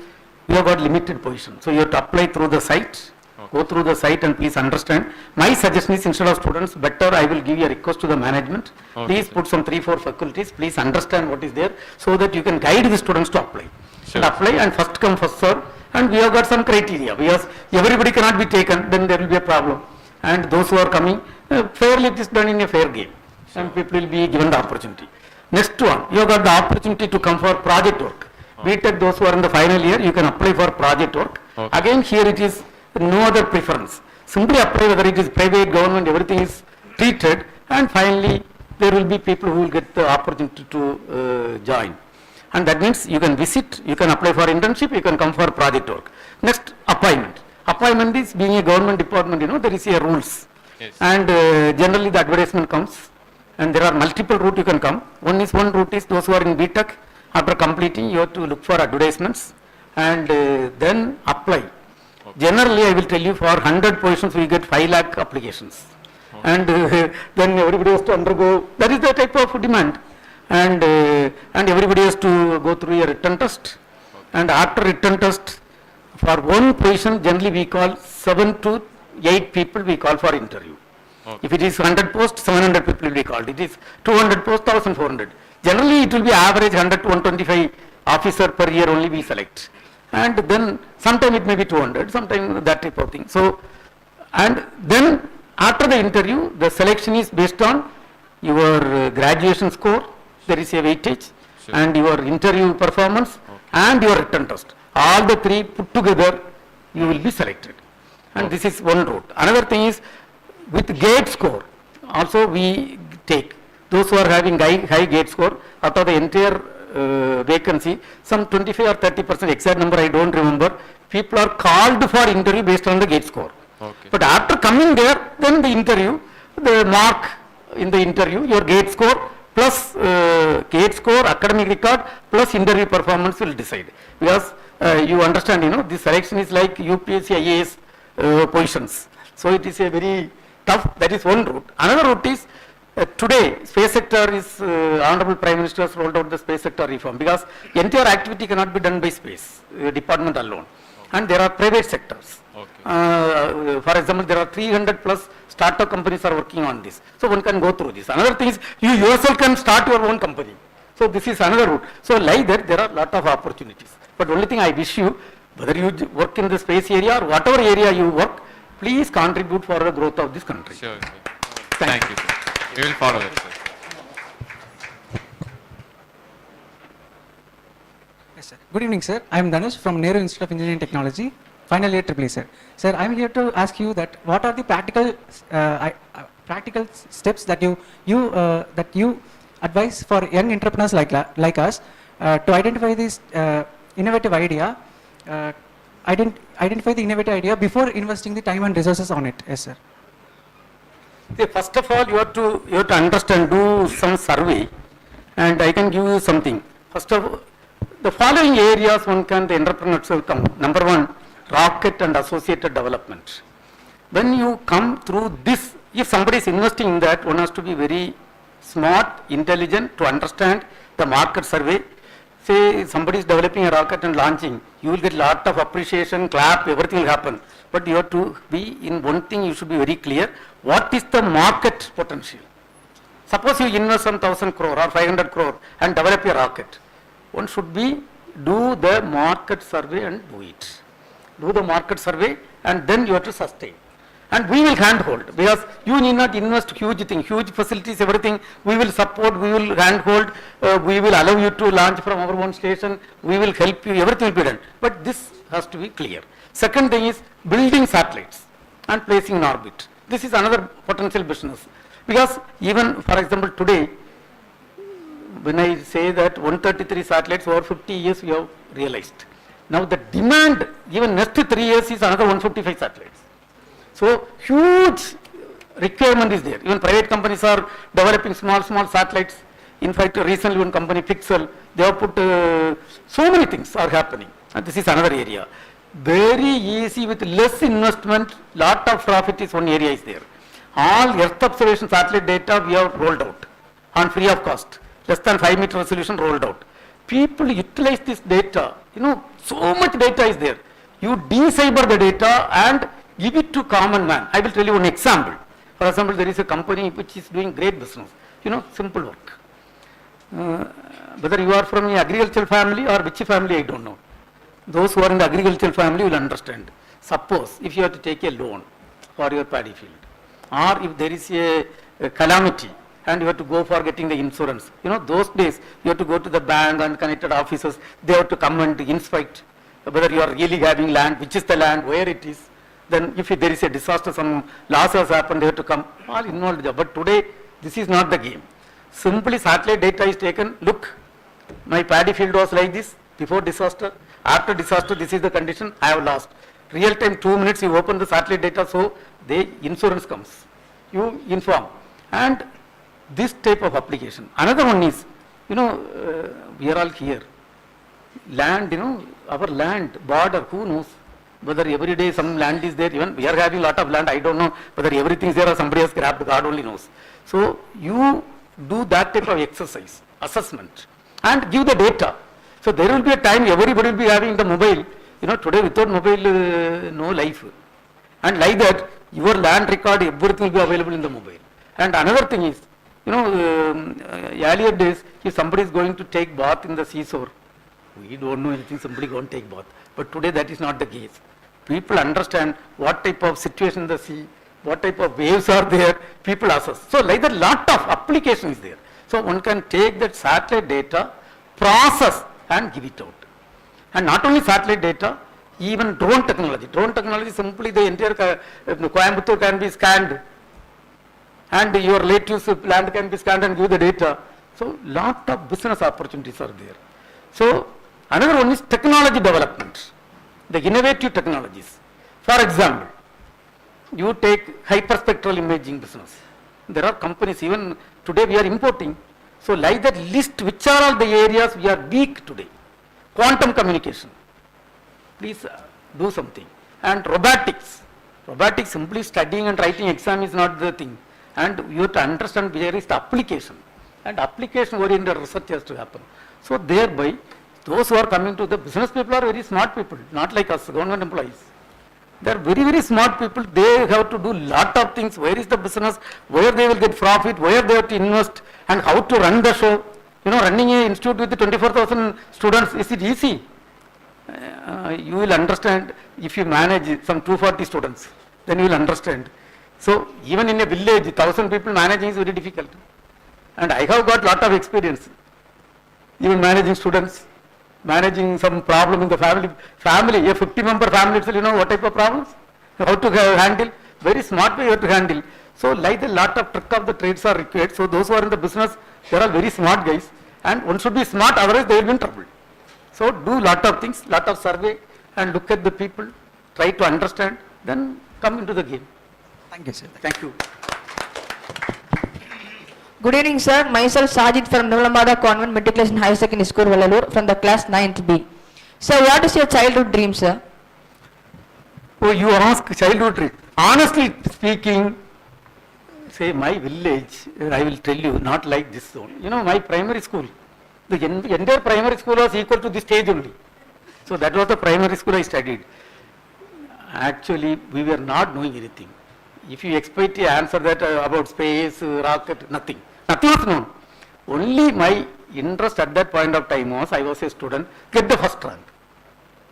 you have got limited position. So you have to apply through the site, go through the site and please understand. My suggestion is instead of students, better I will give you a request to the management. Please put some 3-4 faculties, please understand what is there so that you can guide the students to apply. And apply and first come first serve. And we have got some criteria because everybody cannot be taken, then there will be a problem. And those who are coming, fairly it is done in a fair game. And people will be given the opportunity. Next one, you have got the opportunity to come for project work. BTech, those who are in the final year, you can apply for project work. Again, here it is no other preference. Simply apply whether it is private, government, everything is treated. And finally, there will be people who will get the opportunity to join. And that means you can visit, you can apply for internship, you can come for project work. Next, appointment. Appointment is being a government department, you know, there is a rules. Yes. And generally the advertisement comes and there are multiple routes you can come. One route is those who are in BTech, after completing you have to look for advertisements and then apply. Generally I will tell you for 100 positions we get 5 lakh applications. And then everybody has to undergo, that is the type of demand. And everybody has to go through a written test. And after written test, for one position, generally we call 7 to 8 people we call for interview. If it is 100 posts, 700 people will be called. It is 200 posts, 1400. Generally it will be average 100 to 125 officer per year only we select. And then sometime it may be 200, sometime that type of thing. So, and then after the interview, the selection is based on your graduation score. There is a weightage and your interview performance and your written test. All the 3 put together, you will be selected. And this is one route. Another thing is with gate score. Also we take those who are having high gate score out of the entire vacancy, some 25 or 30%, exact number I don't remember, people are called for interview based on the gate score. But after coming there, then the interview, the mark in the interview, your gate score plus gate score, academic record plus interview performance will decide. Because you understand, you know, this selection is like UPSC, IAS positions. So it is a very tough, that is one route. Another route is today space sector is, Honorable Prime Minister has rolled out the space sector reform because entire activity cannot be done by space department alone. And there are private sectors. For example, there are 300 plus startup companies are working on this. So one can go through this. Another thing is you yourself can start your own company. So this is another route. So like that there are lot of opportunities. But only thing I wish you, whether you work in the space area or whatever area you work, please contribute for the growth of this country. Sure, sir. Thank you, sir. We will follow it, sir. Yes, sir. Good evening, sir. I am Dhanush from Nehru Institute of Engineering and Technology, final year IIIE, sir. Sir, I am here to ask you that what are the practical steps that you advise for young entrepreneurs like us to identify this innovative idea, identify the innovative idea before investing the time and resources on it. Yes, sir. See, first of all, you have to understand, do some survey, and I can give you something. First of all, the following areas one can, the entrepreneurs will come. Number one, rocket and associated development. When you come through this, if somebody is investing in that, one has to be very smart, intelligent to understand the market survey. Say somebody is developing a rocket and launching, you will get lot of appreciation, clap, everything will happen. But you have to be in one thing, you should be very clear. What is the market potential? Suppose you invest 1,000 crore or 500 crore and develop a rocket. one should be do the market survey and do it. Do the market survey and then you have to sustain. And we will handhold, because you need not invest huge thing, huge facilities, everything. We will support, we will handhold, we will allow you to launch from our own station, we will help you, everything will be done. But this has to be clear. Second thing is building satellites and placing in orbit. This is another potential business. Because even, for example, today, when I say that 133 satellites over 50 years we have realized. Now the demand, even next 3 years is another 155 satellites. So huge requirement is there. Even private companies are developing small satellites. In fact, recently one company, Pixel, they have put so many things are happening. And this is another area. Very easy with less investment, lot of profit is one area is there. All Earth observation satellite data we have rolled out on free of cost. Less than 5 meter resolution rolled out. People utilize this data. So much data is there. You decipher the data and give it to common man. I will tell you one example. For example, there is a company which is doing great business. Simple work. Whether you are from an agricultural family or which family, I don't know. Those who are in the agricultural family will understand. Suppose if you have to take a loan for your paddy field, or if there is a calamity and you have to go for getting the insurance. Those days you have to go to the bank and connected officers. They have to come and inspect whether you are really having land, which is the land, where it is. Then if there is a disaster, some loss has happened, they have to come, all involved. But today, this is not the game. Simply satellite data is taken, look, my paddy field was like this, before disaster, after disaster, this is the condition, I have lost. Real time 2 minutes, you open the satellite data, so the insurance comes. You inform. And this type of application. Another one is, we are all here. Land, our land, border, who knows? Whether every day some land is there, even we are having a lot of land, I don't know whether everything is there or somebody has grabbed, God only knows. So you do that type of exercise, assessment, and give the data. So there will be a time everybody will be having the mobile. Today without mobile, no life. And like that, your land record, everything will be available in the mobile. And another thing is, earlier days, if somebody is going to take bath in the seashore, we don't know anything, somebody go and take bath. But today that is not the case. People understand what type of situation in the sea, what type of waves are there, people assess. So like that, lot of application is there. So one can take that satellite data, process and give it out. And not only satellite data, even drone technology. Drone technology, simply the entire Coimbatore can be scanned and your relatives' land can be scanned and give the data. So lot of business opportunities are there. So another one is technology development, the innovative technologies. For example, you take hyperspectral imaging business. There are companies, even today we are importing. So like that list, which are all the areas we are weak today. Quantum communication, please do something. And robotics. Robotics, simply studying and writing exam is not the thing. And you have to understand where is the application. And application oriented research has to happen. So thereby, those who are coming to the business people are very smart people, not like us, government employees. They are very, very smart people. They have to do lot of things. Where is the business, where they will get profit, where they have to invest, and how to run the show. Running an institute with 24,000 students, is it easy? You will understand if you manage some 240 students, then you will understand. So even in a village, 1,000 people managing is very difficult. And I have got lot of experience, even managing students, managing some problem in the family, a 50-member family itself, what type of problems, how to handle, very smart way you have to handle. So like a lot of trick of the trades are required. So those who are in the business, they are very smart guys, and one should be smart, otherwise they will be in trouble. So do lot of things, lot of survey, and look at the people, try to understand, then come into the game. Thank you, sir. Thank you. Good evening, sir. Myself, Sajid from Nulamada Convent Matriculation Higher Secondary School, Vallalur, from the class 9th B. Sir, what is your childhood dream, sir? Oh, you ask childhood dream. Honestly speaking, say my village, I will tell you, not like this zone. My primary school, the entire primary school was equal to this stage only. So that was the primary school I studied. Actually, we were not knowing anything. If you expect to answer that about space, rocket, nothing. Nothing was known. Only my interest at that point of time was, I was a student, get the first rank.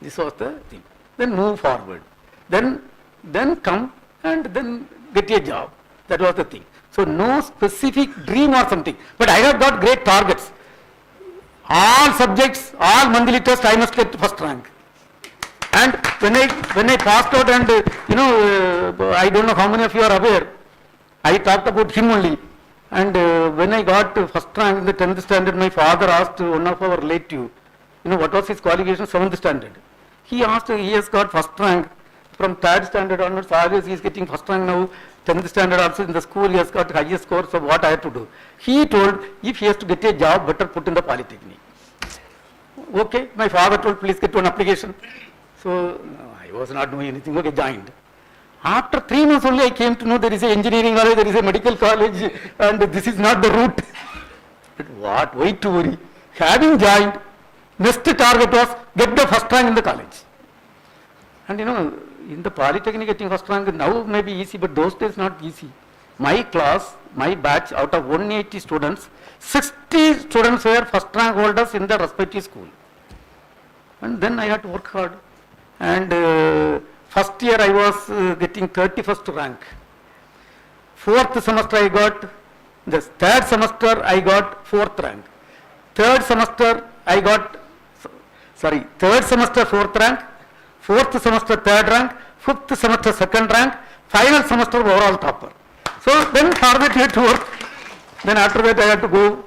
This was the thing. Then move forward. Then come and then get a job. That was the thing. So no specific dream or something. But I have got great targets. All subjects, all monthly tests, I must get first rank. And when I passed out, and I don't know how many of you are aware, I talked about him only. And when I got first rank in the 10th standard, my father asked one of our relative, what was his qualification, 7th standard. He asked, he has got first rank from 3rd standard onwards, always he is getting first rank now, 10th standard also in the school he has got highest score, so what I have to do? He told, if he has to get a job, better put in the polytechnic. Okay, my father told, please get one application. So I was not doing anything, okay, joined. After 3 months only I came to know there is a engineering college, there is a medical college, and this is not the route. But what, why to worry? Having joined, next target was get the first rank in the college. And in the polytechnic getting first rank now may be easy, but those days not easy. My class, my batch, out of 180 students, 60 students were first rank holders in the respective school. And then I had to work hard. And first year I was getting 31st rank. 4th semester I got, the 3rd semester I got 4th rank. 3rd semester I got, 3rd semester 4th rank, 4th semester 3rd rank, 5th semester 2nd rank, final semester overall topper. So then for that I had to work. Then after that I had to go,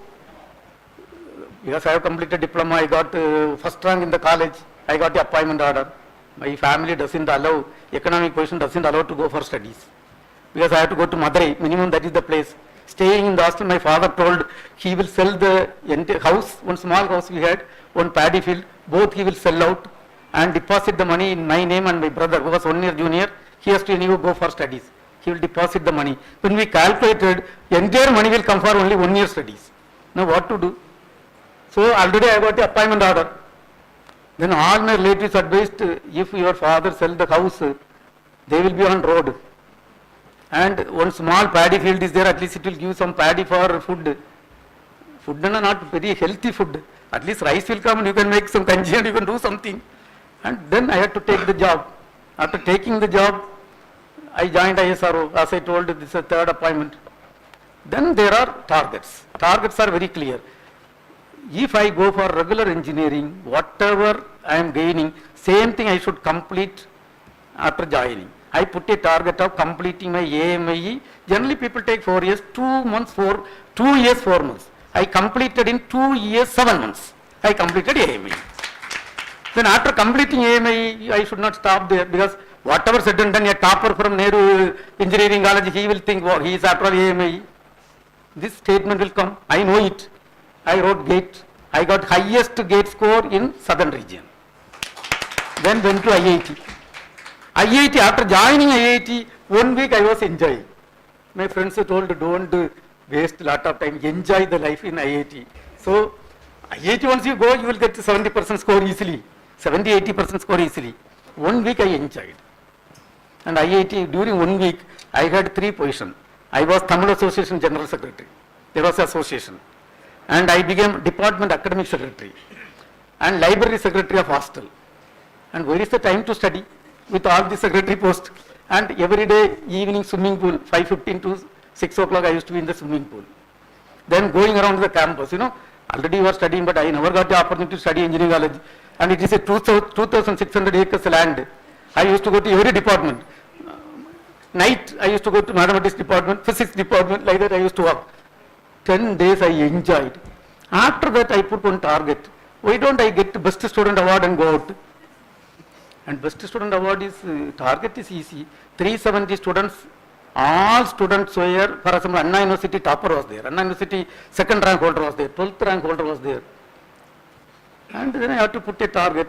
because I have completed diploma, I got first rank in the college, I got the appointment order. My family doesn't allow, economic position doesn't allow to go for studies. Because I have to go to Madurai, minimum that is the place. Staying in the hostel, my father told he will sell the house, one small house we had, one paddy field, both he will sell out and deposit the money in my name and my brother who was 1 year junior, he has to anyway go for studies. He will deposit the money. When we calculated, entire money will come for only 1 year studies. Now what to do? So already I got the appointment order. Then all my relatives advised, if your father sell the house, they will be on road. And one small paddy field is there, at least it will give some paddy for food. Food is not very healthy food. At least rice will come and you can make some kanji and you can do something. And then I had to take the job. After taking the job, I joined ISRO. As I told, this is a 3rd appointment. Then there are targets. Targets are very clear. If I go for regular engineering, whatever I am gaining, same thing I should complete after joining. I put a target of completing my AMIE. Generally people take 4 years, 2 years, 4 months. I completed in 2 years, 7 months. I completed AMIE. Then after completing AMIE, I should not stop there, because whatever said and done, a topper from Nehru Engineering College, he will think, wow, he is after all AMIE. This statement will come. I know it. I wrote GATE. I got highest GATE score in southern region. Then went to IIT. IIT, after joining IIT, 1 week I was enjoying. My friends told, don't waste a lot of time, enjoy the life in IIT. So, IIT once you go, you will get 70% score easily, 70-80% score easily. 1 week I enjoyed. And IIT, during 1 week, I had 3 positions. I was Tamil Association General Secretary. There was an association. And I became Department Academic Secretary and Library Secretary of Hostel. And where is the time to study with all the secretary posts? And every day, evening swimming pool, 5:15 to 6 o'clock I used to be in the swimming pool. Then going around the campus, already you are studying, but I never got the opportunity to study engineering college. And it is a 2,600 acres land. I used to go to every department. Night, I used to go to mathematics department, physics department, like that I used to work. 10 days I enjoyed. After that I put one target. Why don't I get best student award and go out? And best student award is, target is easy. 370 students, all students were, for example, Anna University topper was there. Anna University 2nd rank holder was there. 12th rank holder was there. And then I had to put a target.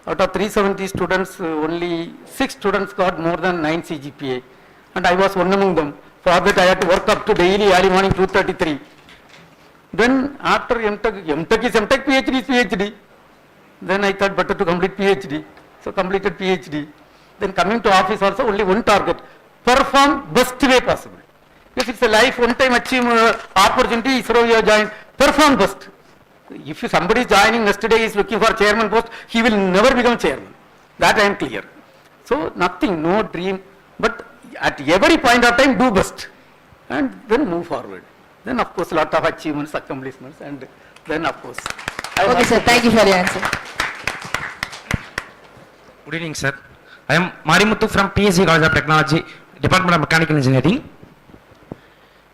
Out of 370 students, only 6 students got more than 9 CGPA. And I was one among them. For that I had to work up to daily early morning 2:33. Then after MTech is MTech, PhD is PhD. Then I thought better to complete PhD. So completed PhD. Then coming to office also only one target. Perform best way possible. Because it's a life one time achieve opportunity, ISRO you have joined. Perform best. If somebody is joining next day is looking for chairman post, he will never become chairman. That I am clear. So nothing, no dream, but at every point of time do best and then move forward. Then of course lot of achievements, accomplishments, and then of course. Okay sir, thank you for your answer. Good evening sir. I am Marimuthu from PSC College of Technology, Department of Mechanical Engineering.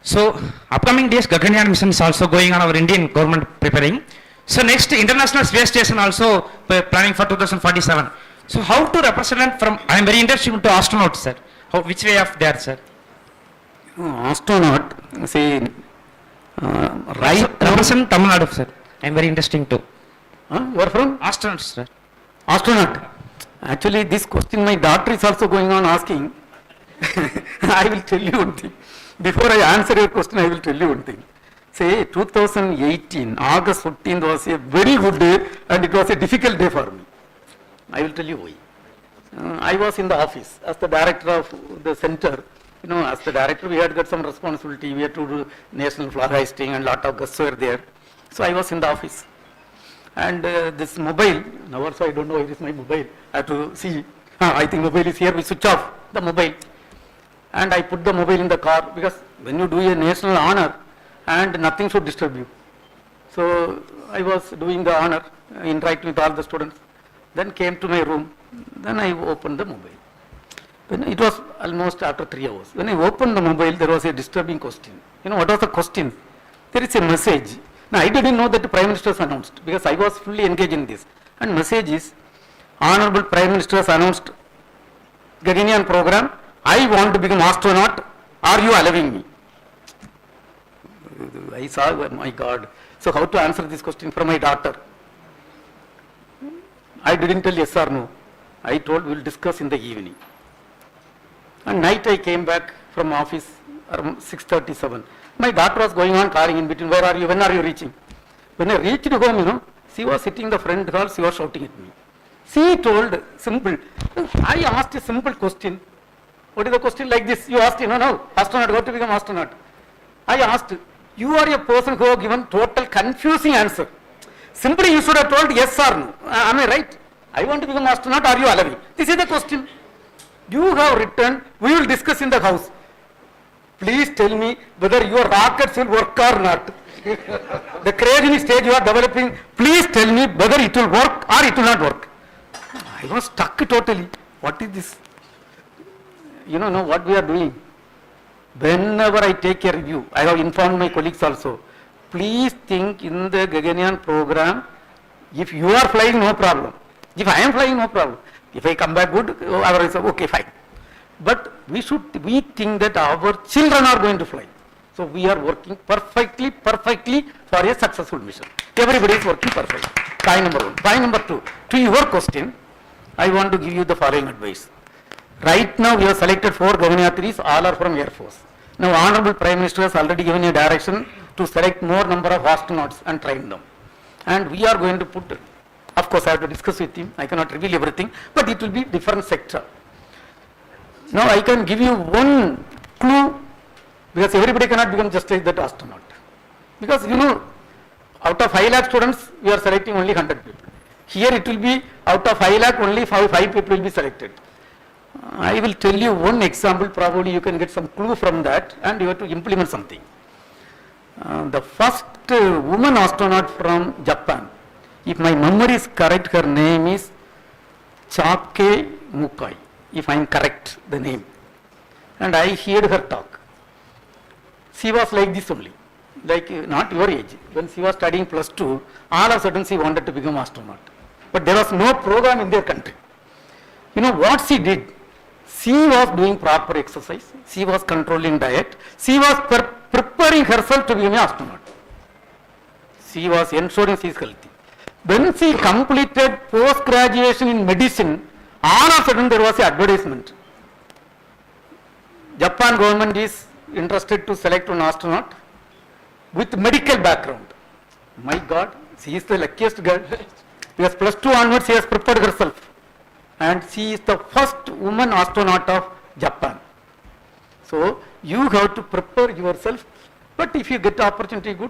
So upcoming days Gaganyaan mission is also going on, our Indian government preparing. So next International Space Station also planning for 2047. So how to represent from, I am very interested into astronauts sir. How, which way of there sir? Astronaut, say, right represent Tamil Nadu sir. I am very interesting too. You are from? Astronauts sir. Astronaut. Actually this question my daughter is also going on asking. I will tell you one thing. Before I answer your question, I will tell you one thing. Say 2018, August 15th was a very good day and it was a difficult day for me. I will tell you why. I was in the office as the director of the center. You know, as the director we had got some responsibility. We had to do national flag hoisting and lot of guests were there. So I was in the office. And this mobile, now also I don't know where is my mobile. I have to see. I think mobile is here. We switch off the mobile. And I put the mobile in the car because when you do a national honor and nothing should disturb you. So I was doing the honor, interacting with all the students. Then came to my room. Then I opened the mobile. When it was almost after 3 hours. When I opened the mobile, there was a disturbing question. You know what was the question? There is a message. Now I didn't know that the Prime Minister has announced because I was fully engaged in this. And message is, Honorable Prime Minister has announced Gaganyaan program. I want to become astronaut. Are you allowing me? I saw, oh my God. So how to answer this question from my daughter? I didn't tell yes or no. I told we will discuss in the evening. And night I came back from office around 6:37. My daughter was going on calling in between. Where are you? When are you reaching? When I reached home, you know, she was sitting in the front hall. She was shouting at me. She told simple. I asked a simple question. What is the question like this? You asked, no, astronaut, go to become astronaut. I asked, you are a person who have given total confusing answer. Simply you should have told yes or no. Am I right? I want to become astronaut, are you allowing? This is the question. You have written, we will discuss in the house. Please tell me whether your rockets will work or not. The cradling stage you are developing, please tell me whether it will work or it will not work. I was stuck totally. What is this? You know what we are doing. Whenever I take a review, I have informed my colleagues also. Please think in the Gaganyaan program, if you are flying, no problem. If I am flying, no problem. If I come back good, otherwise, okay, fine. But we think that our children are going to fly. So we are working perfectly for a successful mission. Everybody is working perfectly. Point number 1. Point number 2. To your question, I want to give you the following advice. Right now we have selected 4 Gaganyatris, all are from Air Force. Now Honorable Prime Minister has already given a direction to select more number of astronauts and train them. And we are going to put, of course I have to discuss with him, I cannot reveal everything, but it will be different sector. Now I can give you one clue, because everybody cannot become just like that astronaut. Because out of 5 lakh students, we are selecting only 100 people. Here it will be out of 5 lakh, only 5 people will be selected. I will tell you one example, probably you can get some clue from that and you have to implement something. The first woman astronaut from Japan, if my memory is correct, her name is Chake Mukai, if I am correct the name. And I heard her talk. She was like this only, like not your age. When she was studying +2, all of a sudden she wanted to become astronaut. But there was no program in their country. You know what she did? She was doing proper exercise, she was controlling diet, she was preparing herself to become an astronaut. She was ensuring she is healthy. When she completed post-graduation in medicine, all of a sudden there was an advertisement. Japan government is interested to select an astronaut with medical background. My God, she is the luckiest girl. Because +2 onwards she has prepared herself. And she is the first woman astronaut of Japan. So you have to prepare yourself, but if you get the opportunity, good.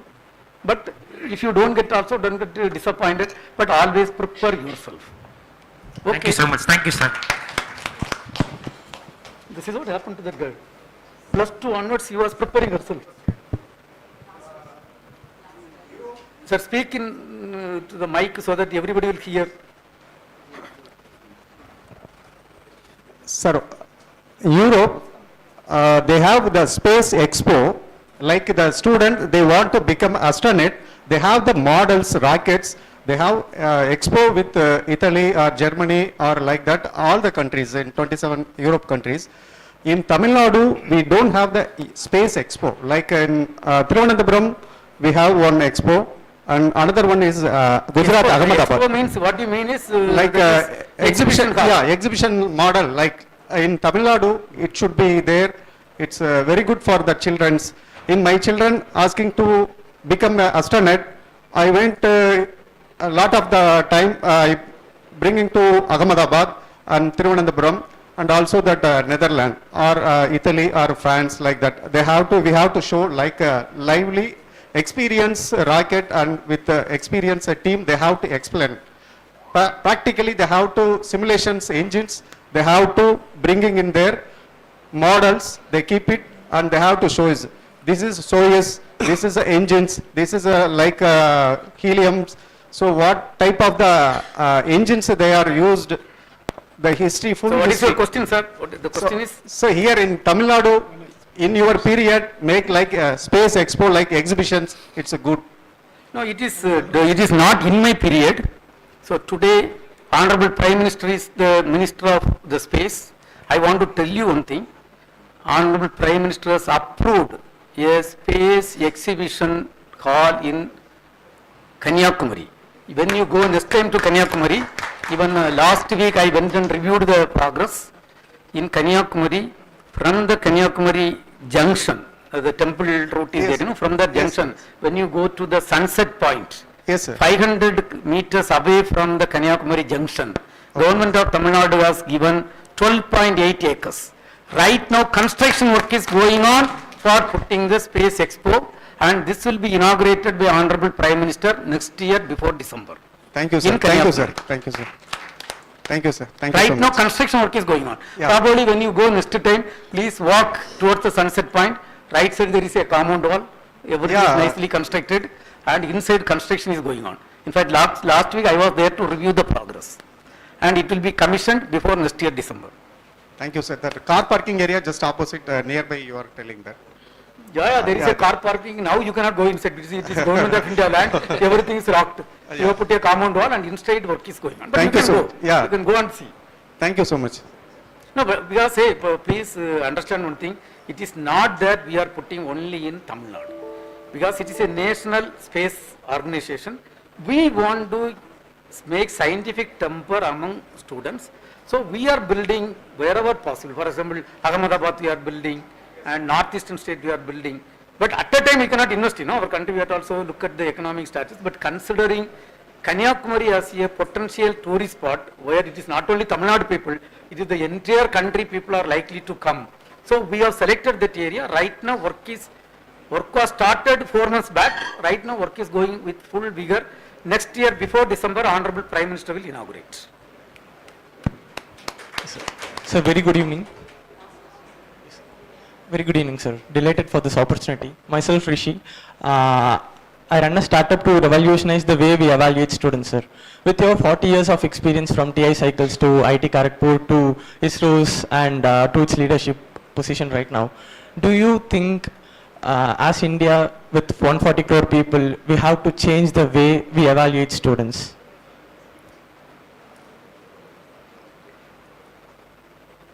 But if you don't get also, don't get disappointed, but always prepare yourself. Okay. Thank you so much. Thank you, sir. This is what happened to that girl. +2 onwards, she was preparing herself. Sir, speak in to the mic so that everybody will hear. Sir, Europe, they have the space expo. Like the student, they want to become astronaut. They have the models, rockets. They have expo with Italy or Germany or like that, all the countries in 27 Europe countries. In Tamil Nadu, we don't have the space expo. Like in Thiruvananthapuram, we have one expo. And another one is Gujarat, Ahmedabad. Expo means, what you mean is like exhibition, exhibition model. Like in Tamil Nadu, it should be there. It's very good for the children's. In my children asking to become an astronaut, I went a lot of the time I bringing to Ahmedabad and Thiruvananthapuram and also that Netherlands or Italy or France, like that. They have to, we have to show like a lively experience rocket, and with the experience team, they have to explain. Practically, they have to simulations engines, they have to bringing in their models, they keep it and they have to show is this is Soyuz, this is engines, this is like helium. So what type of the engines they are used, the history, full So what is history. your question, sir? The question is? So here in Tamil Nadu, in your period, make like a space expo, like exhibitions, it's a good. No, it is not in my period. So today, Honorable Prime Minister is the Minister of the Space. I want to tell you one thing. Honorable Prime Minister has approved a space exhibition hall in Kanyakumari. When you go next time to Kanyakumari, even last week I went and reviewed the progress in Kanyakumari. From the Kanyakumari junction, the temple route is there, you know, from that junction, when you go to the sunset point, yes, sir. 500 meters away from the Kanyakumari junction, Government of Tamil Nadu has given 12.8 acres. Right now, construction work is going on for putting the Space Expo, and this will be inaugurated by Honorable Prime Minister next year before December. Thank you, sir. Thank you, sir. Thank you, sir. Thank you, sir. Thank you so Right now, much. construction work is going on. Yeah. Probably when you go next time, please walk towards the sunset point. Right side there is a compound wall. Everything is nicely constructed, and inside construction is going on. In fact, last week I was there to review the progress, and it will be commissioned before next year December. Thank you, sir. That car parking area just opposite, nearby, you are telling that. Yeah, there is a car parking. Now you cannot go inside because it is Government of India land. Everything is locked. You have put a compound wall, and inside work is going on. But Thank you you, can sir. go. Yeah. You can go and see. Thank you so much. No, but because hey, please understand one thing. It is not that we are putting only in Tamil Nadu, because it is a national space organization. We want to make scientific temper among students. So we are building wherever possible. For example, Ahmedabad we are building, and northeastern state we are building. But at a time we cannot invest in our country. We have to also look at the economic status. But considering Kanyakumari as a potential tourist spot where it is not only Tamil Nadu people, it is the entire country people are likely to come. So we have selected that area. Right now work was started 4 months back. Right now work is going with full vigor. Next year before December, Honorable Prime Minister will inaugurate. Sir, very good evening. Very good evening, sir. Delighted for this opportunity. Myself, Rishi. I run a startup to revolutionize the way we evaluate students, sir. With your 40 years of experience from TI cycles to IT Kharagpur to ISRO's and to its leadership position right now, do you think as India with 140 crore people, we have to change the way we evaluate students?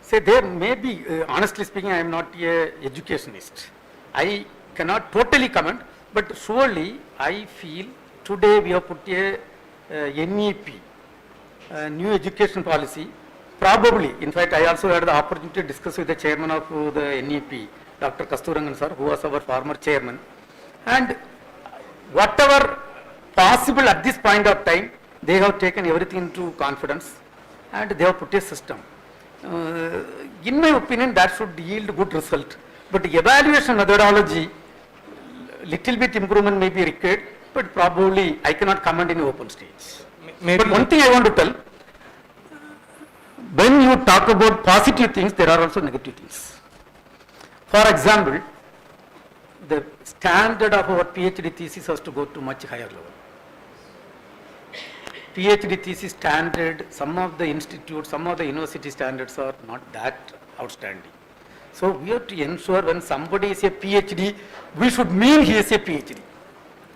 Say there may be, honestly speaking, I am not a educationist. I cannot totally comment, but surely I feel today we have put a NEP, new education policy. Probably, in fact, I also had the opportunity to discuss with the chairman of the NEP, Dr. Kasturangan sir, who was our former chairman. And whatever possible at this point of time, they have taken everything into confidence and they have put a system. In my opinion, that should yield good result. But the evaluation methodology, little bit improvement may be required. but probably I cannot comment in open stage. Maybe. But one thing I want to tell, when you talk about positive things, there are also negative things. For example, the standard of our PhD thesis has to go to much higher level. PhD thesis standard, some of the institutes, some of the university standards are not that outstanding. So we have to ensure when somebody is a PhD, we should mean he is a PhD.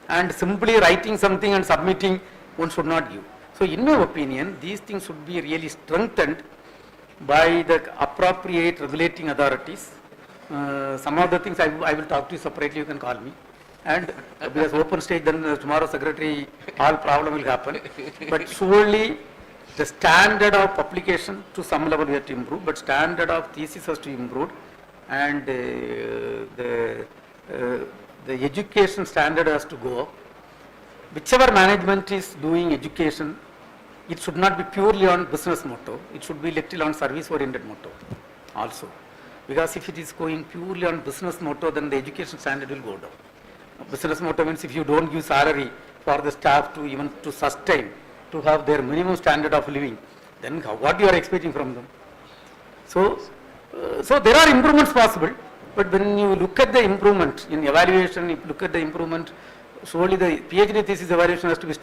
And simply writing something and submitting, one should not give. So in my opinion, these things should be really strengthened by the appropriate regulating authorities. Some of the things I will talk to you separately, you can call me. And because open stage, then tomorrow secretary, all problem will happen. But surely the standard of publication to some level we have to improve, but standard of thesis has to improve, and the education standard has to go up. Whichever management is doing education, it should not be purely on business motto, it should be little on service oriented motto also. Because if it is going purely on business motto, then the education standard will go down. Business motto means if you don't give salary for the staff to even to sustain, to have their minimum standard of living, then what you are expecting from them? So there are improvements possible, but when you look at the improvement in evaluation, if you look at the improvement, surely the PhD thesis evaluation has to be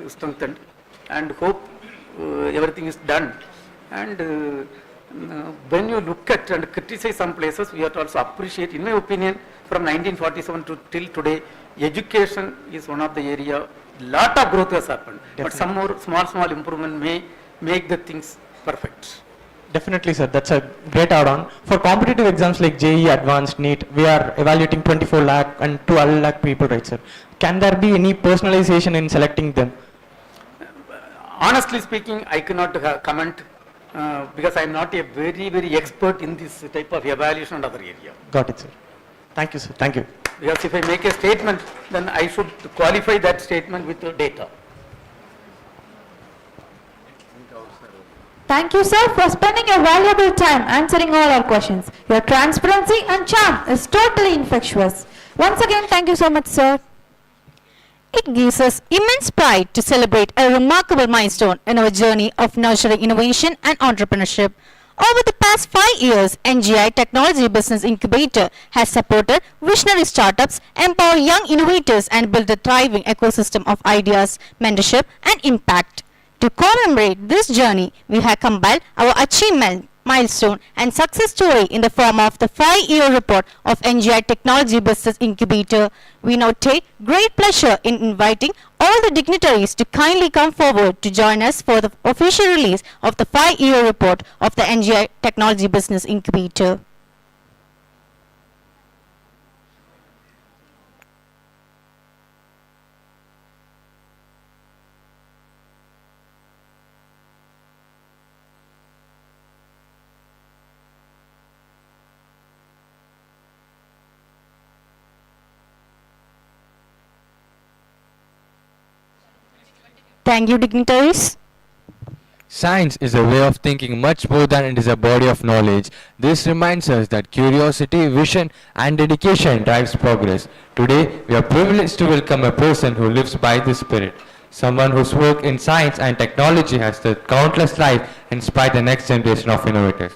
strengthened, and hope everything is done. And when you look at and criticize some places, we have to also appreciate, in my opinion, from 1947 to till today, education is one of the area, lot of growth has happened. Definitely. But some more small improvement may make the things perfect. Definitely, sir. That's a great add-on. For competitive exams like JEE, Advanced, NEET, we are evaluating 24 lakh and 12 lakh people, right, sir? Can there be any personalization in selecting them? Honestly speaking, I cannot comment because I am not a very expert in this type of evaluation and other area. Got it, sir. Thank you, sir. Thank you. Because if I make a statement, then I should qualify that statement with the data. Thank you, sir, for spending your valuable time answering all our questions. Your transparency and charm is totally infectious. Once again, thank you so much, sir. It gives us immense pride to celebrate a remarkable milestone in our journey of nurturing innovation and entrepreneurship. Over the past 5 years, NGI Technology Business Incubator has supported visionary startups, empower young innovators, and build a thriving ecosystem of ideas, mentorship, and impact. To commemorate this journey, we have compiled our achievement, milestone, and success story in the form of the 5-year report of NGI Technology Business Incubator. We now take great pleasure in inviting all the dignitaries to kindly come forward to join us for the official release of the 5-year report of the NGI Technology Business Incubator. Thank you, dignitaries. Science is a way of thinking much more than it is a body of knowledge. This reminds us that curiosity, vision, and dedication drives progress. Today, we are privileged to welcome a person who lives by this spirit. Someone whose work in science and technology has touched countless lives and inspired the next generation of innovators.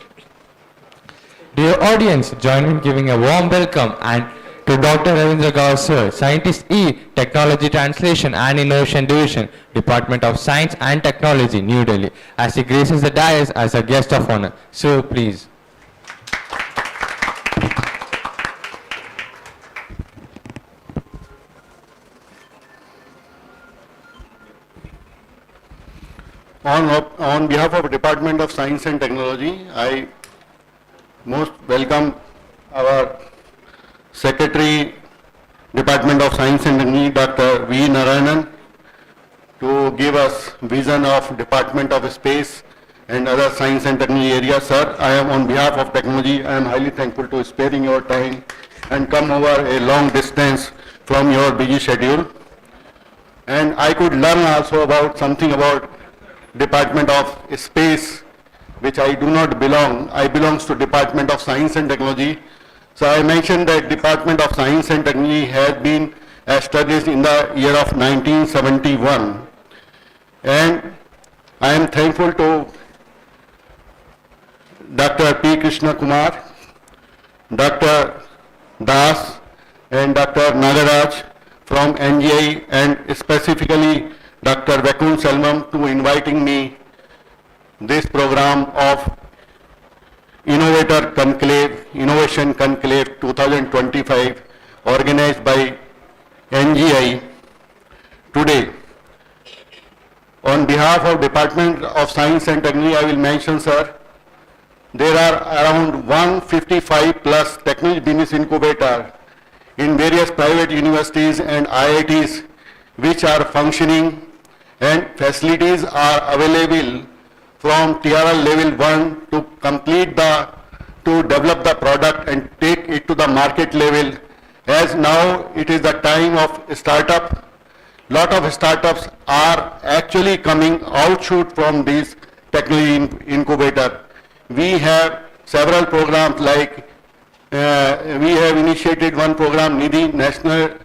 Dear audience, join me in giving a warm welcome and to Dr. Ravindra Gaur, sir, Scientist E, Technology Translation and Innovation Division, Department of Science and Technology, New Delhi, as he graces the dais as a guest of honor. Sir, please. On behalf of Department of Science and Technology, I most welcome our Secretary, Department of Science and Technology, Dr. V. Narayanan, to give us vision of Department of Space and other science and technology areas. Sir, I am on behalf of technology, I am highly thankful to sparing your time and come over a long distance from your busy schedule. And I could learn also about something about Department of Space, which I do not belong. I belong to Department of Science and Technology. So I mentioned that Department of Science and Technology has been established in the year of 1971. And I am thankful to Dr. P. KRISHNAKUMAR, Dr. Das and Dr. Nagaraj from NGI, and specifically Dr. Vakun Selvam to inviting me this program of Innovator Conclave, Innovation Conclave 2025 organized by NGI today. On behalf of Department of Science and Technology, I will mention, sir, there are around 155 plus technology business incubator in various private universities and IITs which are functioning, and facilities are available from TRL level 1 to to develop the product and take it to the market level. As now it is the time of startup, lot of startups are actually coming outshoot from this technology incubator. We have several programs like we have initiated one program, NIDI, National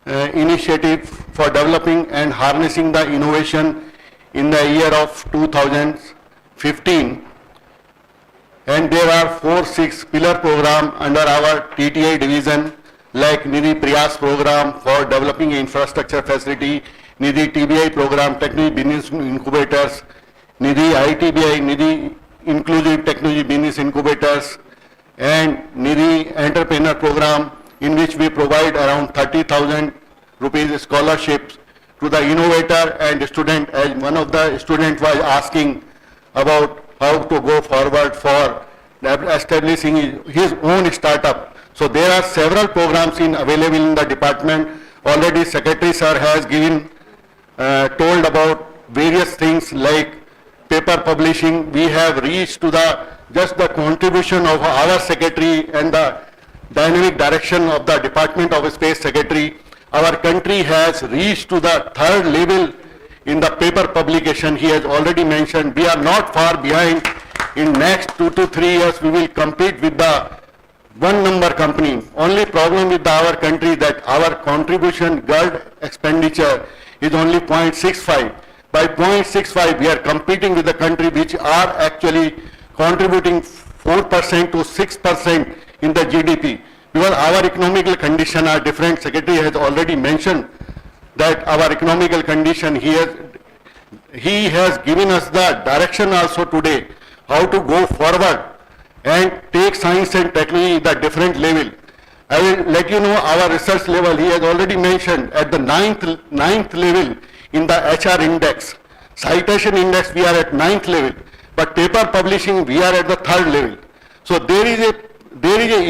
Initiative for Developing and Harnessing the Innovation in the year of 2015. And there are 4-6 pillar programs under our TTI division like NIDI Priyas program for developing infrastructure facility, NGI TBI program, technology business incubators, NGI TBI, NIDI Inclusive Technology Business Incubators, and NGI Entrepreneur Program, in which we provide around 30,000 rupees scholarships to the innovator and student, as one of the students was asking about how to go forward for establishing his own startup. So there are several programs available in the department. Already Secretary Sir has told about various things like paper publishing. We have reached to just the contribution of our secretary and the dynamic direction of the Department of Space Secretary. Our country has reached to the 3rd level in the paper publication. He has already mentioned we are not far behind. In next 2 to 3 years we will compete with the one number company. Only problem with our country that our contribution GERD expenditure is only 0.65. By 0.65 we are competing with the country which are actually contributing 4% to 6% in the GDP. Because our economical condition are different. Secretary has already mentioned that our economical condition, he has given us the direction also today how to go forward and take science and technology at the different level. I will let you know our research level. He has already mentioned at the ninth level in the HR index. Citation index we are at 9th level, but paper publishing we are at the 3rd level. So there is a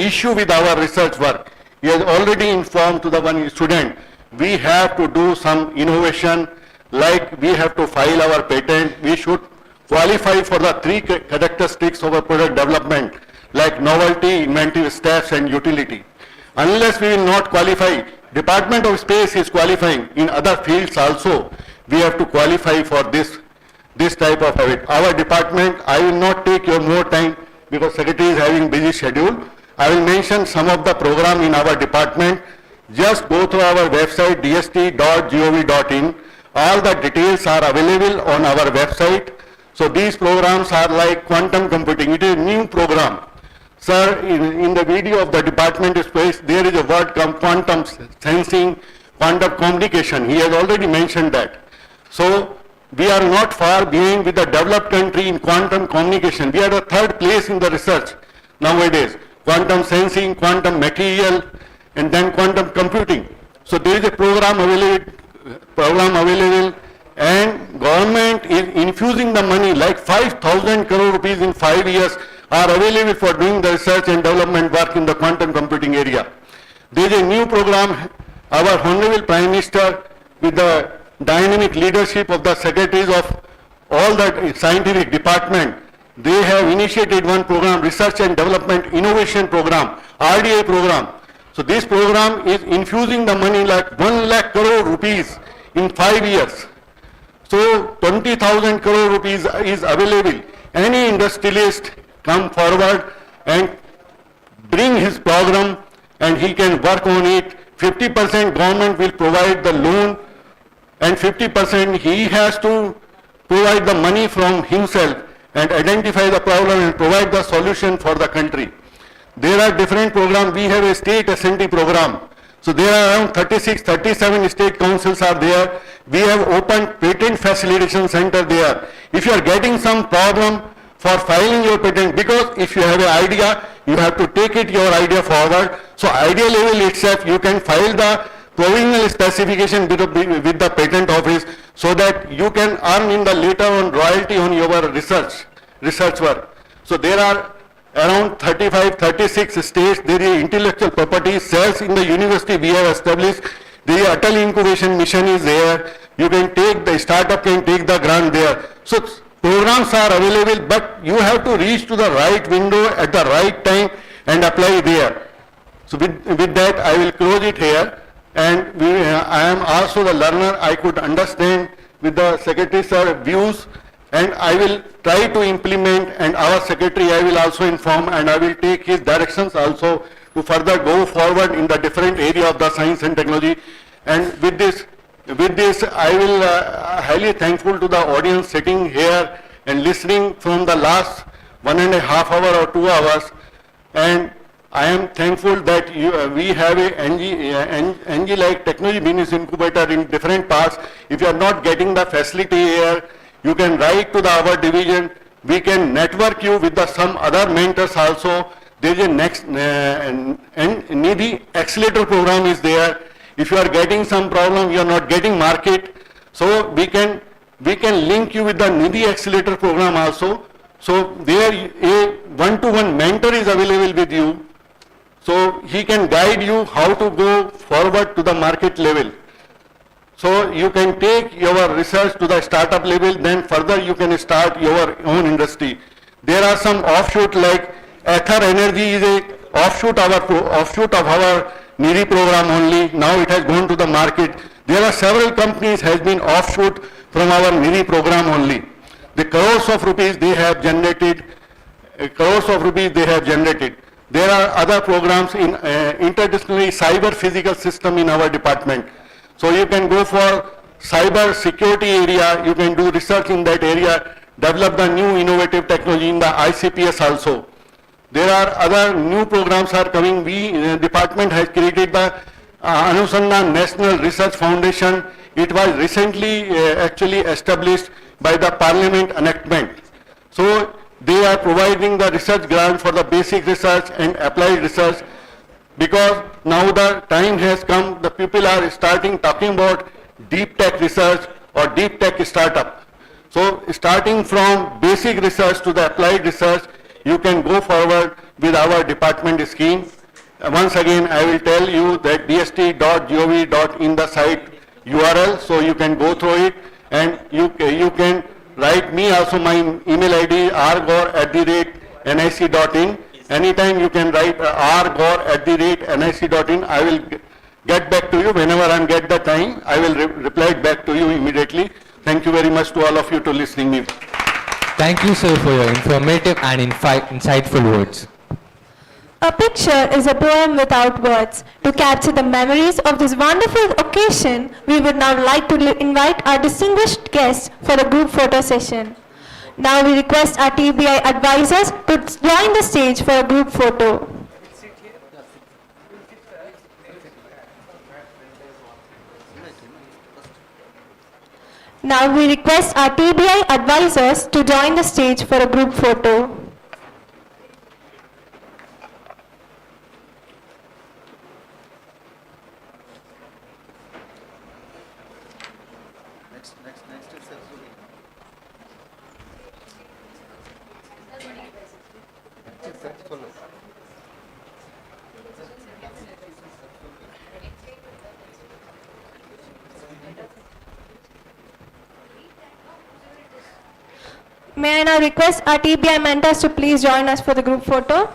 issue with our research work. He has already informed to the one student, we have to do some innovation, like we have to file our patent. We should qualify for the 3 characteristics of a product development, like novelty, inventive steps and utility. Unless we will not qualify, Department of Space is qualifying in other fields also. We have to qualify for this type of habit. Our department, I will not take your more time because Secretary is having busy schedule. I will mention some of the program in our department. Just go to our website dst.gov.in. All the details are available on our website. So these programs are like quantum computing. It is a new program. Sir, in the video of the Department of Space, there is a word called quantum sensing, quantum communication. He has already mentioned that. So we are not far behind with the developed country in quantum communication. We are the 3rd place in the research nowadays. Quantum sensing, quantum material, and then quantum computing. So there is a program available, and government is infusing the money like 5,000 crore rupees in 5 years are available for doing the research and development work in the quantum computing area. There is a new program, our Honorable Prime Minister with the dynamic leadership of the secretaries of all the scientific department, they have initiated one program, Research and Development Innovation Program, RDI program. So this program is infusing the money like 1 lakh crore rupees in 5 years. So 20,000 crore rupees is available. Any industrialist come forward and bring his program and he can work on it. 50% government will provide the loan, and 50% he has to provide the money from himself and identify the problem and provide the solution for the country. There are different programs. We have a state S&T program. So there are around 36, 37 state councils are there. We have opened patent facilitation center there. If you are getting some problem for filing your patent, because if you have an idea, you have to take your idea forward. So idea level itself, you can file the provisional specification with the patent office, so that you can earn in the later on royalty on your research work. So there are around 35, 36 states. There is intellectual property cells in the university we have established. The Atal Incubation Mission is there. You can take, the startup can take the grant there. So programs are available, but you have to reach to the right window at the right time and apply there. So with that, I will close it here. And I am also the learner. I could understand with the Secretary sir views, and I will try to implement, and our Secretary I will also inform, and I will take his directions also to further go forward in the different area of the science and technology. And with this I will highly thankful to the audience sitting here and listening from the last 1.5 hours or 2 hours. And I am thankful that we have a NG like technology business incubator in different parts. If you are not getting the facility here, you can write to our division. We can network you with some other mentors also. There is a next Nidhi accelerator program is there. If you are getting some problem, you are not getting market, so we can link you with the Nidhi accelerator program also. So there a one-to-one mentor is available with you. So he can guide you how to go forward to the market level. So you can take your research to the startup level, then further you can start your own industry. There are some offshoot like Ether Energy is a offshoot of our NIRI program only. Now it has gone to the market. There are several companies has been offshoot from our NIRI program only. The crores of rupees they have generated. There are other programs in interdisciplinary cyber physical system in our department. So you can go for cyber security area, you can do research in that area, develop the new innovative technology in the ICPS also. There are other new programs are coming. We department has created the Anusandhan National Research Foundation. It was recently actually established by the Parliament enactment. So they are providing the research grant for the basic research and applied research, because now the time has come, the people are starting talking about deep tech research or deep tech startup. So starting from basic research to the applied research, you can go forward with our department scheme. Once again, I will tell you that dst.gov.in the site URL, so you can go through it, and you can write me also. My email ID rgaur@nic.in. Anytime you can write rgaur@nic.in. I will get back to you whenever I get the time. I will reply back to you immediately. Thank you very much to all of you to listening me. Thank you, sir, for your informative and insightful words. A picture is a poem without words. To capture the memories of this wonderful occasion, we would now like to invite our distinguished guests for a group photo session. Now we request our TBI advisors to join the stage for a group photo. Now we request our TBI advisors to join the stage for a group photo. May I now request our TBI mentors to please join us for the group photo.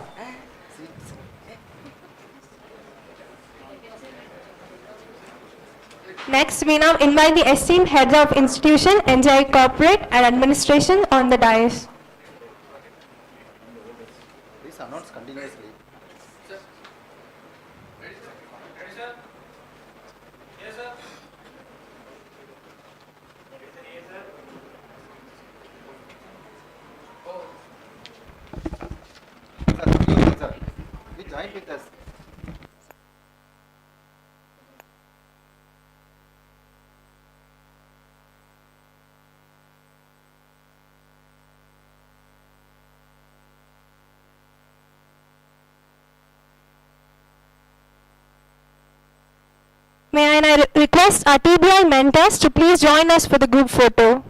Next, we now invite the esteemed heads of institution, NGI Corporate and Administration on the dais. Please announce continuously. join with us. May I now request our TBI mentors to please join us for the group photo.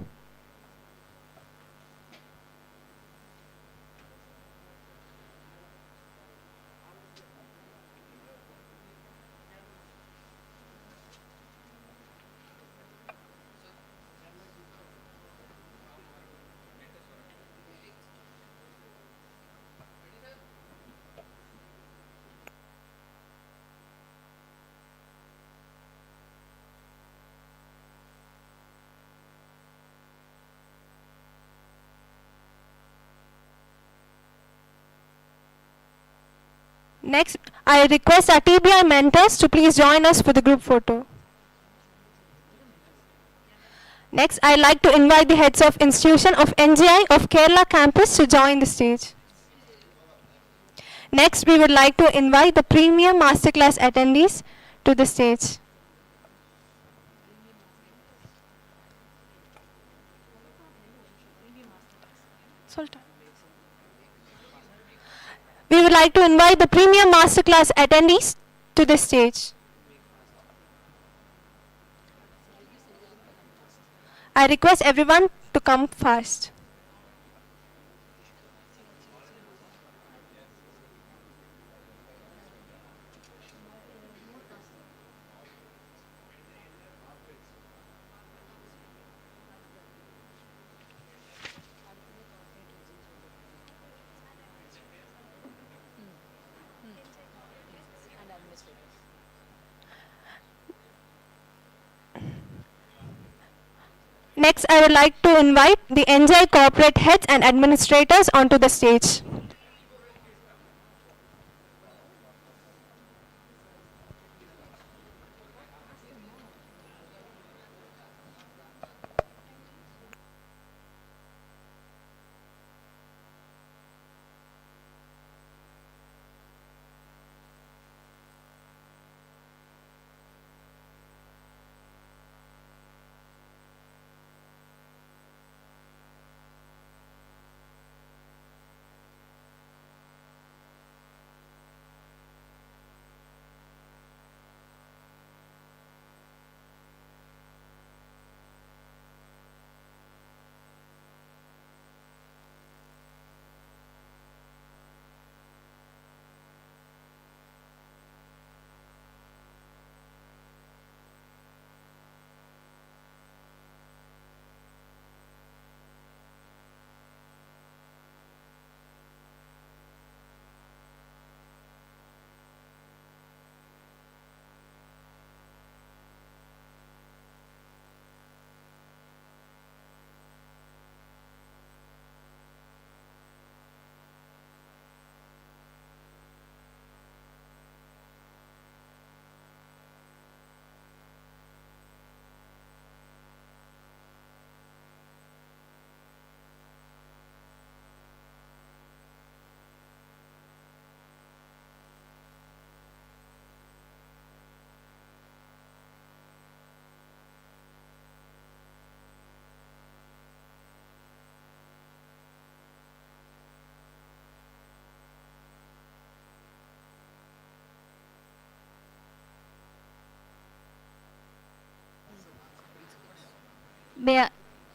Next, I request our TBI mentors to please join us for the group photo. Next, I'd like to invite the heads of institution of NGI of Kerala campus to join the stage. Next, we would like to invite the premium masterclass attendees to the stage. Sultan. We would like to invite the premium masterclass attendees to the stage. I request everyone to come fast. Next, I would like to invite the NGI corporate heads and administrators onto the stage.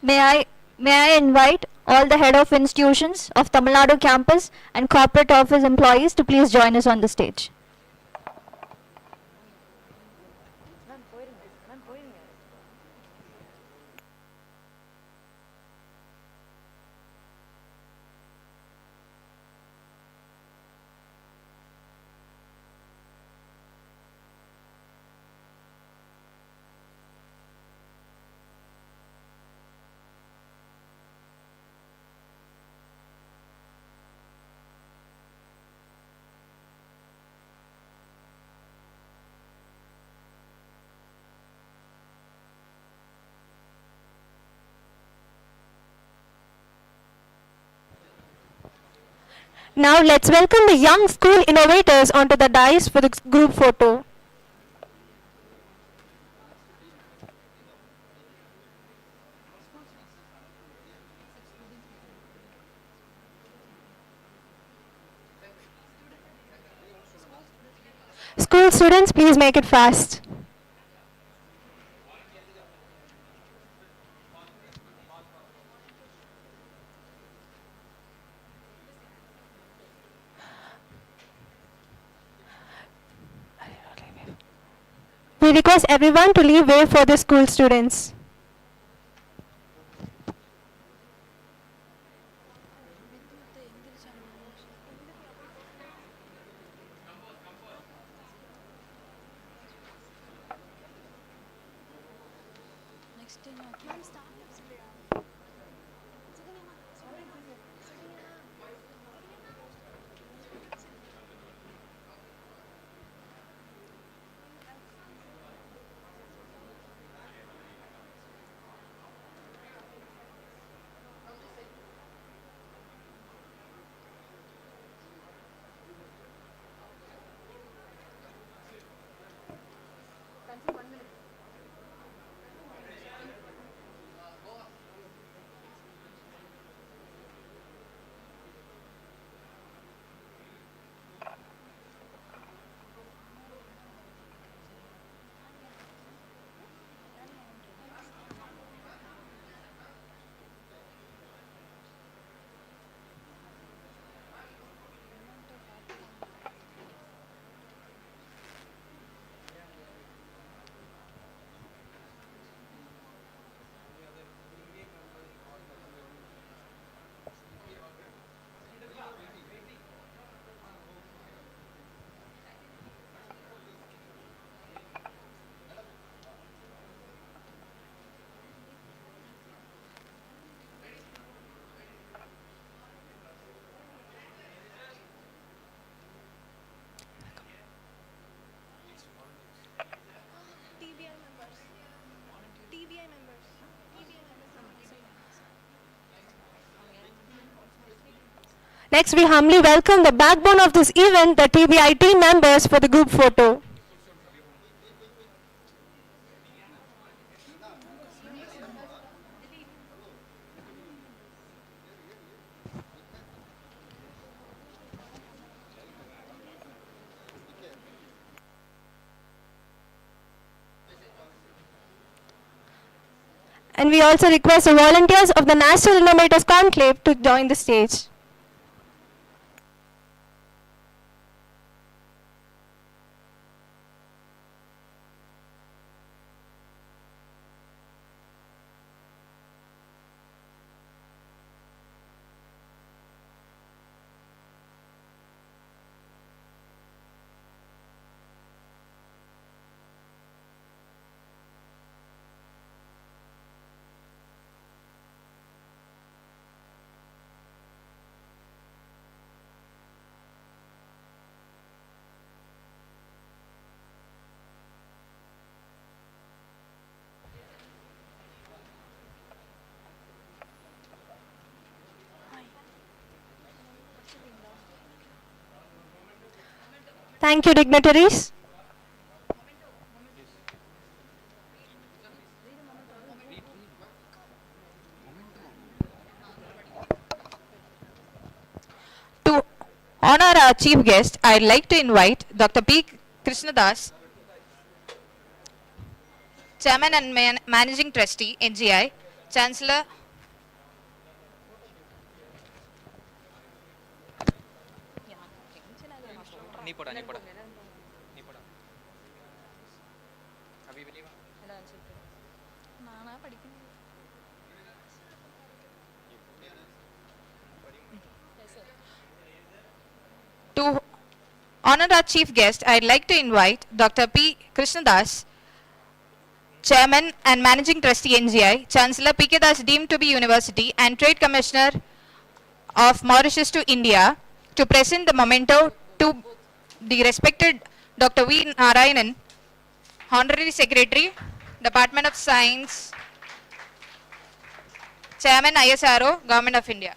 May I invite all the head of institutions of Tamil Nadu campus and corporate office employees to please join us on the stage. Now let's welcome the young school innovators onto the dais for the group photo. School students, please make it fast. We request everyone to leave way for the school students. Next, we humbly welcome the backbone of this event, the TBI team members, for the group photo. And we also request the volunteers of the National Innovators Conclave to join the stage. Thank you, dignitaries. To honor our chief guest, I'd like to invite Dr. P. KRISHNADAS, Chairman and Managing Trustee, NGI, Chancellor. To honor our chief guest, I'd like to invite Dr. P. KRISHNADAS, Chairman and Managing Trustee, NGI, Chancellor Pikas deemed to be University and Trade Commissioner of Mauritius to India, to present the memento to the respected Dr. V. Narayanan, Honorary Secretary, Department of Science, Chairman ISRO, Government of India.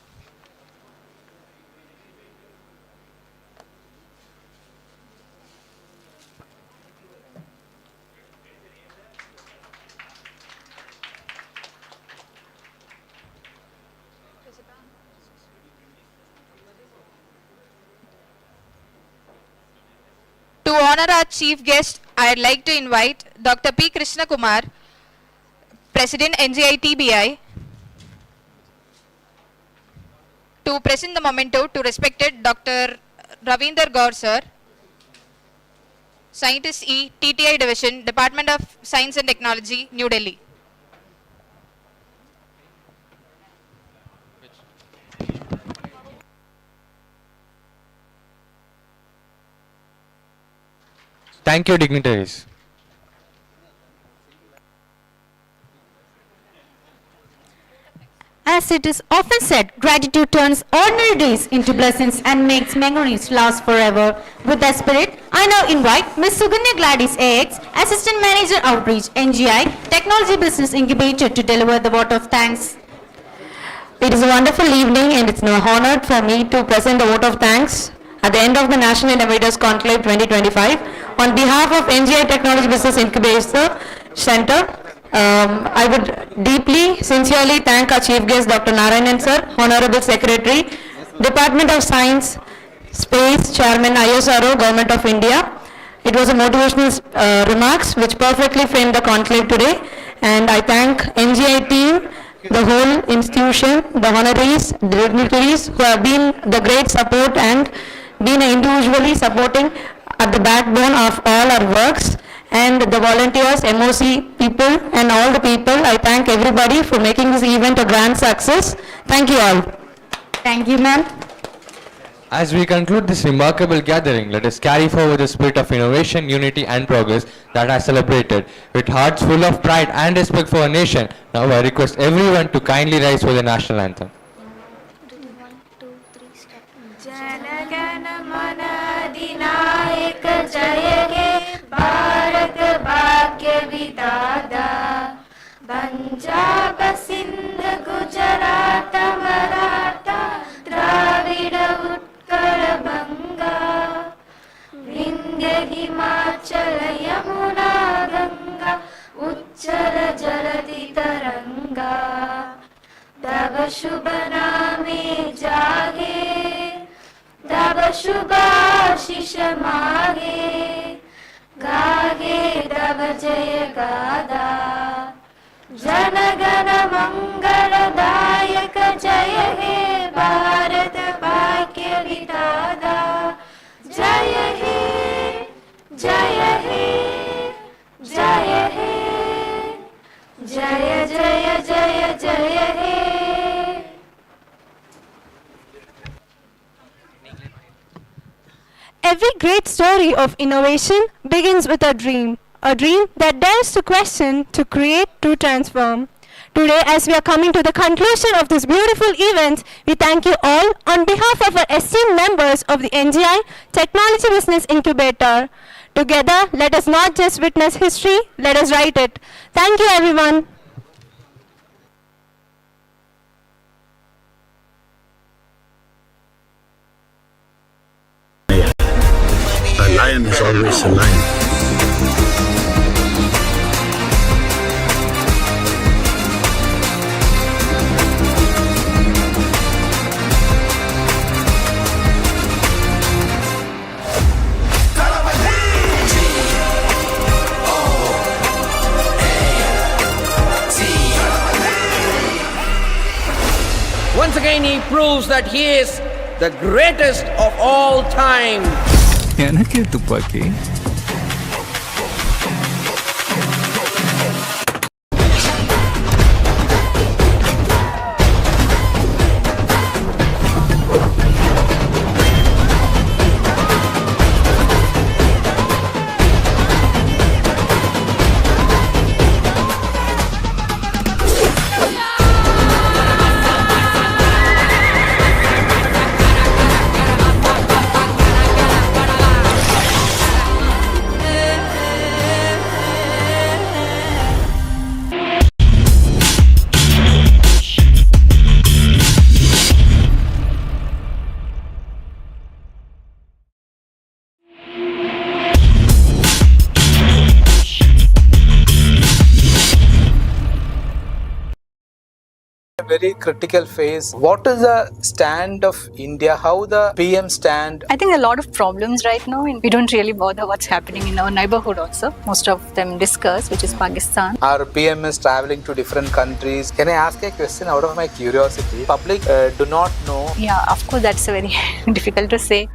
To honor our chief guest, I'd like to invite Dr. P. KRISHNAKUMAR, President NGI TBI, to present the memento to respected Dr. RAVINDER GAUR, sir, Scientist E, TTI Division, Department of Science and Technology, New Delhi. Thank you, dignitaries. As it is often said, gratitude turns ordinary days into blessings and makes memories last forever. With that spirit, I now invite Ms. Suganya Gladys AX, Assistant Manager Outreach, NGI Technology Business Incubator, to deliver the vote of thanks. It is a wonderful evening and it's an honor for me to present the vote of thanks at the end of the National Innovators Conclave 2025. On behalf of NGI Technology Business Incubator Center, I would deeply, sincerely thank our Chief Guest, Dr. Narayanan sir, Honorable Secretary, Department of Science, Space, Chairman, ISRO, Government of India. It was a motivational remarks which perfectly framed the conclave today, and I thank NGI team, the whole institution, the honoraries, the dignitaries who have been the great support and been individually supporting at the backbone of all our works, and the volunteers, MOC people and all the people. I thank everybody for making this event a grand success. Thank you all. Thank you, ma'am. As we conclude this remarkable gathering, let us carry forward the spirit of innovation, unity and progress that I celebrated. With hearts full of pride and respect for our nation, now I request everyone to kindly rise for the national anthem. जनगणमनाधिनायक जय हे भारत भाग्य विधाता पंजाब सिंध गुजरात मराठा द्राविड उत्कल बंगा विंध्य हिमाचल यमुना गंगा उच्चल जलधि तरंगा तव शुभ नामे जागे तव शुभाशिष मागे गागे तव जय गादा जनगण मंगलदायक जय हे भारत भाग्य विधाता जय हे जय हे जय हे जय जय जय जय हे. Every great story of innovation begins with a dream that dares to question, to create, to transform. Today, as we are coming to the conclusion of this beautiful event, we thank you all on behalf of our esteemed members of the NGI Technology Business Incubator. Together, let us not just witness history, let us write it. Thank you, everyone. A lion is always a lion. Once again, he proves that he is the greatest of all time. எனக்கு துப்பாக்கி very critical phase. What is the stand of India? How the PM stand? I think a lot of problems right now, and we don't really bother what's happening in our neighborhood also. Most of them discuss, which is Pakistan. Our PM is traveling to different countries. Can I ask a question out of my curiosity? Public do not know. Yeah, of course, that's very difficult to say.